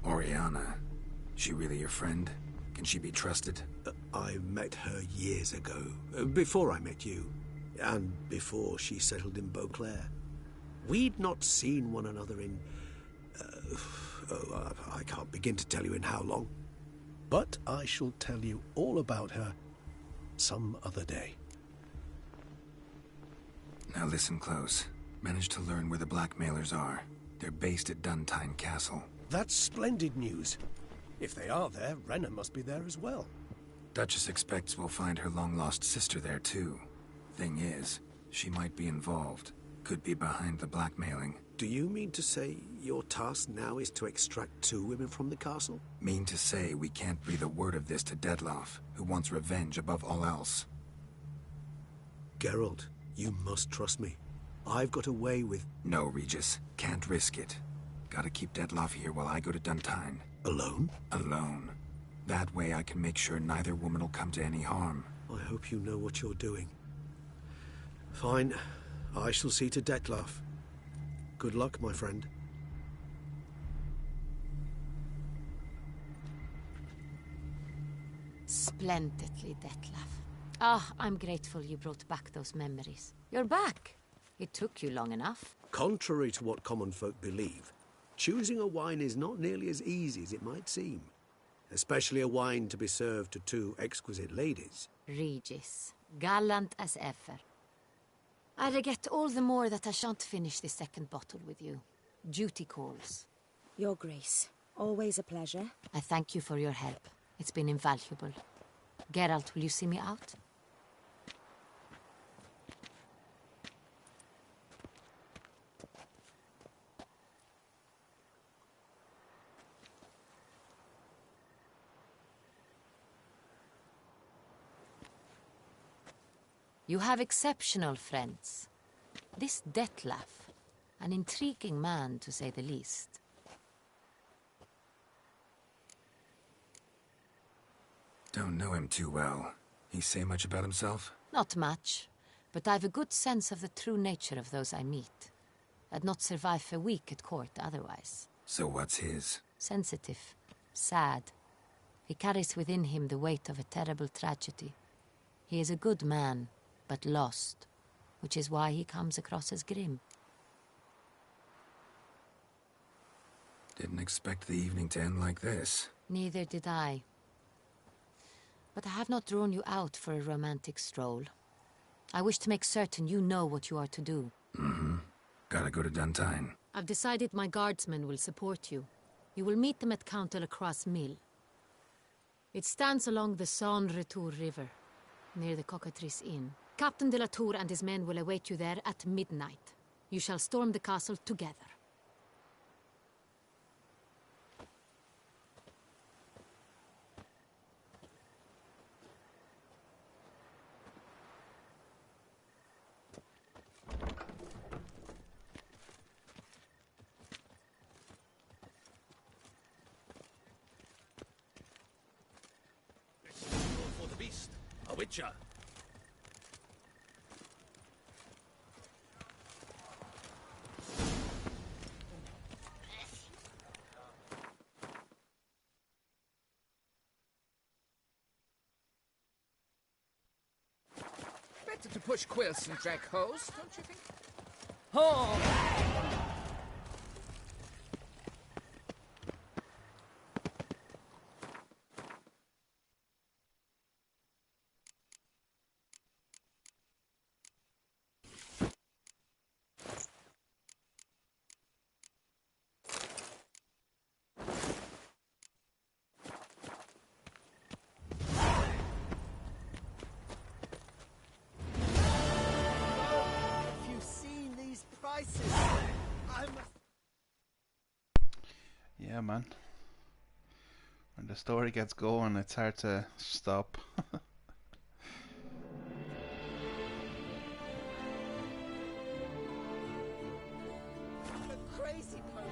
Oriana. She really your friend? Can she be trusted? I met her years ago. Before I met you. And before she settled in Beauclair. We'd not seen one another in... I can't begin to tell you in how long. But I shall tell you all about her some other day. Now listen close. Managed to learn where the blackmailers are. They're based at Duntine Castle. That's splendid news. If they are there, Renna must be there as well. Duchess expects we'll find her long-lost sister there too. Thing is, she might be involved. Could be behind the blackmailing. Do you mean to say your task now is to extract 2 women from the castle? Mean to say we can't breathe a word of this to Dettlaff, who wants revenge above all else. Geralt, you must trust me. I've got away with... No, Regis. Can't risk it. Gotta keep Dettlaff here while I go to Duntine. Alone? Alone. That way I can make sure neither woman will come to any harm. I hope you know what you're doing. Fine. I shall see to Dettlaff. Good luck, my friend. Splendidly, Detlef. Ah, I'm grateful you brought back those memories. You're back. It took you long enough. Contrary to what common folk believe, choosing a wine is not nearly as easy as it might seem. Especially a wine to be served to two exquisite ladies. Regis, gallant as ever. I regret all the more that I shan't finish the second bottle with you. Duty calls. Your Grace, always a pleasure. I thank you for your help. It's been invaluable. Geralt, will you see me out? You have exceptional friends. This Detlef, an intriguing man to say the least. Don't know him too well. He say much about himself? Not much, but I've a good sense of the true nature of those I meet. I'd not survive a week at court otherwise. So what's his? Sensitive, sad. He carries within him the weight of a terrible tragedy. He is a good man, but lost, which is why he comes across as grim. Didn't expect the evening to end like this. Neither did I. But I have not drawn you out for a romantic stroll. I wish to make certain you know what you are to do. Mm-hmm. Gotta go to Duntine. I've decided my guardsmen will support you. You will meet them at Count Delacroix' mill. It stands along the Saône-Retour River, near the Cockatrice Inn. Captain de la Tour and his men will await you there at midnight. You shall storm the castle together. For the beast, a witcher. Better to push quilts and drag hose, don't you think? Oh! Yeah, man. When the story gets going, it's hard to stop. Crazy person.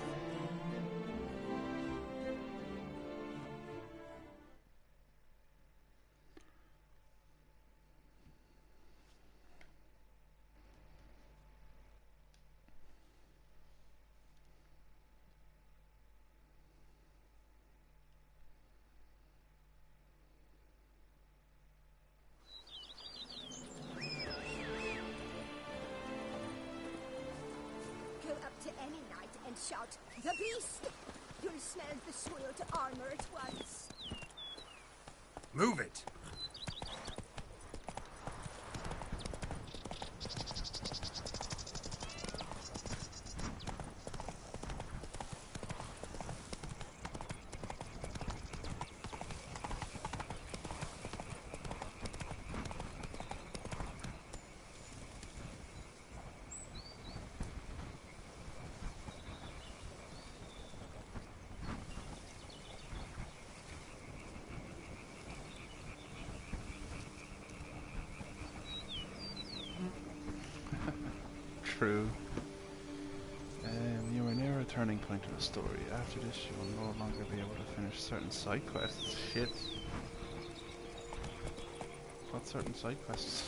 Shout, "The beast!" You'll smell the soiled armor at once. Move it! True. You are near a turning point in the story. After this, you will no longer be able to finish certain side quests. Shit. What certain side quests?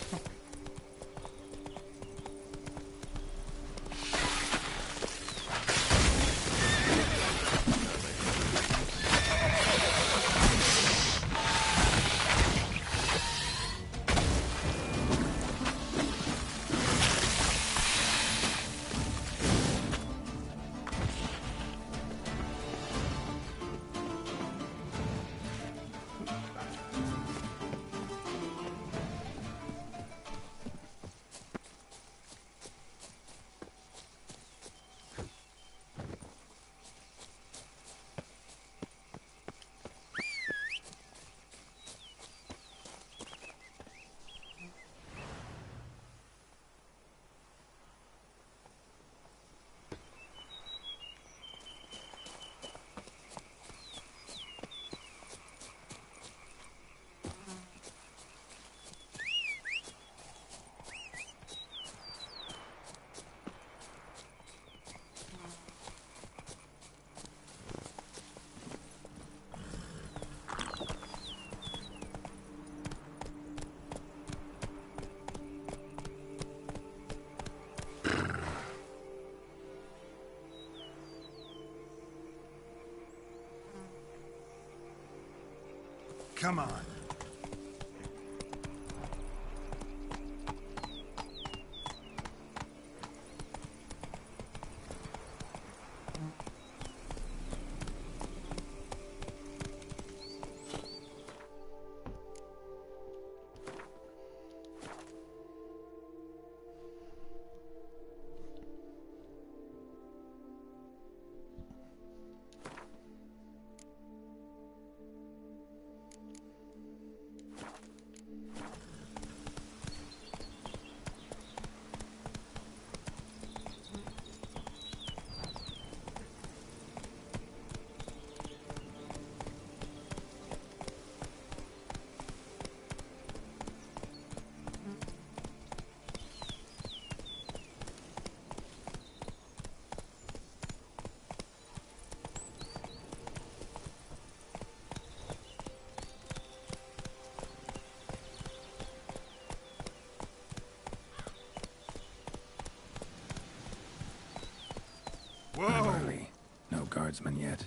Come on. I'm early. No guardsmen yet.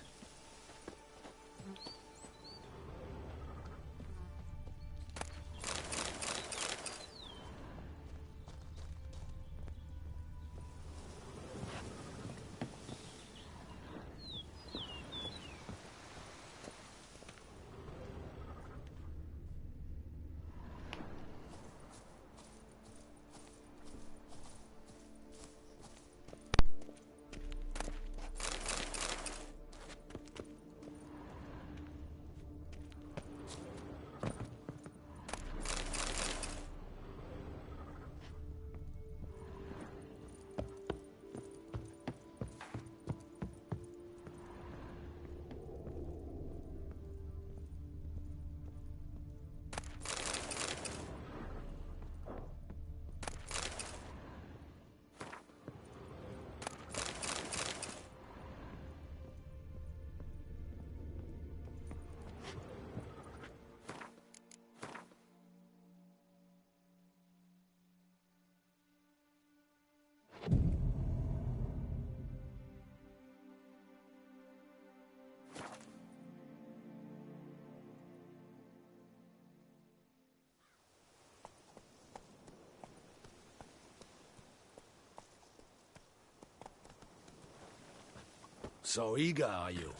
So eager, are you?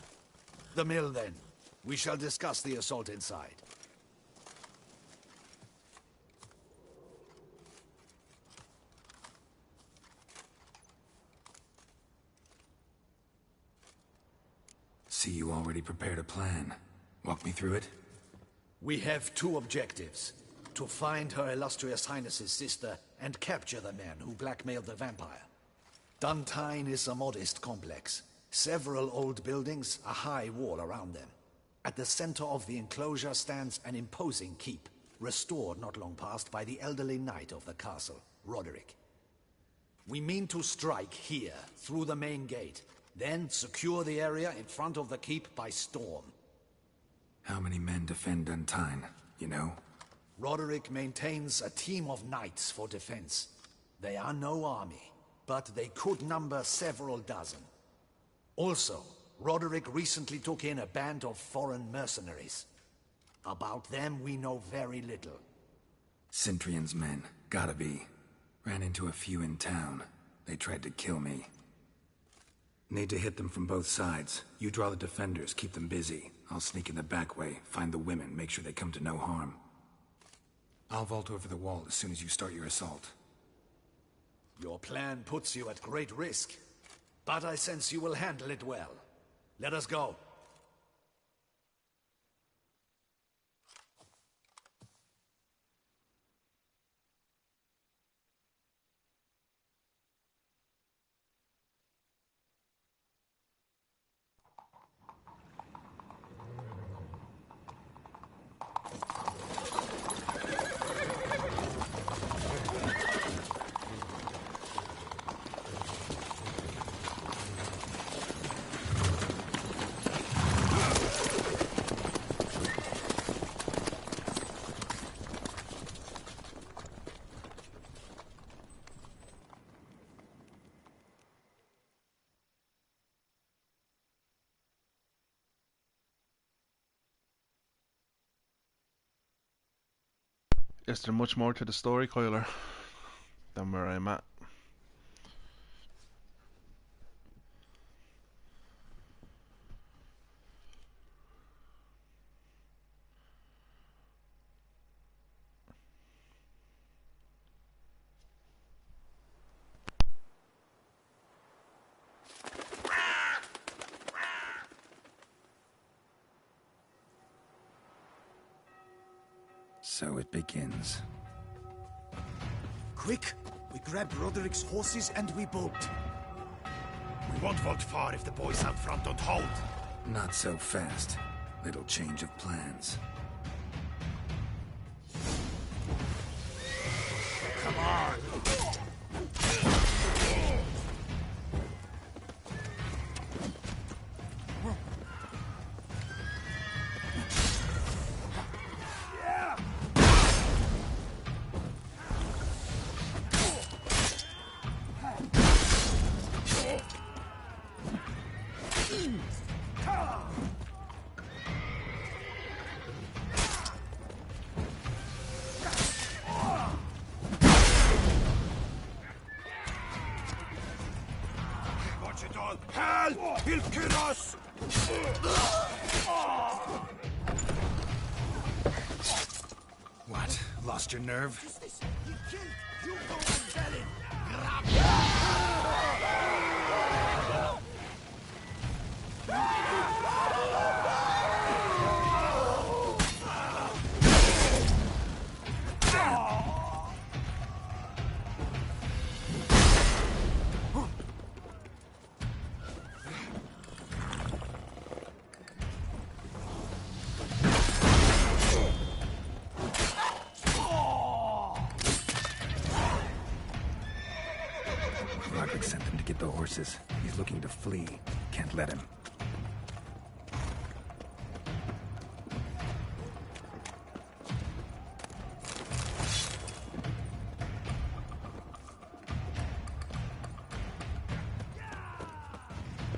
The mill, then. We shall discuss the assault inside. See, you already prepared a plan. Walk me through it. We have two objectives. To find Her Illustrious Highness's sister and capture the man who blackmailed the vampire. Duntine is a modest complex. Several old buildings, a high wall around them. At the center of the enclosure stands an imposing keep, restored not long past by the elderly knight of the castle, Roderick. We mean to strike here, through the main gate, then secure the area in front of the keep by storm. How many men defend Duntine, you know? Roderick maintains a team of knights for defense. They are no army, but they could number several dozen. Also, Roderick recently took in a band of foreign mercenaries. About them we know very little. Cintrian's men, gotta be. Ran into a few in town. They tried to kill me. Need to hit them from both sides. You draw the defenders, keep them busy. I'll sneak in the back way, find the women, make sure they come to no harm. I'll vault over the wall as soon as you start your assault. Your plan puts you at great risk, but I sense you will handle it well. Let us go. Is there much more to the story, Kyler, than where I'm at? So it begins. Quick! We grab Roderick's horses and we bolt. We won't vault far if the boys out front don't hold. Not so fast. Little change of plans. Come on! Hell! He'll kill us! What? Lost your nerve? He killed! You go and tell him! Roderick sent them to get the horses. He's looking to flee. Can't let him.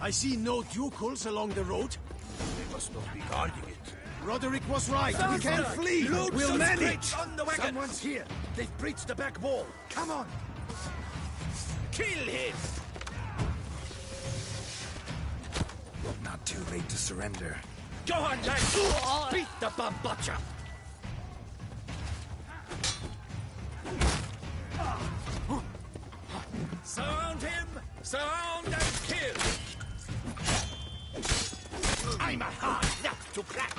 I see no ducals along the road. They must not be guarding it. Roderick was right. We can't flee. We'll manage. On the wagon. Someone's here. They've breached the back wall. Come on. Kill him! Not too late to surrender. Go on, lads! Beat the bum butcher! Surround him! Surround and kill! I'm a hard nut to crack!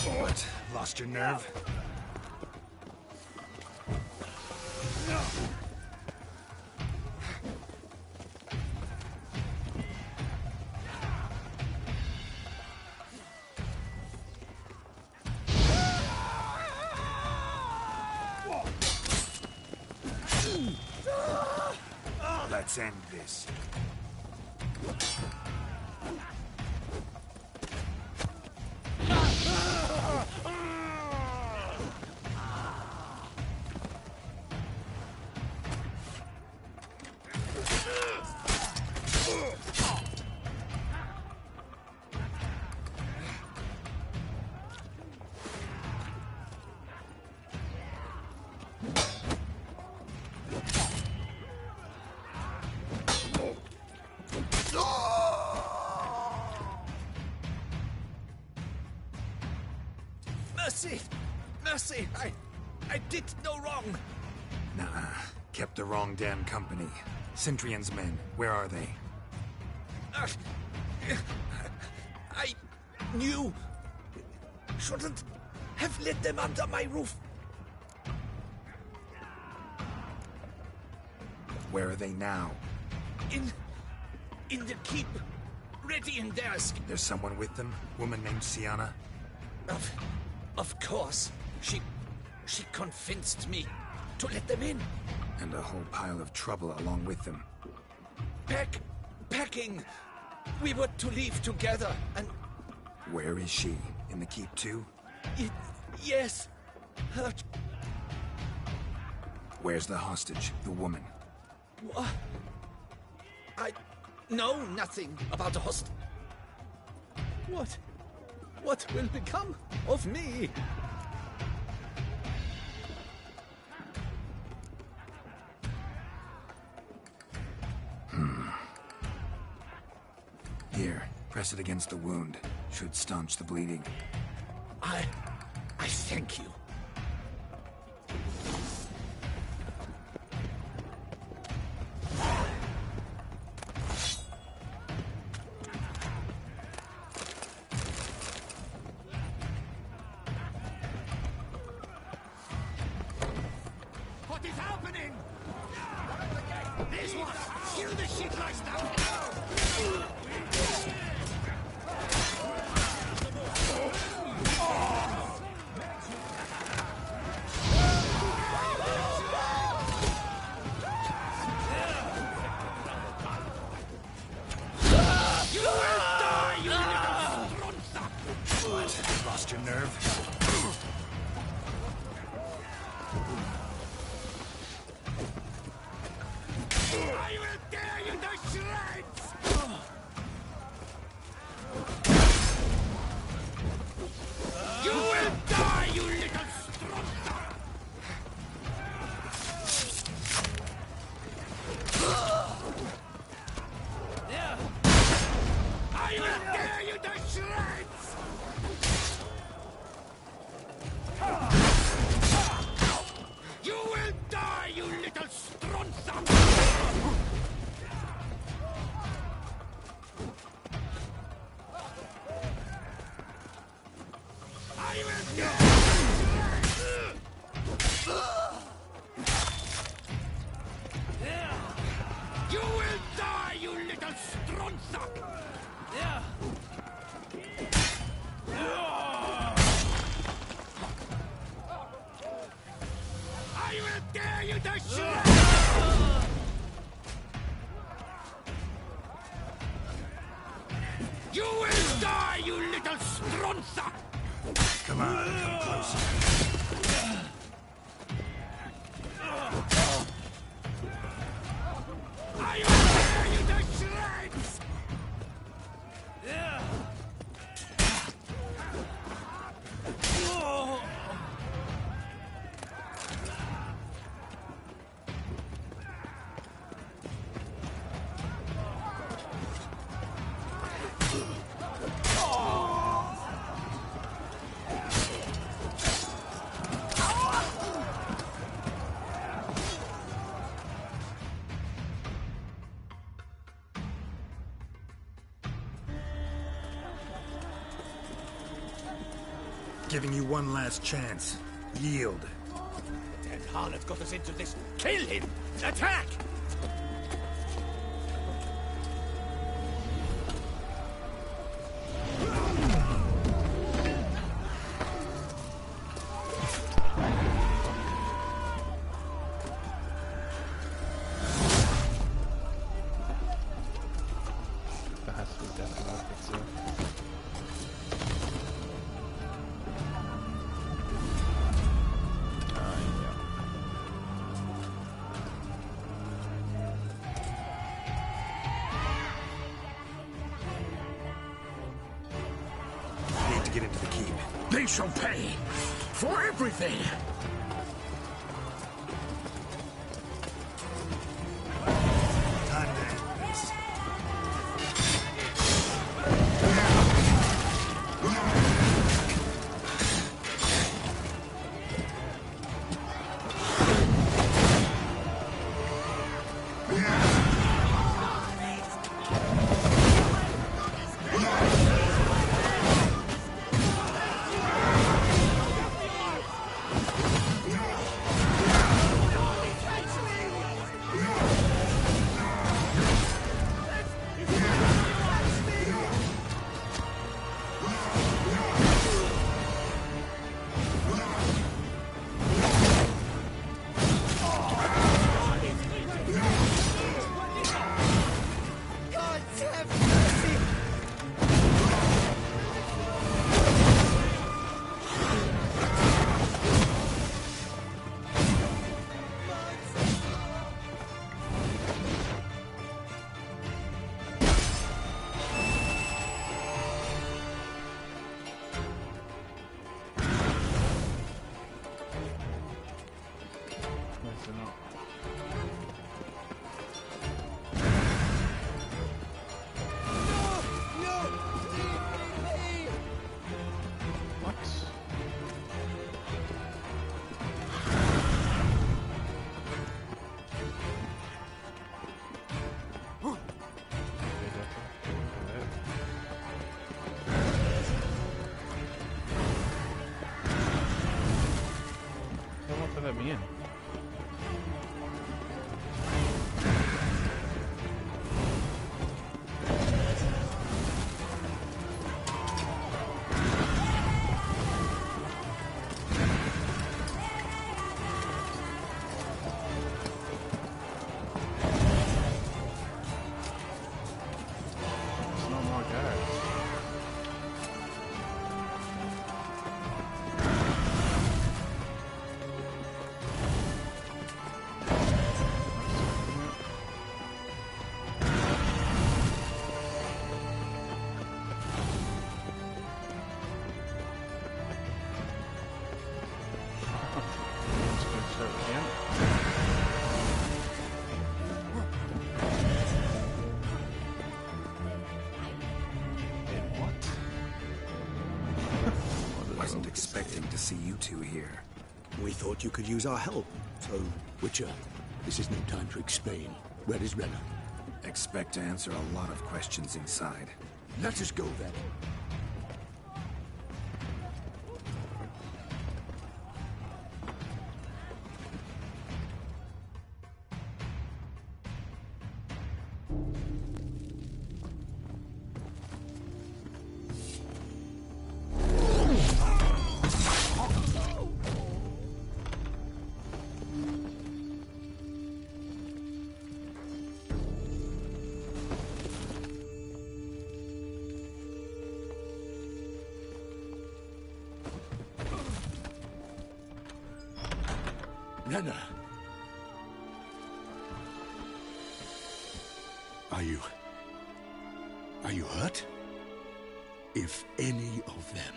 What? Lost your nerve? Let's end this. Mercy! Mercy! I did no wrong! Nah, kept the wrong damn company. Centrion's men, where are they? I knew... Shouldn't have let them under my roof. Where are they now? In the keep. Ready in theirs. There's someone with them? Woman named Sienna? Of course. She She convinced me to let them in. And a whole pile of trouble along with them. Packing. We were to leave together, and... Where is she? In the keep too? Yes. Where's the hostage, the woman? What? I know nothing about the hostage. What will become of me? Here, press it against the wound. Should staunch the bleeding. I thank you. What is happening? This one! Kill the shit like that! Lost your nerve? I will tear you to shreds! You will die, you little stronza! I will tear you to shreds! You will die, you little stronza! I will die! You will die, you little stronza! I will tear you to shreds! You will die, you little stronza! Come on, come closer. I will tear you to shreds! Giving you one last chance. Yield. That harlot got us into this. Kill him! Attack! That has to be definitely fix it. Need to get into the keep. They shall pay for everything! Time to end this. see you two here. We thought you could use our help, so... Witcher, this is no time to explain. Where is Renna? Expect to answer a lot of questions inside. Let us go then. Renna! Are you hurt? If any of them...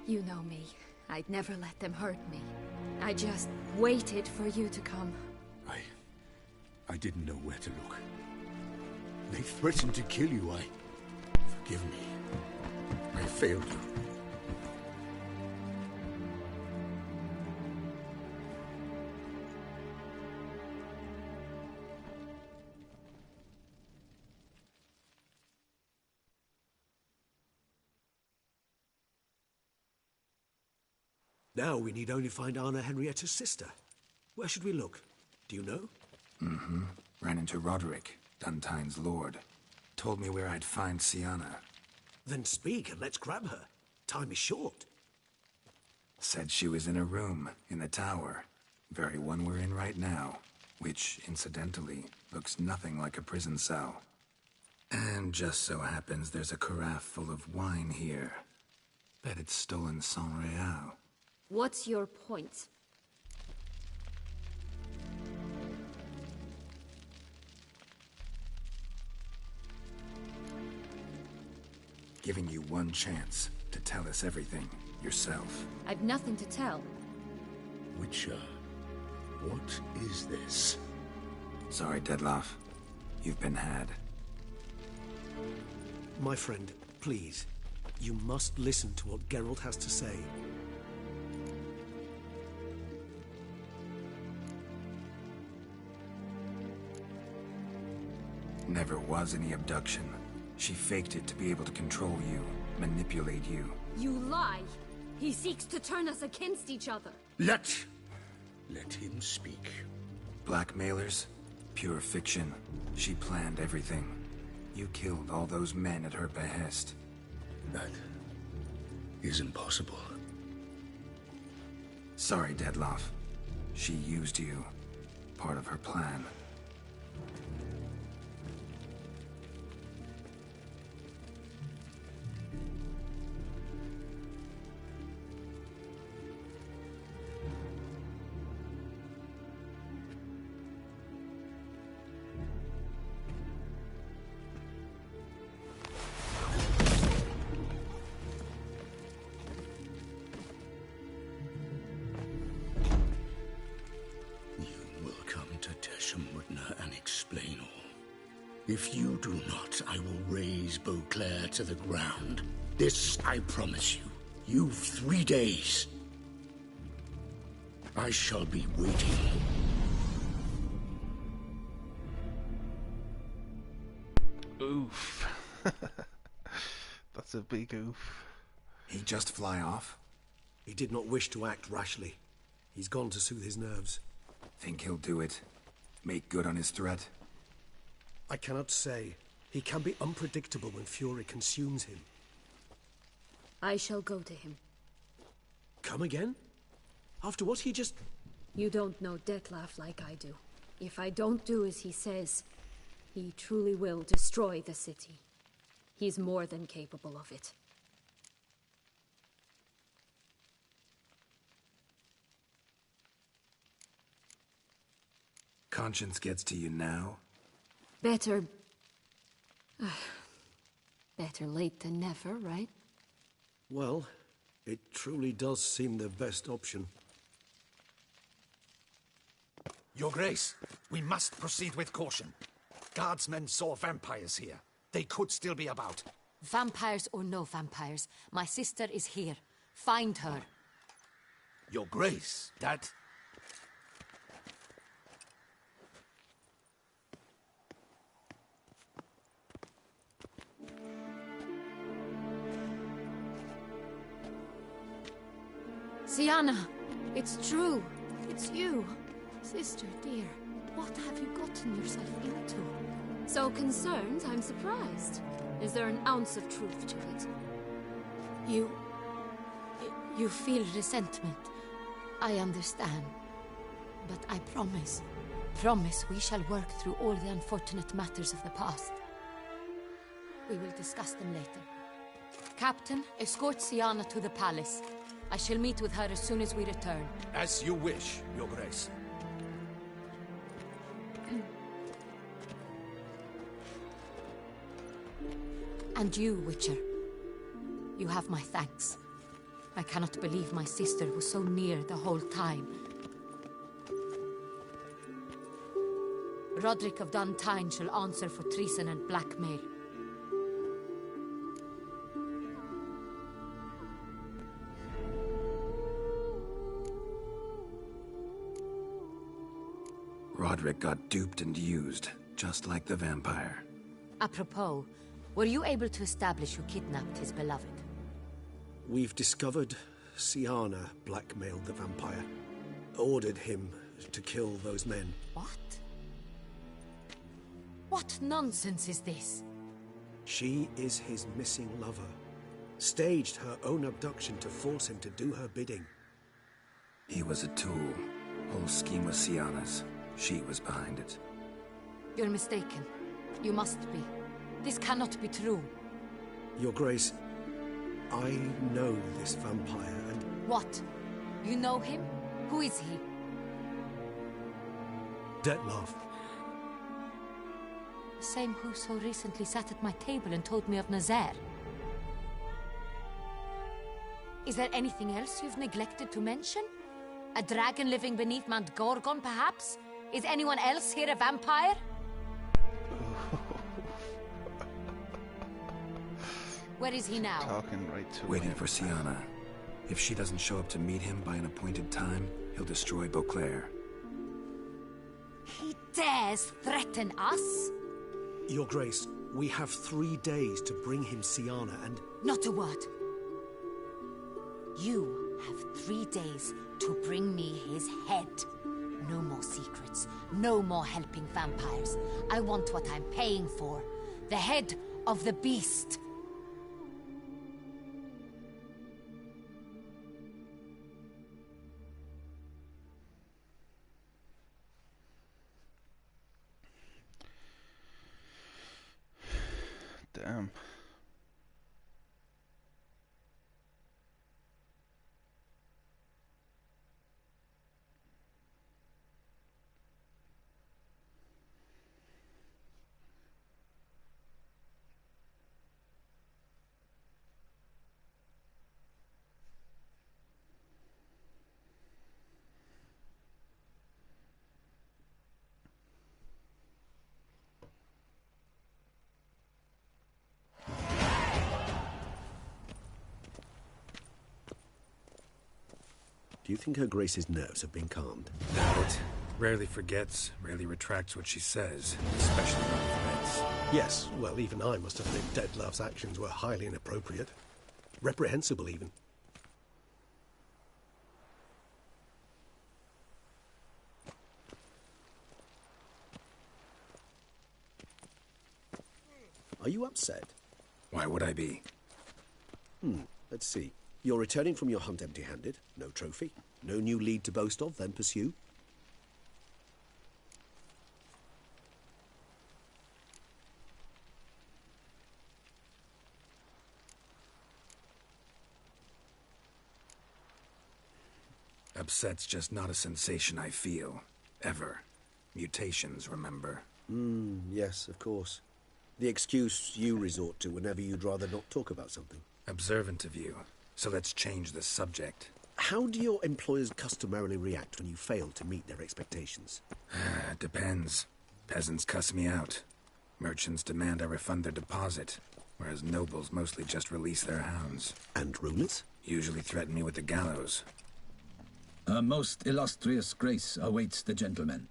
You know me. I'd never let them hurt me. I just waited for you to come. I didn't know where to look. They threatened to kill you. Forgive me. I failed you. Now we need only find Anna Henrietta's sister. Where should we look? Do you know? Mm-hmm. Ran into Roderick, Duntine's lord. Told me where I'd find Sienna. Then speak and let's grab her. Time is short. Said she was in a room in the tower. Very one we're in right now. Which, incidentally, looks nothing like a prison cell. And just so happens there's a carafe full of wine here. Bet it's stolen San Real. What's your point? Giving you one chance to tell us everything yourself. I've nothing to tell. Witcher, what is this? Sorry, Dettlaff. You've been had. My friend, please. You must listen to what Geralt has to say. Never was any abduction. She faked it to be able to control you, manipulate you. You lie! He seeks to turn us against each other. Let him speak. Blackmailers? Pure fiction. She planned everything. You killed all those men at her behest. That is impossible. Sorry, Dettlaff. She used you. Part of her plan. If you do not, I will raise Beauclair to the ground. This I promise you. You've 3 days. I shall be waiting. Oof. That's a big oof. He just fly off? He did not wish to act rashly. He's gone to soothe his nerves. Think he'll do it? Make good on his threat? I cannot say. He can be unpredictable when fury consumes him. I shall go to him. Come again? After what he just... You don't know Dettlaff like I do. If I don't do as he says, he truly will destroy the city. He's more than capable of it. Conscience gets to you now? Better late than never, right? Well, it truly does seem the best option. Your Grace, we must proceed with caution. Guardsmen saw vampires here. They could still be about. Vampires or no vampires, my sister is here. Find her. Your Grace, that... Syanna, it's true. It's you. Sister, dear, what have you gotten yourself into? So concerned, I'm surprised. Is there an ounce of truth to it? You feel resentment. I understand. But I promise we shall work through all the unfortunate matters of the past. We will discuss them later. Captain, escort Syanna to the palace. I shall meet with her as soon as we return. As you wish, Your Grace. And you, Witcher. You have my thanks. I cannot believe my sister was so near the whole time. Roderick of Dun Tine shall answer for treason and blackmail. Roderick got duped and used, just like the vampire. Apropos, were you able to establish who kidnapped his beloved? We've discovered Syanna blackmailed the vampire. Ordered him to kill those men. What? What nonsense is this? She is his missing lover. Staged her own abduction to force him to do her bidding. He was a tool. Whole scheme was Syanna's. She was behind it. You're mistaken. You must be. This cannot be true. Your Grace, I know this vampire and... What? You know him? Who is he? Dettlaff. The same who so recently sat at my table and told me of Nazaire. Is there anything else you've neglected to mention? A dragon living beneath Mount Gorgon, perhaps? Is anyone else here a vampire? Where is he now? Talking right to Waiting him. for Syanna. If she doesn't show up to meet him by an appointed time, he'll destroy Beauclair. He dares threaten us? Your Grace, we have 3 days to bring him Syanna and... Not a word. You have 3 days to bring me his head. No more secrets. No more helping vampires. I want what I'm paying for. The head of the beast. Damn. Do you think Her Grace's nerves have been calmed? Doubt it. Rarely forgets, rarely retracts what she says, especially on threats. Yes, well, even I must admit Dettlaff's actions were highly inappropriate. Reprehensible, even. Are you upset? Why would I be? Let's see. You're returning from your hunt empty-handed. No trophy. No new lead to boast of, then pursue. Upset's just not a sensation I feel. Ever. Mutations, remember? Yes, of course. The excuse you resort to whenever you'd rather not talk about something. Observant of you. So let's change the subject. How do your employers customarily react when you fail to meet their expectations? Depends. Peasants cuss me out. Merchants demand I refund their deposit, whereas nobles mostly just release their hounds. And rulers? Usually threaten me with the gallows. A most illustrious grace awaits the gentleman.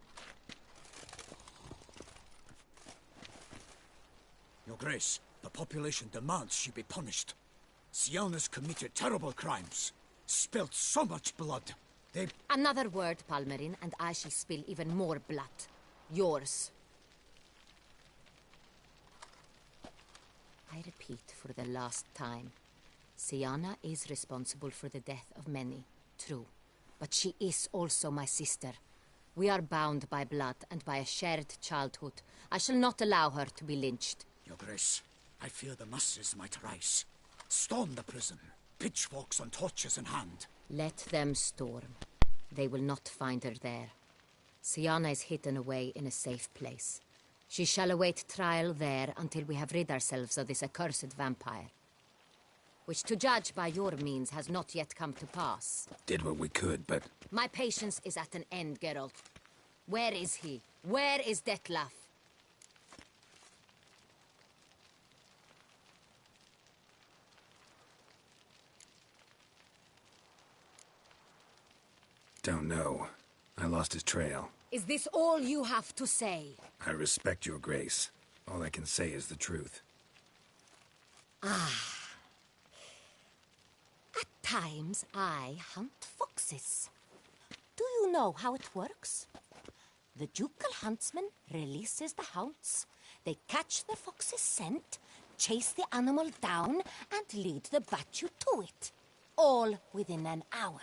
Your Grace, the population demands she be punished. Syanna's committed terrible crimes. Spilt so much blood. They... Another word, Palmerin, and I shall spill even more blood. Yours. I repeat for the last time. Syanna is responsible for the death of many, true. But she is also my sister. We are bound by blood and by a shared childhood. I shall not allow her to be lynched. Your Grace, I fear the masses might rise. Storm the prison, pitchforks and torches in hand. Let them storm. They will not find her there. Syanna is hidden away in a safe place. She shall await trial there until we have rid ourselves of this accursed vampire. Which, to judge by your means, has not yet come to pass. Did what we could, but... My patience is at an end, Geralt. Where is he? Where is Detlef? Don't know. I lost his trail. Is this all you have to say? I respect your grace. All I can say is the truth. Ah. At times, I hunt foxes. Do you know how it works? The ducal huntsman releases the hounds. They catch the fox's scent, chase the animal down, and lead the battue to it. All within an hour.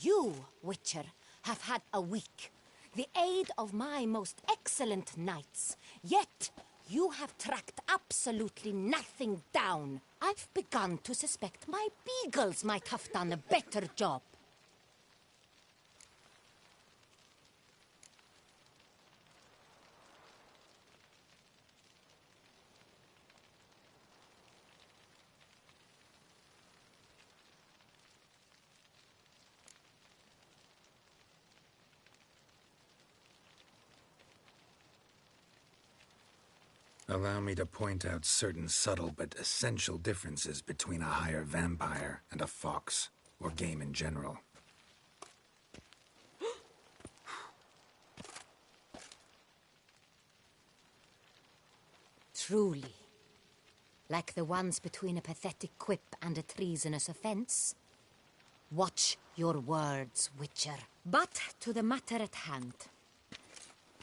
You, Witcher, have had a week. The aid of my most excellent knights. Yet, you have tracked absolutely nothing down. I've begun to suspect my beagles might have done a better job. Allow me to point out certain subtle but essential differences between a higher vampire and a fox, or game in general. Truly. Like the ones between a pathetic quip and a treasonous offense. Watch your words, Witcher. But to the matter at hand.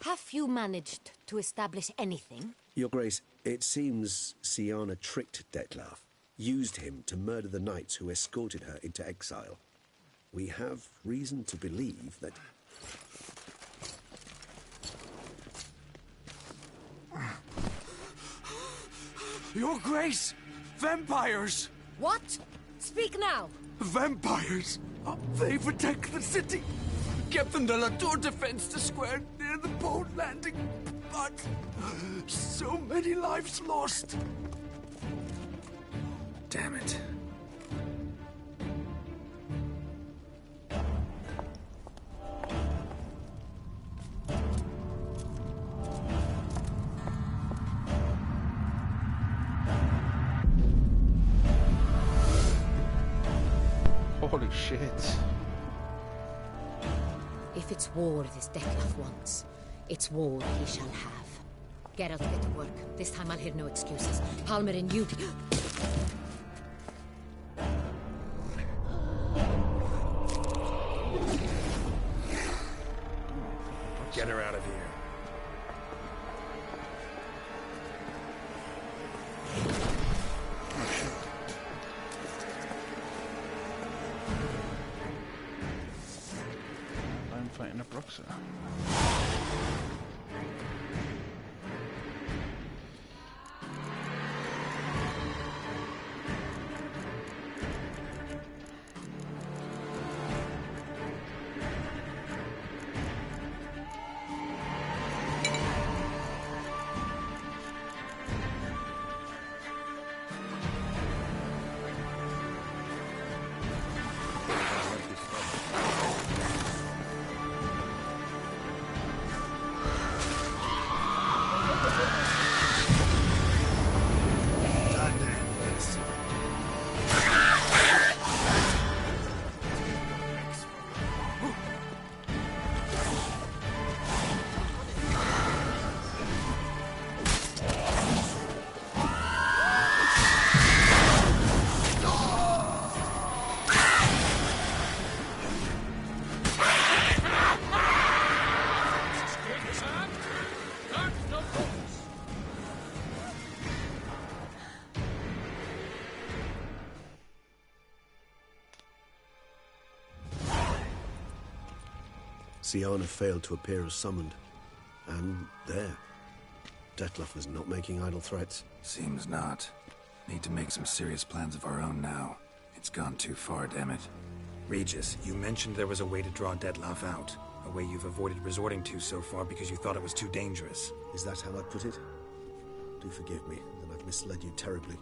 Have you managed to establish anything? Your Grace, it seems Syanna tricked Detlef, used him to murder the knights who escorted her into exile. We have reason to believe that... Your Grace! Vampires! What? Speak now! Vampires! They protect the city! Captain de la Tour defends the square near the boat landing, but so many lives lost. Damn it. Holy shit. If it's war this Detlef wants, it's war he shall have. Geralt, get to work. This time I'll hear no excuses. Palmerin, you... Get her out of here. I'm fighting a Broxa. Syanna failed to appear as summoned. And there. Dettlaff was not making idle threats. Seems not. Need to make some serious plans of our own now. It's gone too far, damn it. Regis, you mentioned there was a way to draw Dettlaff out. A way you've avoided resorting to so far because you thought it was too dangerous. Is that how I put it? Do forgive me, then I've misled you terribly.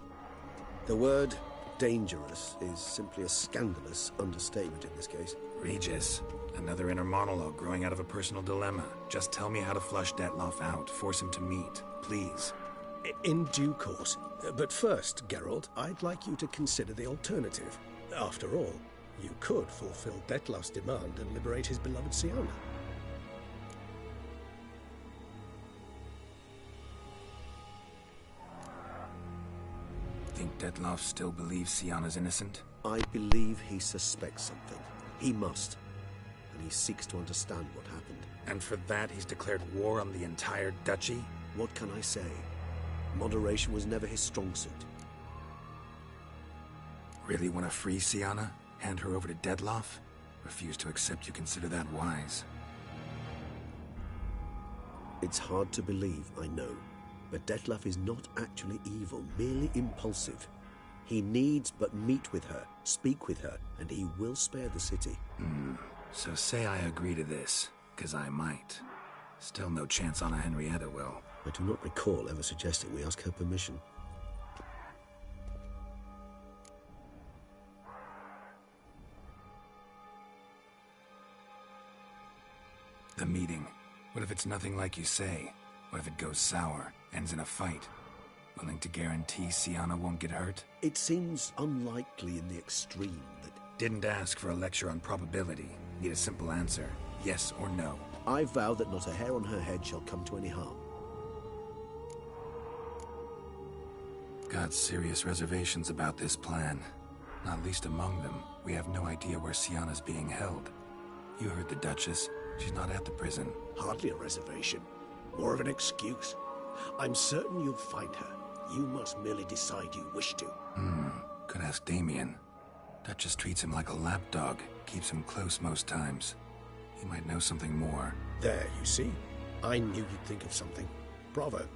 The word dangerous is simply a scandalous understatement in this case. Regis, another inner monologue growing out of a personal dilemma. Just tell me how to flush Dettlaff out, force him to meet, please. In due course. But first, Geralt, I'd like you to consider the alternative. After all, you could fulfill Dettlaff's demand and liberate his beloved Syanna. Think Dettlaff still believes Syanna's innocent? I believe he suspects something. He must. And he seeks to understand what happened. And for that he's declared war on the entire duchy? What can I say? Moderation was never his strong suit. Really want to free Syanna? Hand her over to Dettlaff? Refuse to accept you consider that wise. It's hard to believe, I know. But Dettlaff is not actually evil, merely impulsive. He needs but meet with her, speak with her, and he will spare the city. So say I agree to this, 'cause I might. Still no chance Anna Henrietta will. I do not recall ever suggesting we ask her permission. The meeting. What if it's nothing like you say? What if it goes sour, ends in a fight? Willing to guarantee Syanna won't get hurt? It seems unlikely in the extreme that... Didn't ask for a lecture on probability. Need a simple answer. Yes or no. I vow that not a hair on her head shall come to any harm. Got serious reservations about this plan. Not least among them, we have no idea where Syanna's being held. You heard the Duchess. She's not at the prison. Hardly a reservation. More of an excuse. I'm certain you'll find her. You must merely decide you wish to. Could ask Damien. Duchess treats him like a lapdog. Keeps him close most times. He might know something more. There, you see? I knew you'd think of something. Bravo.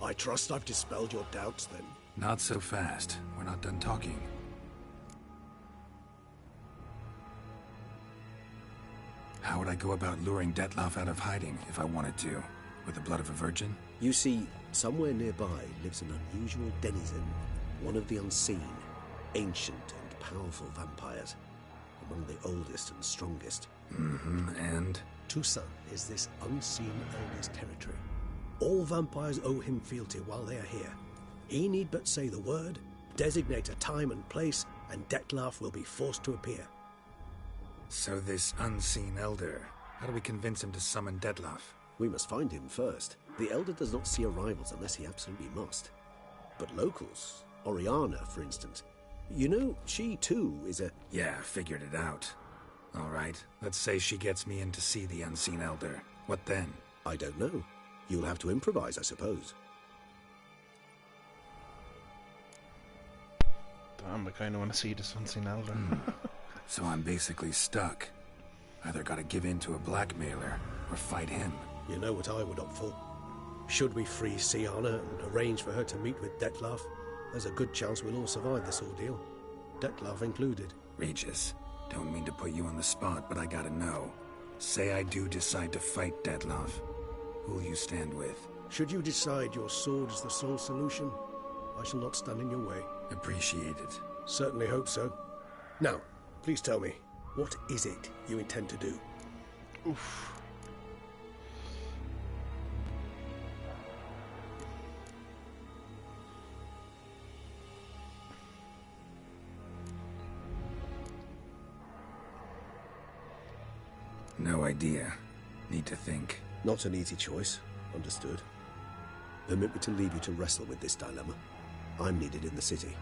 I trust I've dispelled your doubts, then. Not so fast. We're not done talking. How would I go about luring Dettlaff out of hiding if I wanted to? With the blood of a virgin? You see, somewhere nearby lives an unusual denizen, one of the unseen, ancient and powerful vampires, among the oldest and strongest. And? Toussaint is this unseen elder's territory. All vampires owe him fealty while they are here. He need but say the word, designate a time and place, and Dettlaff will be forced to appear. So this unseen elder, how do we convince him to summon Dettlaff? We must find him first. The elder does not see arrivals unless he absolutely must. But locals, Oriana, for instance, you know, she too is a... Yeah, figured it out. All right, let's say she gets me in to see the unseen elder. What then? I don't know. You'll have to improvise, I suppose. Damn, I kind of want to see this unseen elder. So I'm basically stuck. Either gotta give in to a blackmailer, or fight him. You know what I would opt for? Should we free Syanna and arrange for her to meet with Dettlaff, there's a good chance we'll all survive this ordeal. Dettlaff included. Regis, don't mean to put you on the spot, but I gotta know. Say I do decide to fight Dettlaff. Who'll you stand with? Should you decide your sword is the sole solution, I shall not stand in your way. Appreciate it. Certainly hope so. Now, please tell me, what is it you intend to do? Oof. No idea. Need to think. Not an easy choice. Understood. Permit me to leave you to wrestle with this dilemma. I'm needed in the city.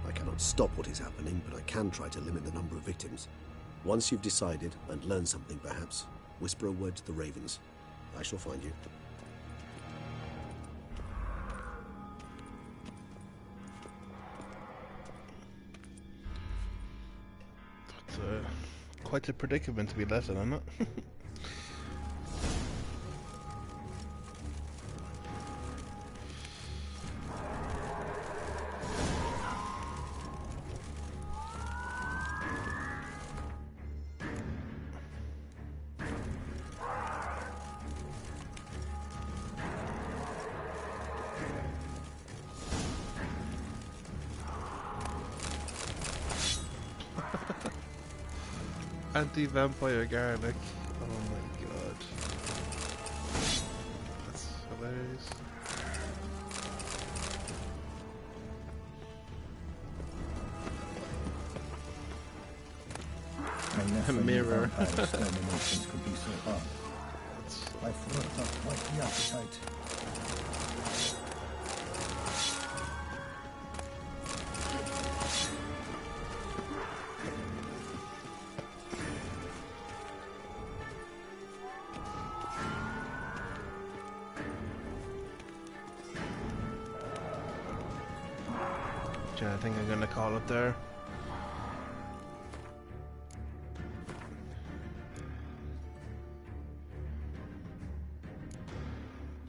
I cannot stop what is happening, but I can try to limit the number of victims. Once you've decided, and learned something perhaps, whisper a word to the Ravens. I shall find you. That's quite a predicament to be left in, isn't it? Anti-vampire garlic. Oh my god. That's hilarious. A mirror. Exterminations could be so hard. I've worked up quite the appetite. Yeah, I think I'm gonna call it there.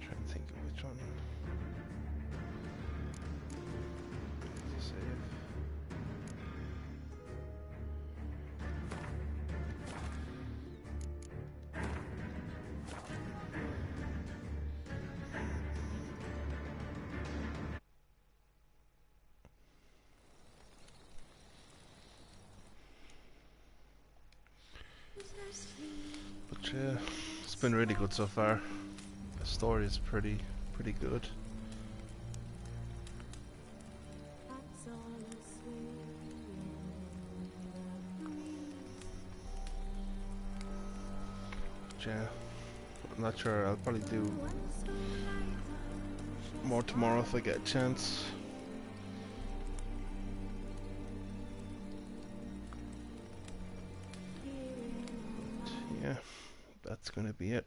Trying to think of which one. Save. But yeah, it's been really good so far. The story is pretty good. But yeah, I'm not sure. I'll probably do more tomorrow if I get a chance. Yeah, that's gonna be it.